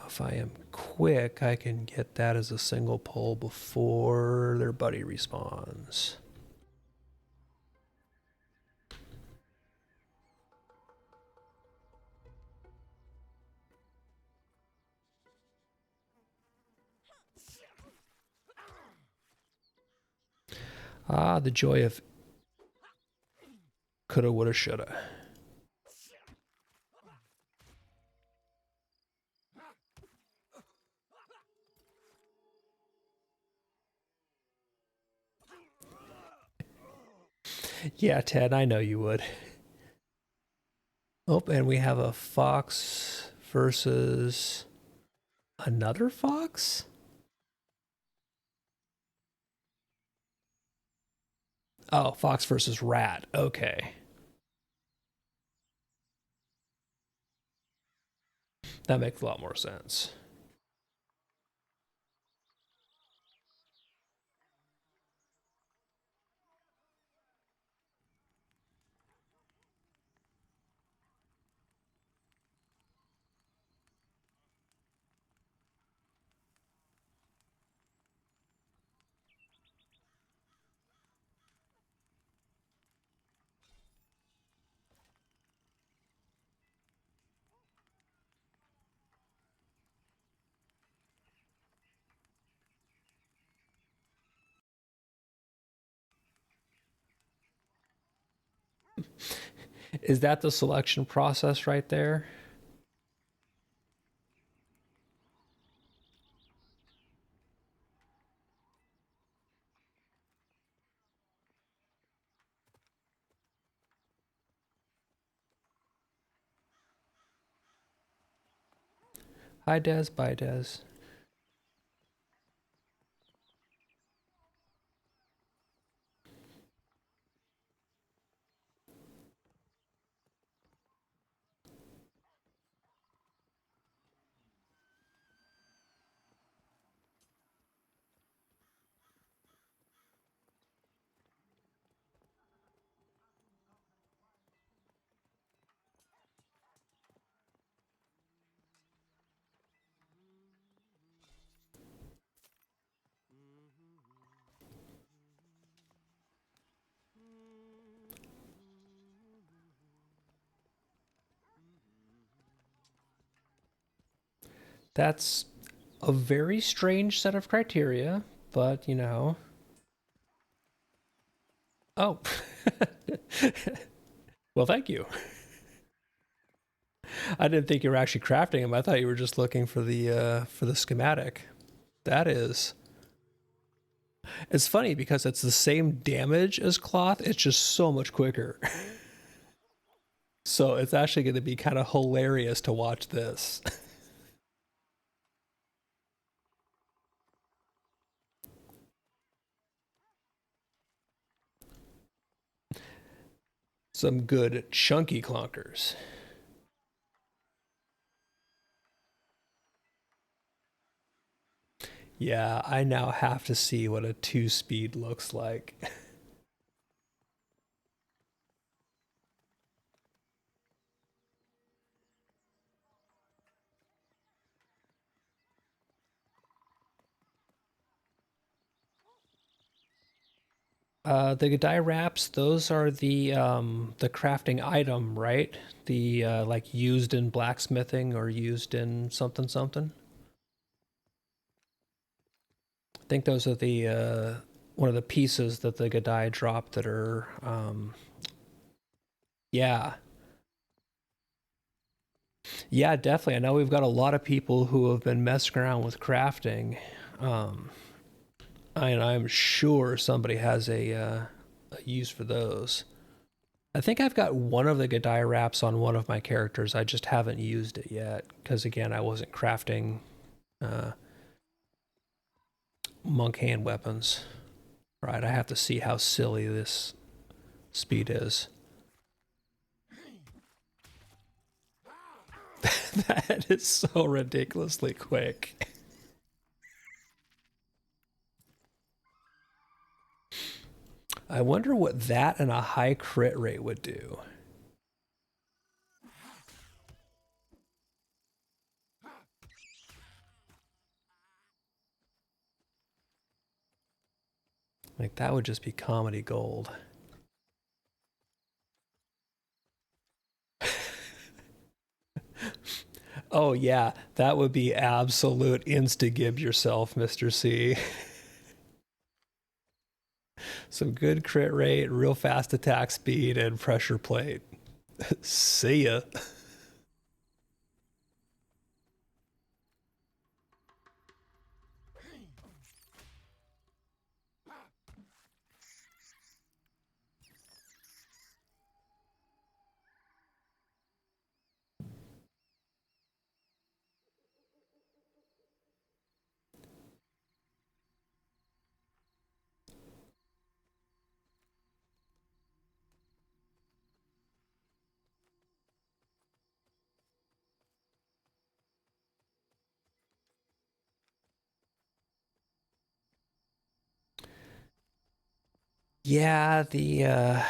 If I am quick, I can get that as a single pull before their buddy respawns. Ah, the joy of coulda, woulda, shoulda. Yeah, Ted, I know you would. Oh, and we have a fox versus another fox? Oh, fox versus rat. Okay. That makes a lot more sense. Is that the selection process right there? Hi, Des. Bye, Des. That's a very strange set of criteria, but Oh, well, thank you. I didn't think you were actually crafting them. I thought you were just looking for the schematic. That is. It's funny because it's the same damage as cloth. It's just so much quicker. So it's actually going to be kind of hilarious to watch this. Some good chunky clunkers. Yeah, I now have to see what a two speed looks like. The Gadai wraps, those are the crafting item, right? The like used in blacksmithing or used in something something. I think those are the one of the pieces that the Gadai drop that are yeah. Yeah, definitely. I know we've got a lot of people who have been messing around with crafting. Um I'm sure somebody has a use for those. I think I've got one of the Godiah wraps on one of my characters. I just haven't used it yet because, again, I wasn't crafting uh, monk hand weapons. Right, I have to see how silly this speed is. That is so ridiculously quick. I wonder what that and a high crit rate would do. Like, that would just be comedy gold. Oh, yeah, that would be absolute insta-gib yourself, Mr. C. Some good crit rate, real fast attack speed, and pressure plate. See ya. Yeah,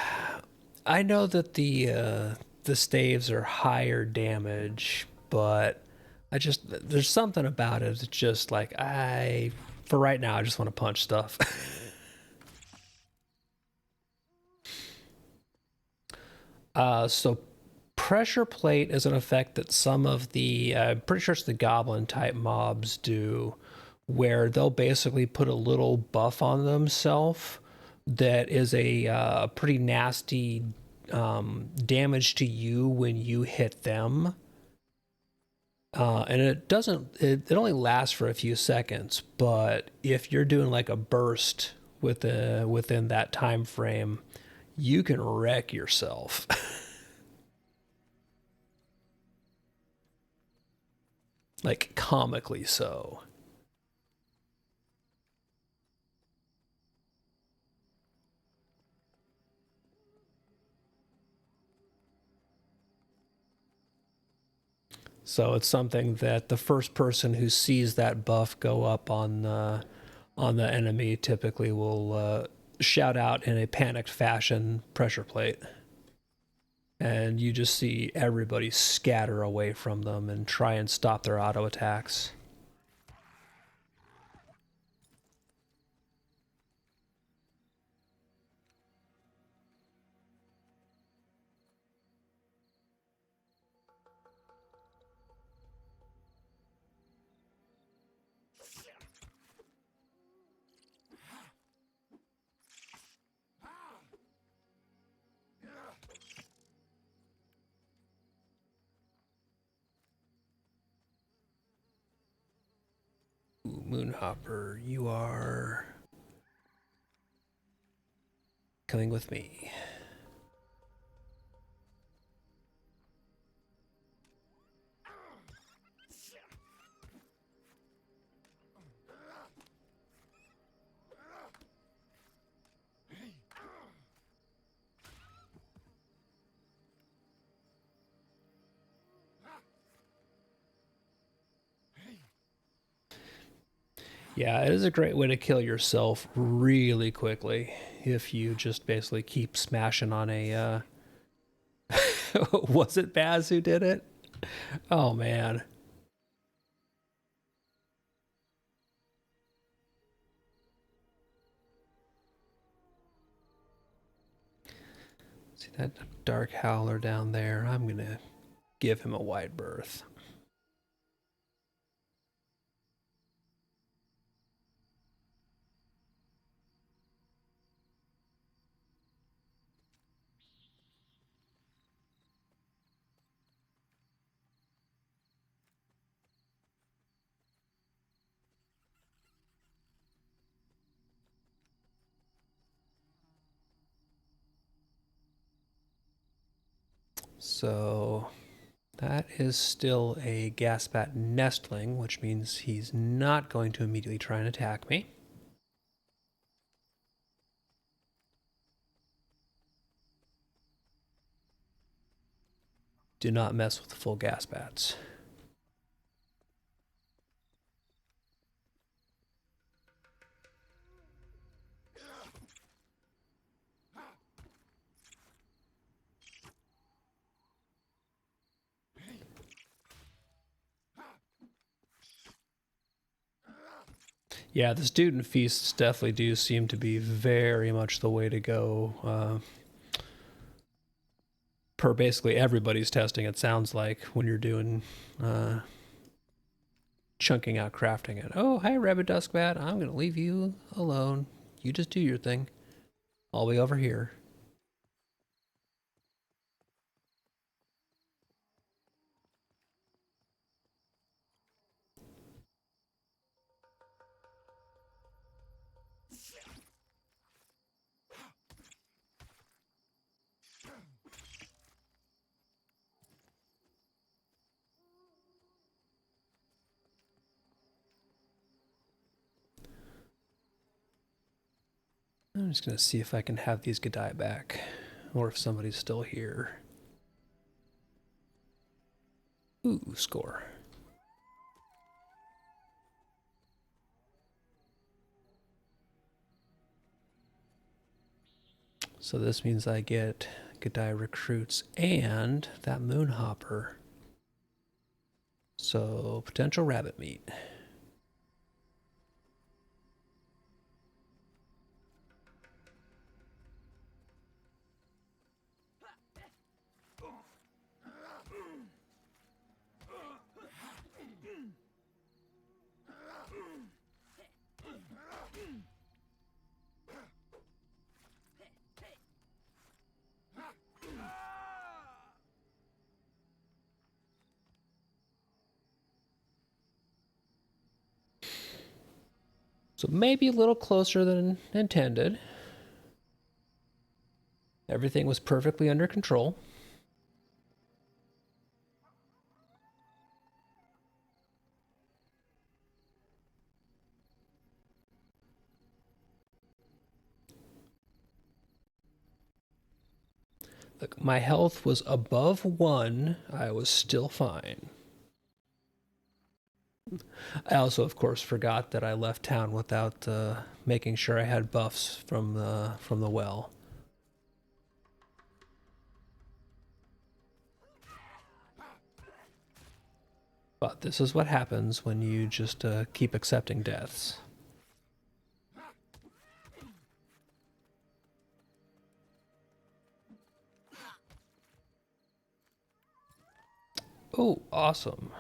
I know that the staves are higher damage, but I just there's something about it. It's just like I for right now I just want to punch stuff. So pressure plate is an effect that some of the I'm pretty sure it's the goblin type mobs do, where they'll basically put a little buff on themselves that is a pretty nasty damage to you when you hit them. And it doesn't, it only lasts for a few seconds, but if you're doing like a burst within that time frame, you can wreck yourself. Like comically so. So it's something that the first person who sees that buff go up on the enemy typically will shout out in a panicked fashion, pressure plate. And you just see everybody scatter away from them and try and stop their auto attacks. Ooh, Moonhopper, you are coming with me. Yeah, it is a great way to kill yourself really quickly if you just basically keep smashing on a. Was it Baz who did it? Oh man. See that dark howler down there? I'm gonna give him a wide berth. So that is still a gasbat nestling, which means he's not going to immediately try and attack me. Do not mess with the full gasbats. Yeah, the student feasts definitely do seem to be very much the way to go. Per basically everybody's testing, it sounds like, when you're doing chunking out crafting it. Oh, hi, Rabbit Duskbat. I'm going to leave you alone. You just do your thing. I'll be over here. I'm just going to see if I can have these Gadai back, or if somebody's still here. Ooh, score. So this means I get Gadai recruits and that Moonhopper. So potential rabbit meat. So maybe a little closer than intended. Everything was perfectly under control. Look, my health was above 1. I was still fine. I also, of course, forgot that I left town without making sure I had buffs from the well. But this is what happens when you just keep accepting deaths. Oh, awesome.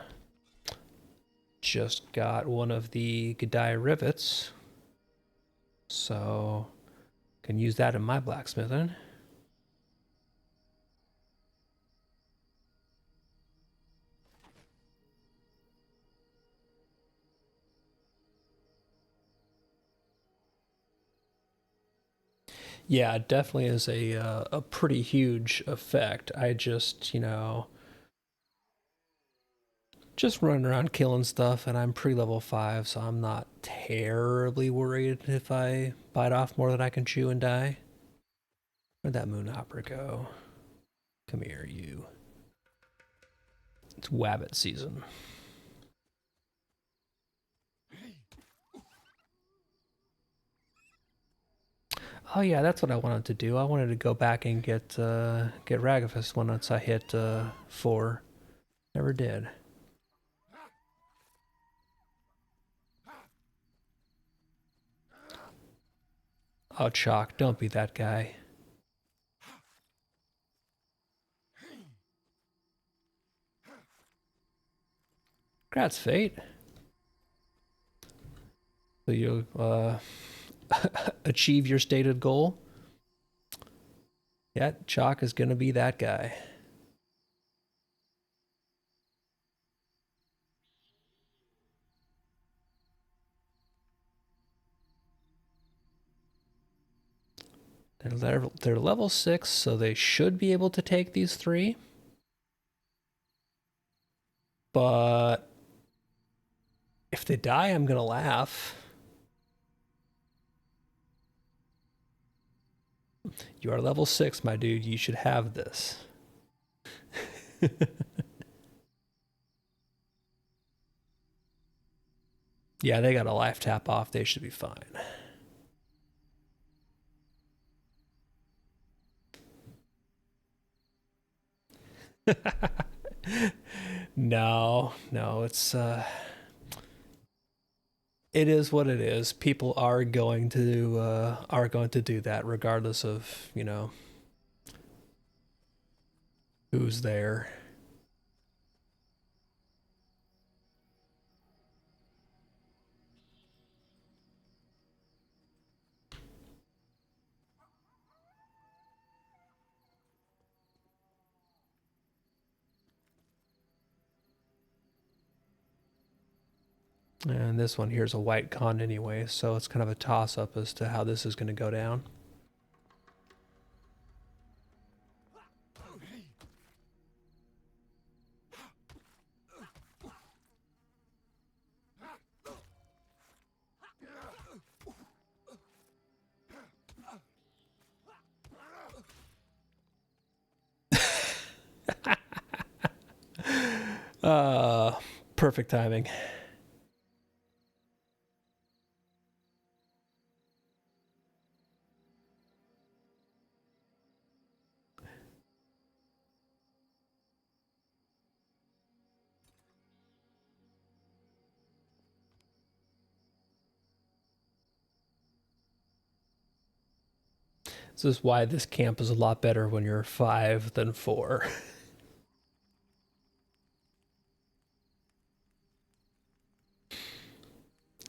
Just got one of the Gadai rivets. So, can use that in my blacksmithing. Yeah, it definitely is a pretty huge effect. I just, just running around killing stuff, and I'm pre-level 5, so I'm not terribly worried if I bite off more than I can chew and die. Where'd that moon opera go? Come here, you. It's wabbit season. Oh yeah, that's what I wanted to do. I wanted to go back and get Ragafist once I hit 4. Never did. Oh, Chalk, don't be that guy. Congrats, Fate. So you achieve your stated goal. Yeah, Chalk is gonna be that guy. They're level 6, so they should be able to take these 3. But if they die, I'm gonna laugh. You are level 6, my dude. You should have this. Yeah, they got a life tap off. They should be fine. No, no, it is what it is. People are going to do that regardless of, who's there. And this one here is a white con anyway, so it's kind of a toss up as to how this is going to go down. Perfect timing. This is why this camp is a lot better when you're 5 than 4.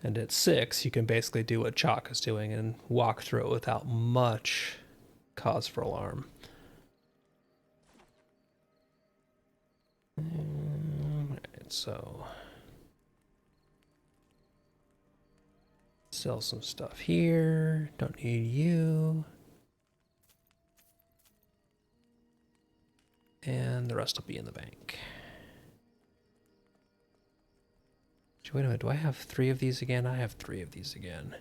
And at 6, you can basically do what Chalk is doing and walk through it without much cause for alarm. Alright, so sell some stuff here. Don't need you. And the rest will be in the bank. Wait a minute, do I have 3 of these again? I have 3 of these again.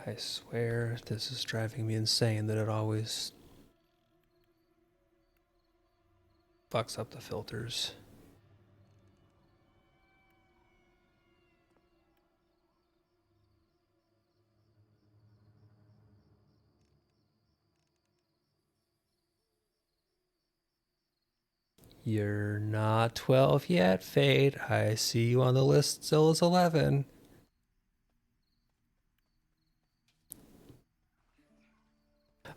I swear this is driving me insane that it always fucks up the filters. You're not 12 yet, Fate. I see you on the list still as 11.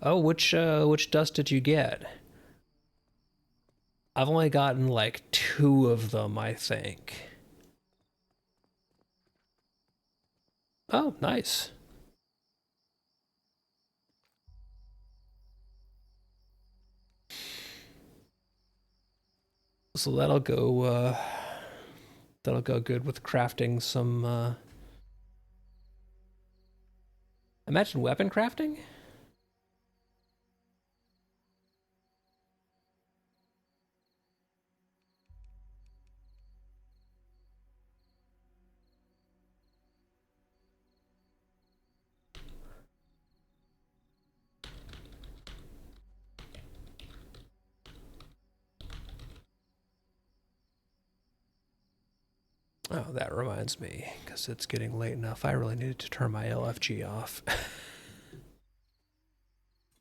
Oh, which dust did you get? I've only gotten like 2 of them, I think. Oh, nice. So that'll go good with crafting some imagine weapon crafting? Oh, that reminds me, because it's getting late enough. I really needed to turn my LFG off.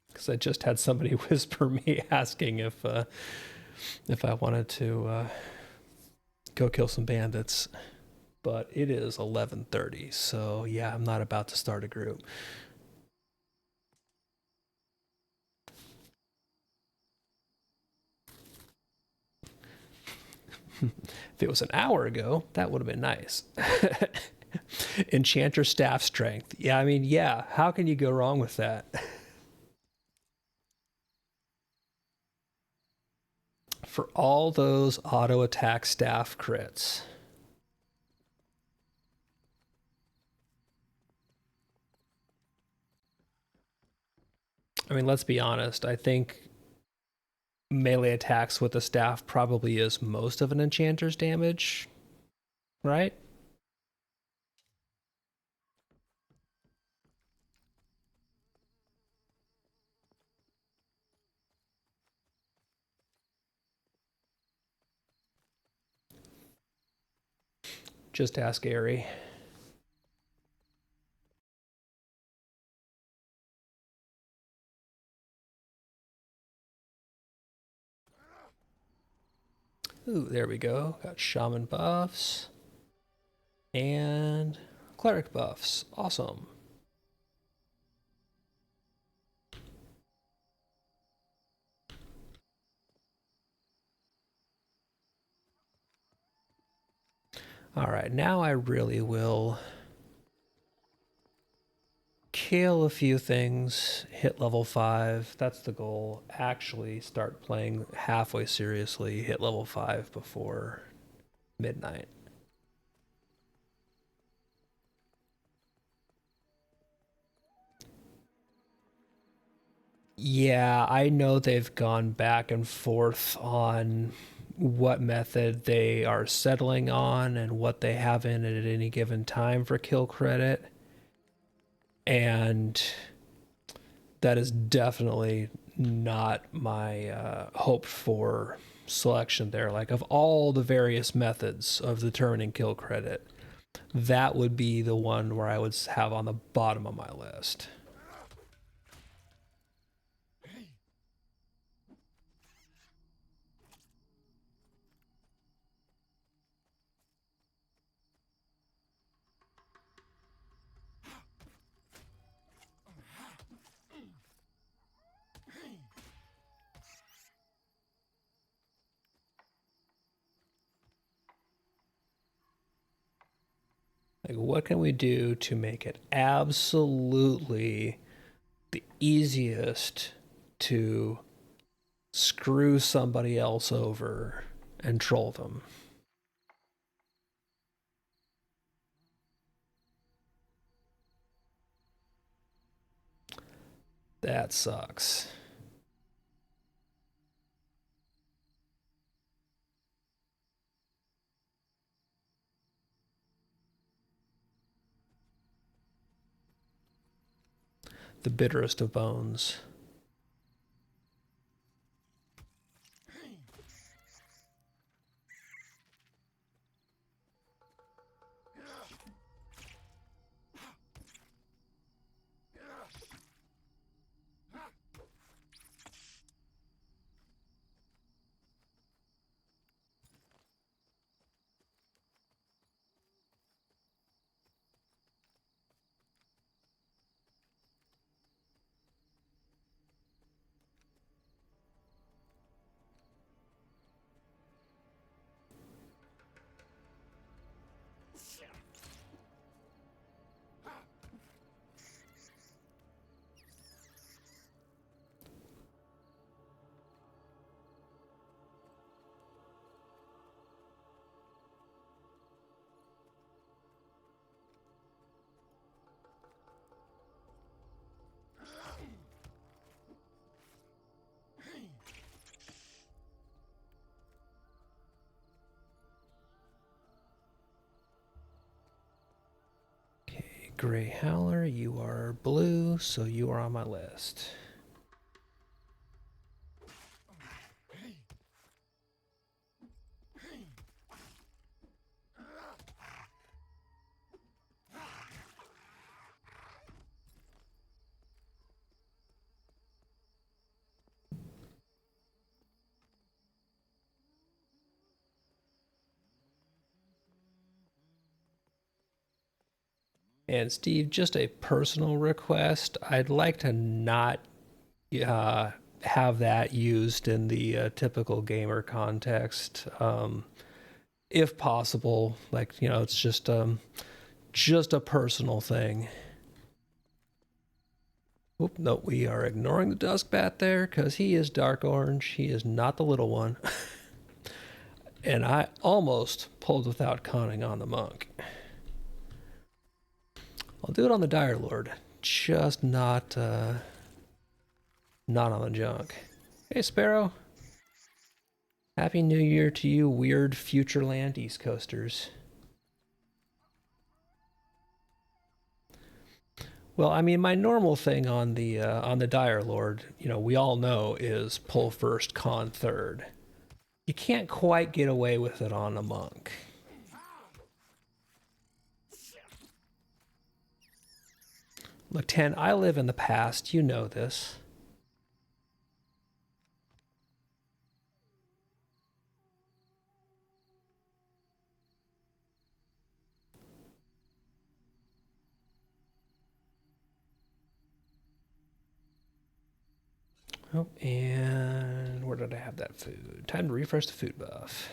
Because I just had somebody whisper me asking if I wanted to go kill some bandits. But it is 11:30, so yeah, I'm not about to start a group. If it was an hour ago, that would have been nice. Enchanter staff strength. Yeah, I mean, yeah, how can you go wrong with that? For all those auto attack staff crits. I mean, let's be honest. I think melee attacks with the staff probably is most of an enchanter's damage, right? Just ask Ari. Ooh, there we go. Got shaman buffs and cleric buffs. Awesome. All right, now I really will kill a few things, hit level 5. That's the goal. Actually start playing halfway seriously, hit level 5 before midnight. Yeah, I know they've gone back and forth on what method they are settling on and what they have in it at any given time for kill credit. And that is definitely not my hoped for selection there. Like, of all the various methods of determining kill credit, that would be the one where I would have on the bottom of my list. Like, what can we do to make it absolutely the easiest to screw somebody else over and troll them? That sucks. The bitterest of bones. Gray Howler, you are blue, so you are on my list. And Steve, just a personal request. I'd like to not have that used in the typical gamer context, if possible. Like, it's just a personal thing. Oop, no, we are ignoring the Duskbat there because he is dark orange. He is not the little one. And I almost pulled without conning on the monk. I'll do it on the Dire Lord, just not on the junk. Hey, Sparrow. Happy New Year to you, weird Futureland East Coasters. Well, I mean, my normal thing on the Dire Lord, we all know, is pull first, con third. You can't quite get away with it on a monk. Look, Ten, I live in the past. You know this. Oh, and where did I have that food? Time to refresh the food buff.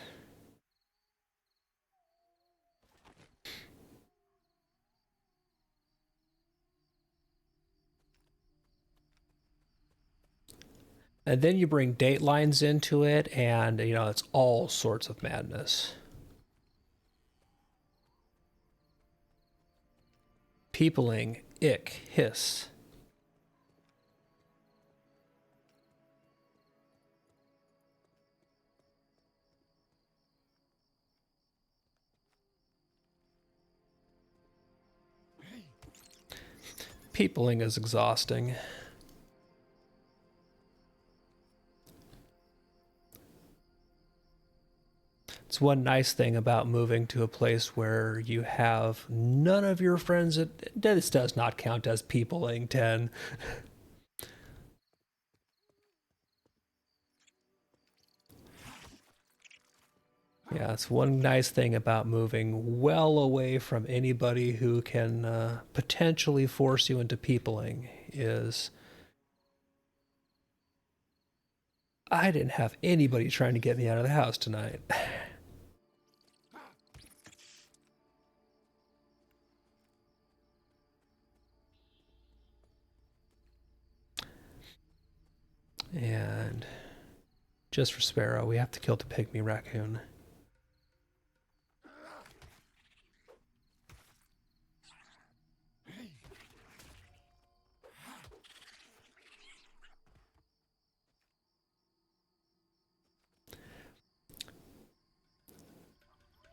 And then you bring date lines into it, and, it's all sorts of madness. Peopling, ick, hiss. Peopling is exhausting. It's one nice thing about moving to a place where you have none of your friends. This does not count as peopling, 10. Yeah, it's one nice thing about moving well away from anybody who can potentially force you into peopling is I didn't have anybody trying to get me out of the house tonight. And just for Sparrow, we have to kill the pygmy raccoon.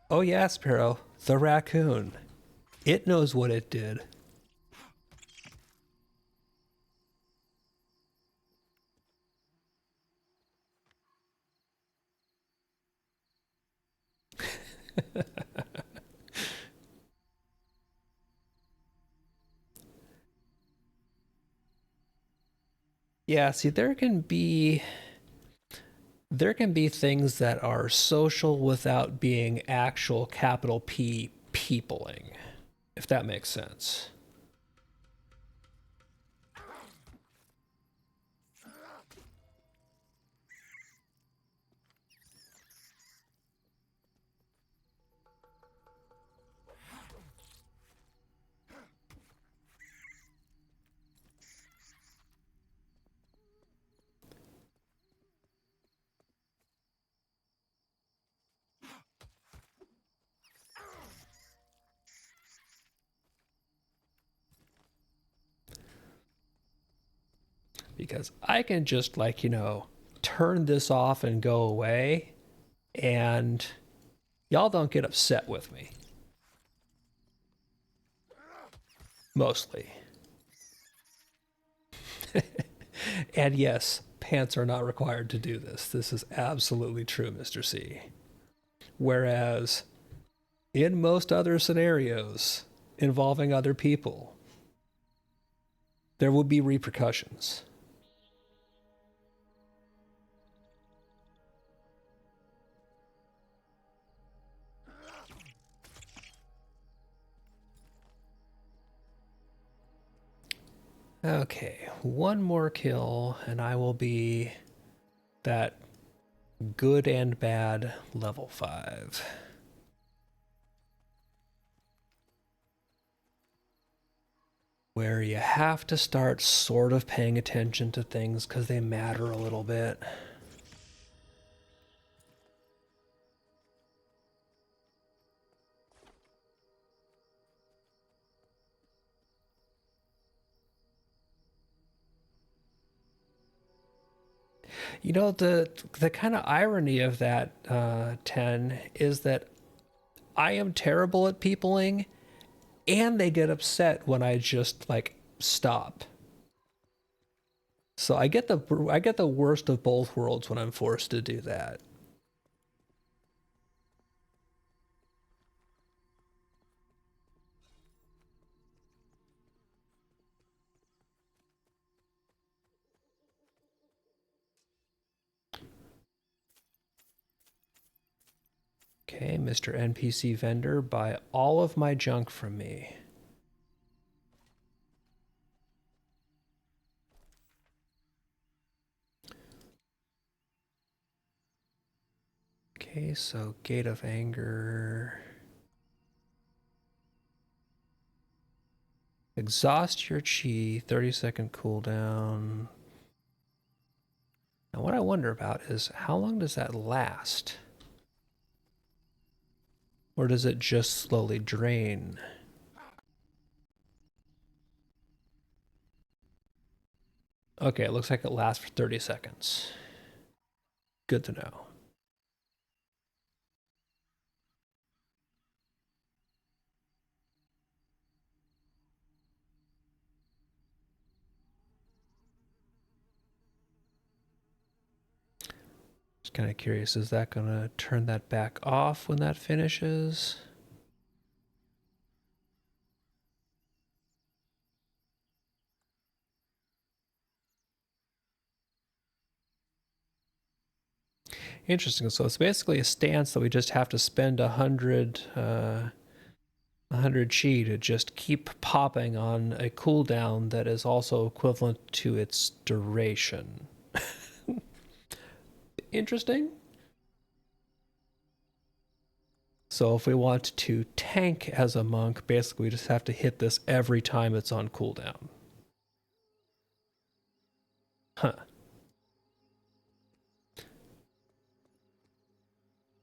Oh yeah, Sparrow, the raccoon. It knows what it did. Yeah, see, there can be things that are social without being actual capital P peopling, if that makes sense. Because I can just, like, turn this off and go away, and y'all don't get upset with me. Mostly. And yes, pants are not required to do this. This is absolutely true, Mr. C. Whereas in most other scenarios involving other people, there would be repercussions. Okay, one more kill, and I will be that good and bad level 5. Where you have to start sort of paying attention to things because they matter a little bit. You know, the kind of irony of that, 10, is that I am terrible at peopling, and they get upset when I just, like, stop. So I get the worst of both worlds when I'm forced to do that. Okay, Mr. NPC vendor, buy all of my junk from me. Okay, so Gate of Anger. Exhaust your chi, 30-second cooldown. Now what I wonder about is how long does that last? Or does it just slowly drain? Okay, it looks like it lasts for 30 seconds. Good to know. Just kind of curious, is that going to turn that back off when that finishes? Interesting. So it's basically a stance that we just have to spend 100 chi to just keep popping on a cooldown that is also equivalent to its duration. Interesting. So if we want to tank as a monk, basically we just have to hit this every time it's on cooldown. Huh.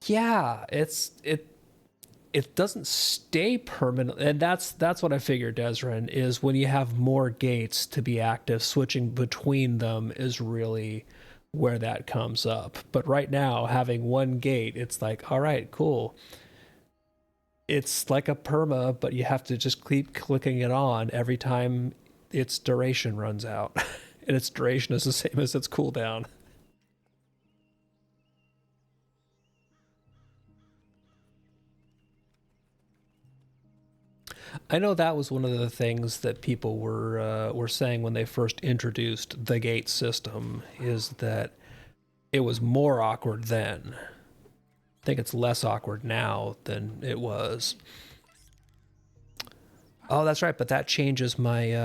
Yeah, it doesn't stay permanent, and that's what I figured, Desrin, is when you have more gates to be active, switching between them is really where that comes up. But right now, having one gate, it's like, all right, cool. It's like a perma, but you have to just keep clicking it on every time its duration runs out. And its duration is the same as its cooldown. I know that was one of the things that people were saying when they first introduced the gate system, is that it was more awkward then. I think it's less awkward now than it was. Oh, that's right, but that changes my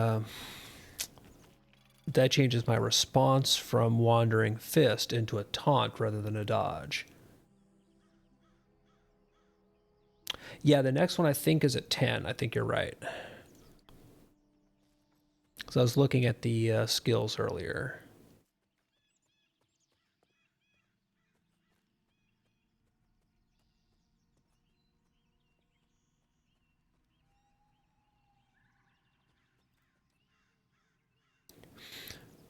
response from Wandering Fist into a taunt rather than a dodge. Yeah, the next one I think is at 10. I think you're right. Because I was looking at the skills earlier.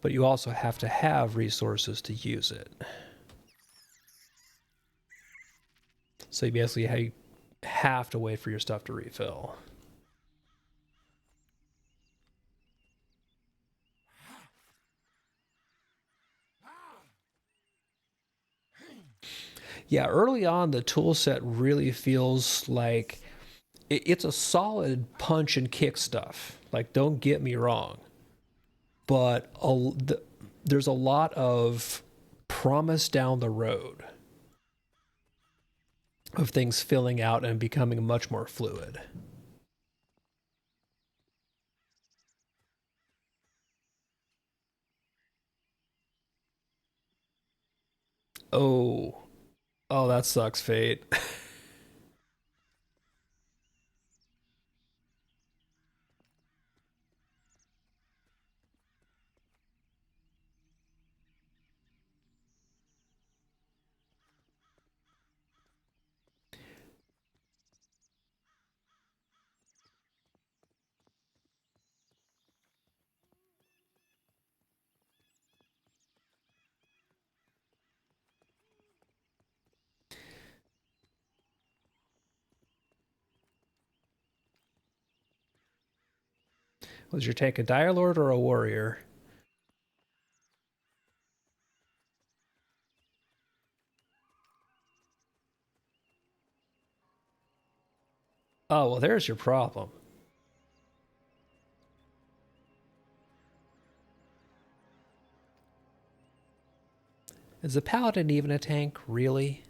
But you also have to have resources to use it. So you basically have to wait for your stuff to refill. Yeah, early on, the tool set really feels like it's a solid punch and kick stuff. Like, don't get me wrong. But there's a lot of promise down the road of things filling out and becoming much more fluid. Oh, oh, that sucks, Fate. Was your tank a Dire Lord or a warrior? Oh, well, there's your problem. Is the paladin even a tank, really?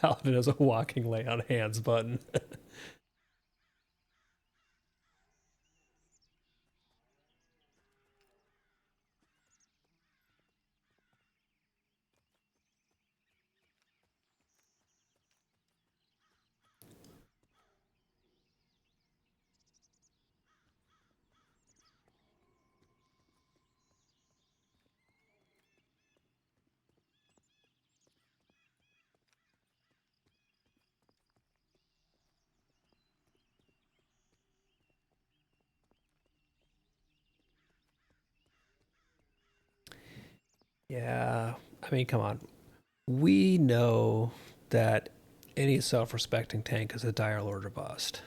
Paladin is a walking lay on hands button. Yeah, I mean, come on. We know that any self-respecting tank is a Dire Lord or bust.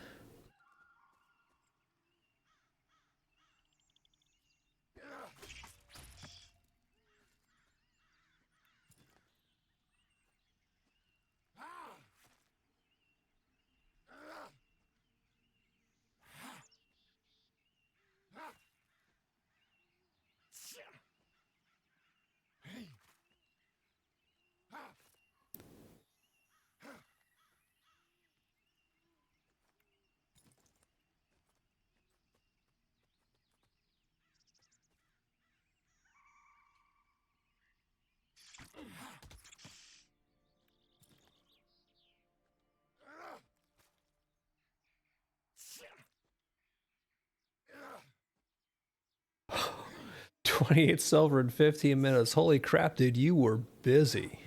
28 silver in 15 minutes. Holy crap, dude, you were busy.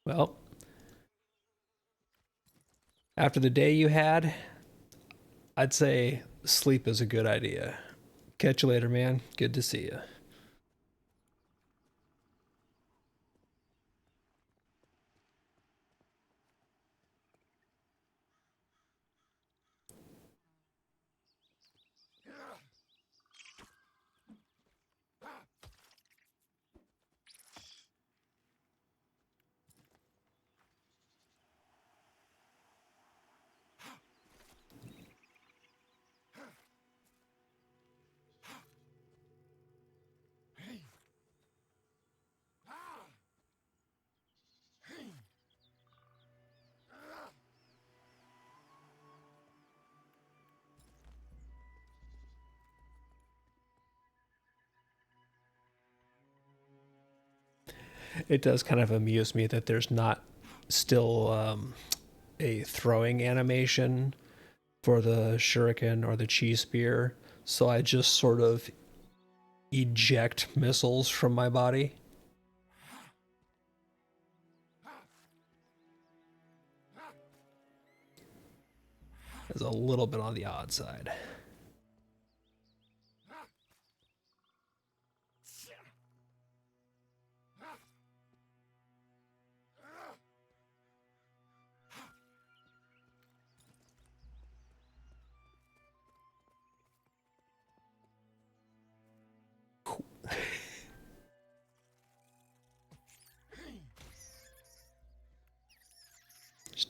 Well, after the day you had, I'd say sleep is a good idea. Catch you later, man. Good to see you. It does kind of amuse me that there's not still a throwing animation for the shuriken or the chi spear, so I just sort of eject missiles from my body. Is a little bit on the odd side.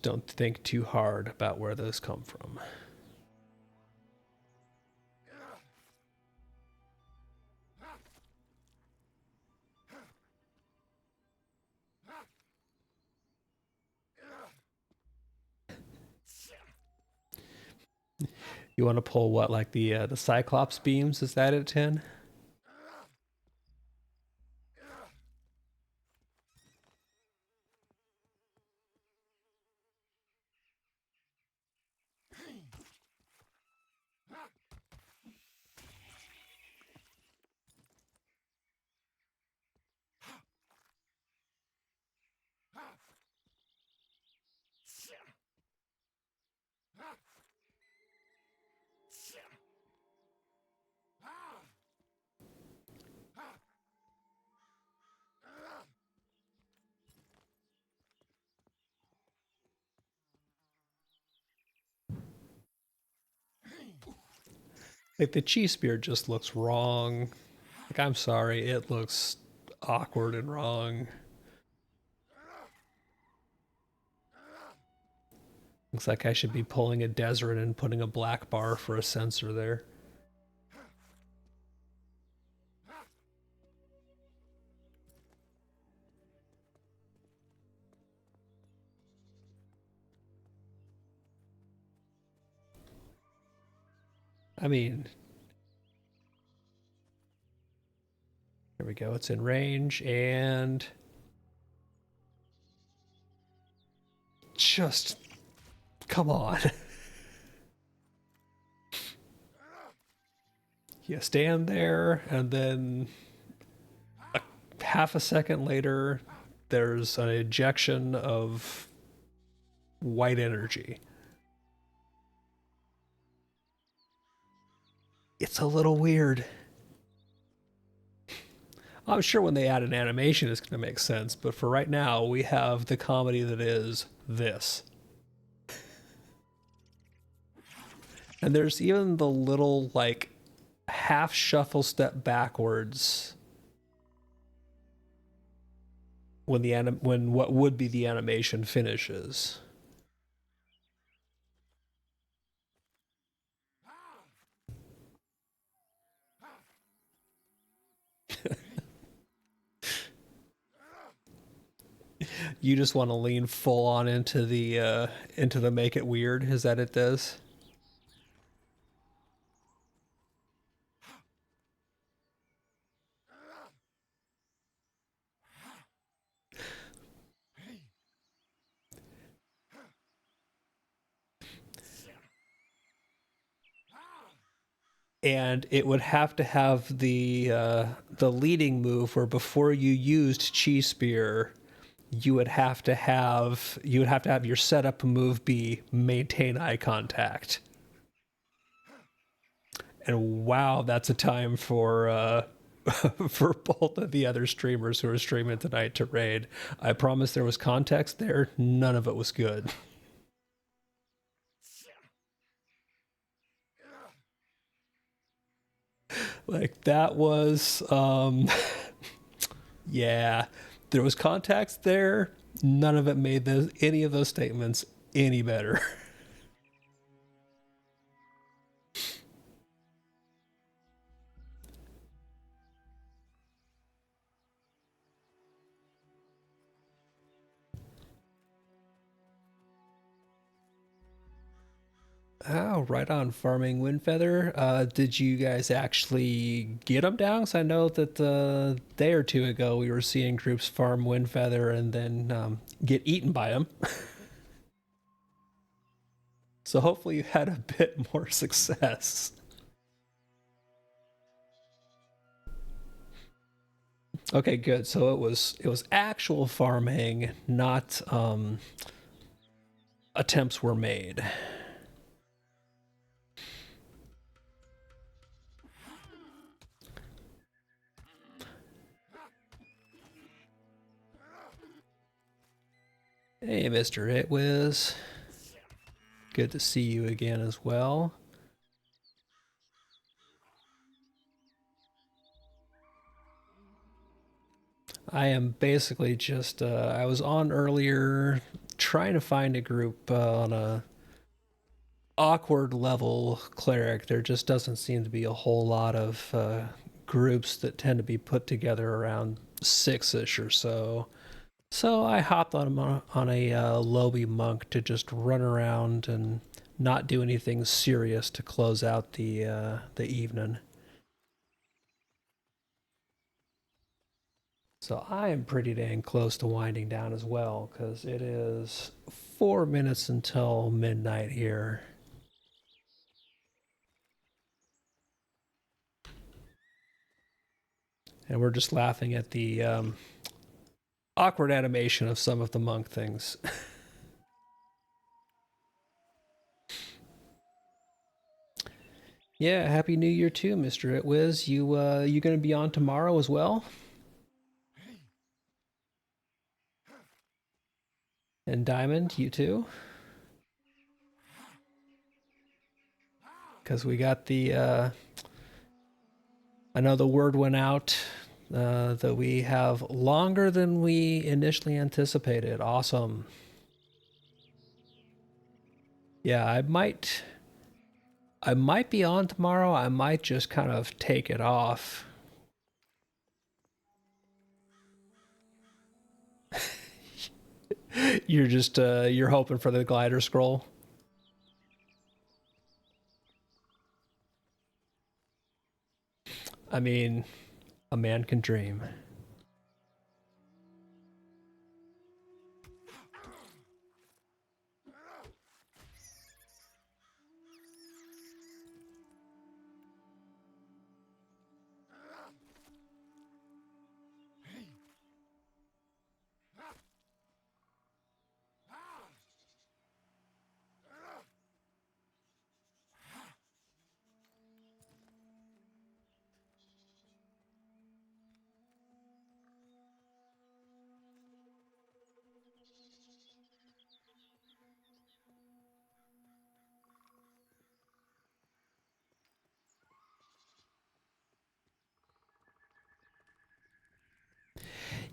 don't think too hard about where those come from. You want to pull what, like the Cyclops beams? Is that it, 10? Like the chi spear just looks wrong. Like, I'm sorry, it looks awkward and wrong. Looks like I should be pulling a Desert and putting a black bar for a sensor there. I mean, here we go. It's in range and just come on. You stand there, and then half a second later, there's an ejection of white energy. It's a little weird. I'm sure when they add an animation, it's going to make sense, but for right now, we have the comedy that is this. And there's even the little, like, half shuffle step backwards when when what would be the animation finishes. You just want to lean full on into the make it weird. Is that it does? And it would have to have the leading move where before you used Chi Spear, you would have to have your setup move be maintain eye contact. And wow, that's a time for for both of the other streamers who are streaming tonight to raid. I promise there was context there. None of it was good. Like that was yeah, there was context there. None of it made any of those statements any better. Oh, right on farming Windfeather. Did you guys actually get them down? Because I know that a day or two ago we were seeing groups farm Windfeather and then get eaten by them. So hopefully you had a bit more success. Okay, good. So it was actual farming, not attempts were made. Hey, Mr. Hitwiz. Good to see you again as well. I am basically just, I was on earlier trying to find a group on a awkward level cleric. There just doesn't seem to be a whole lot of groups that tend to be put together around six-ish or so. So I hopped on a Lobby monk to just run around and not do anything serious to close out the evening. So I am pretty dang close to winding down as well, because it is 4 minutes until midnight here. And we're just laughing at the awkward animation of some of the monk things. Yeah, happy New Year too, Mr. Itwiz. You gonna be on tomorrow as well? And Diamond, you too? Because we got the I know the word went out that we have longer than we initially anticipated. Awesome. Yeah, I might be on tomorrow. I might just kind of take it off. You're just you're hoping for the glider scroll. I mean, a man can dream.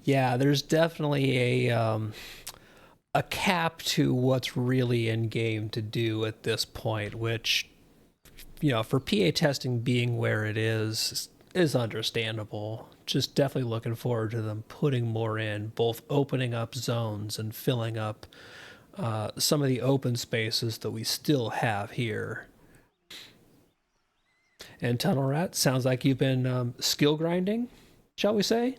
Yeah, there's definitely a cap to what's really in game to do at this point, which for PA testing being where it is understandable. Just definitely looking forward to them putting more in, both opening up zones and filling up some of the open spaces that we still have here. And Tunnel Rat, sounds like you've been skill grinding, shall we say?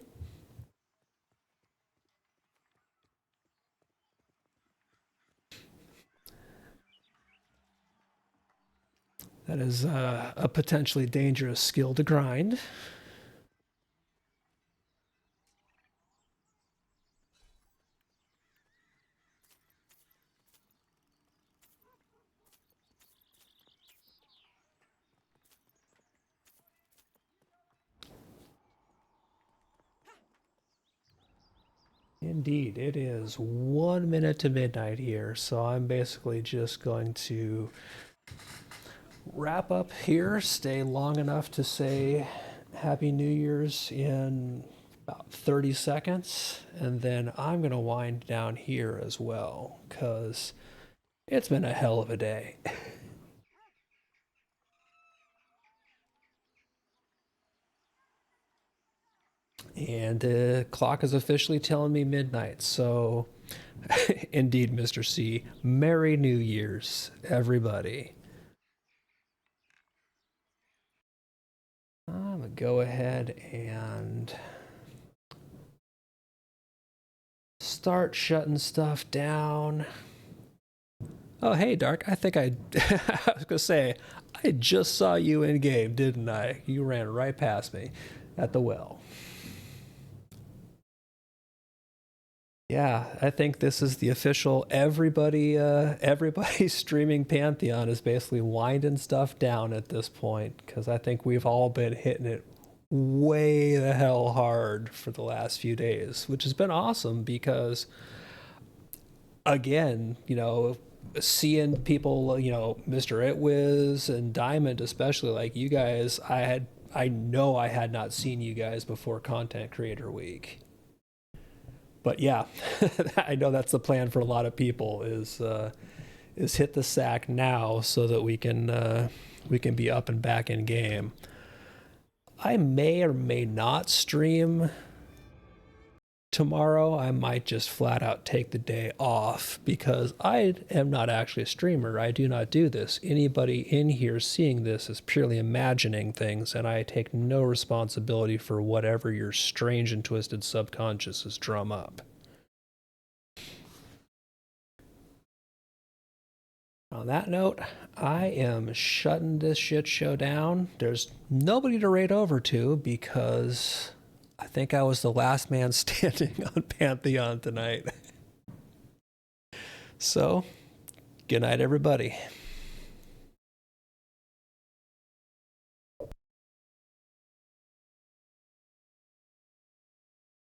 That is a potentially dangerous skill to grind. Indeed, it is 1 minute to midnight here, so I'm basically just going to wrap up here, stay long enough to say Happy New Year's in about 30 seconds, and then I'm going to wind down here as well, because it's been a hell of a day. And the clock is officially telling me midnight, so indeed, Mr. C, Merry New Year's, everybody. I'm gonna go ahead and start shutting stuff down. Oh, hey, Dark. I think I was gonna say, I just saw you in game, didn't I? You ran right past me at the well. Yeah, I think this is the official everybody streaming Pantheon is basically winding stuff down at this point, because I think we've all been hitting it way the hell hard for the last few days, which has been awesome because again, seeing people, Mr. Itwiz and Diamond especially, like you guys, I know I had not seen you guys before Content Creator Week. But yeah, I know that's the plan for a lot of people is hit the sack now so that we can be up and back in game. I may or may not stream tomorrow. I might just flat out take the day off because I am not actually a streamer. I do not do this. Anybody in here seeing this is purely imagining things, and I take no responsibility for whatever your strange and twisted subconsciouses drum up. On that note, I am shutting this shit show down. There's nobody to raid over to because I think I was the last man standing on Pantheon tonight. So, good night, everybody.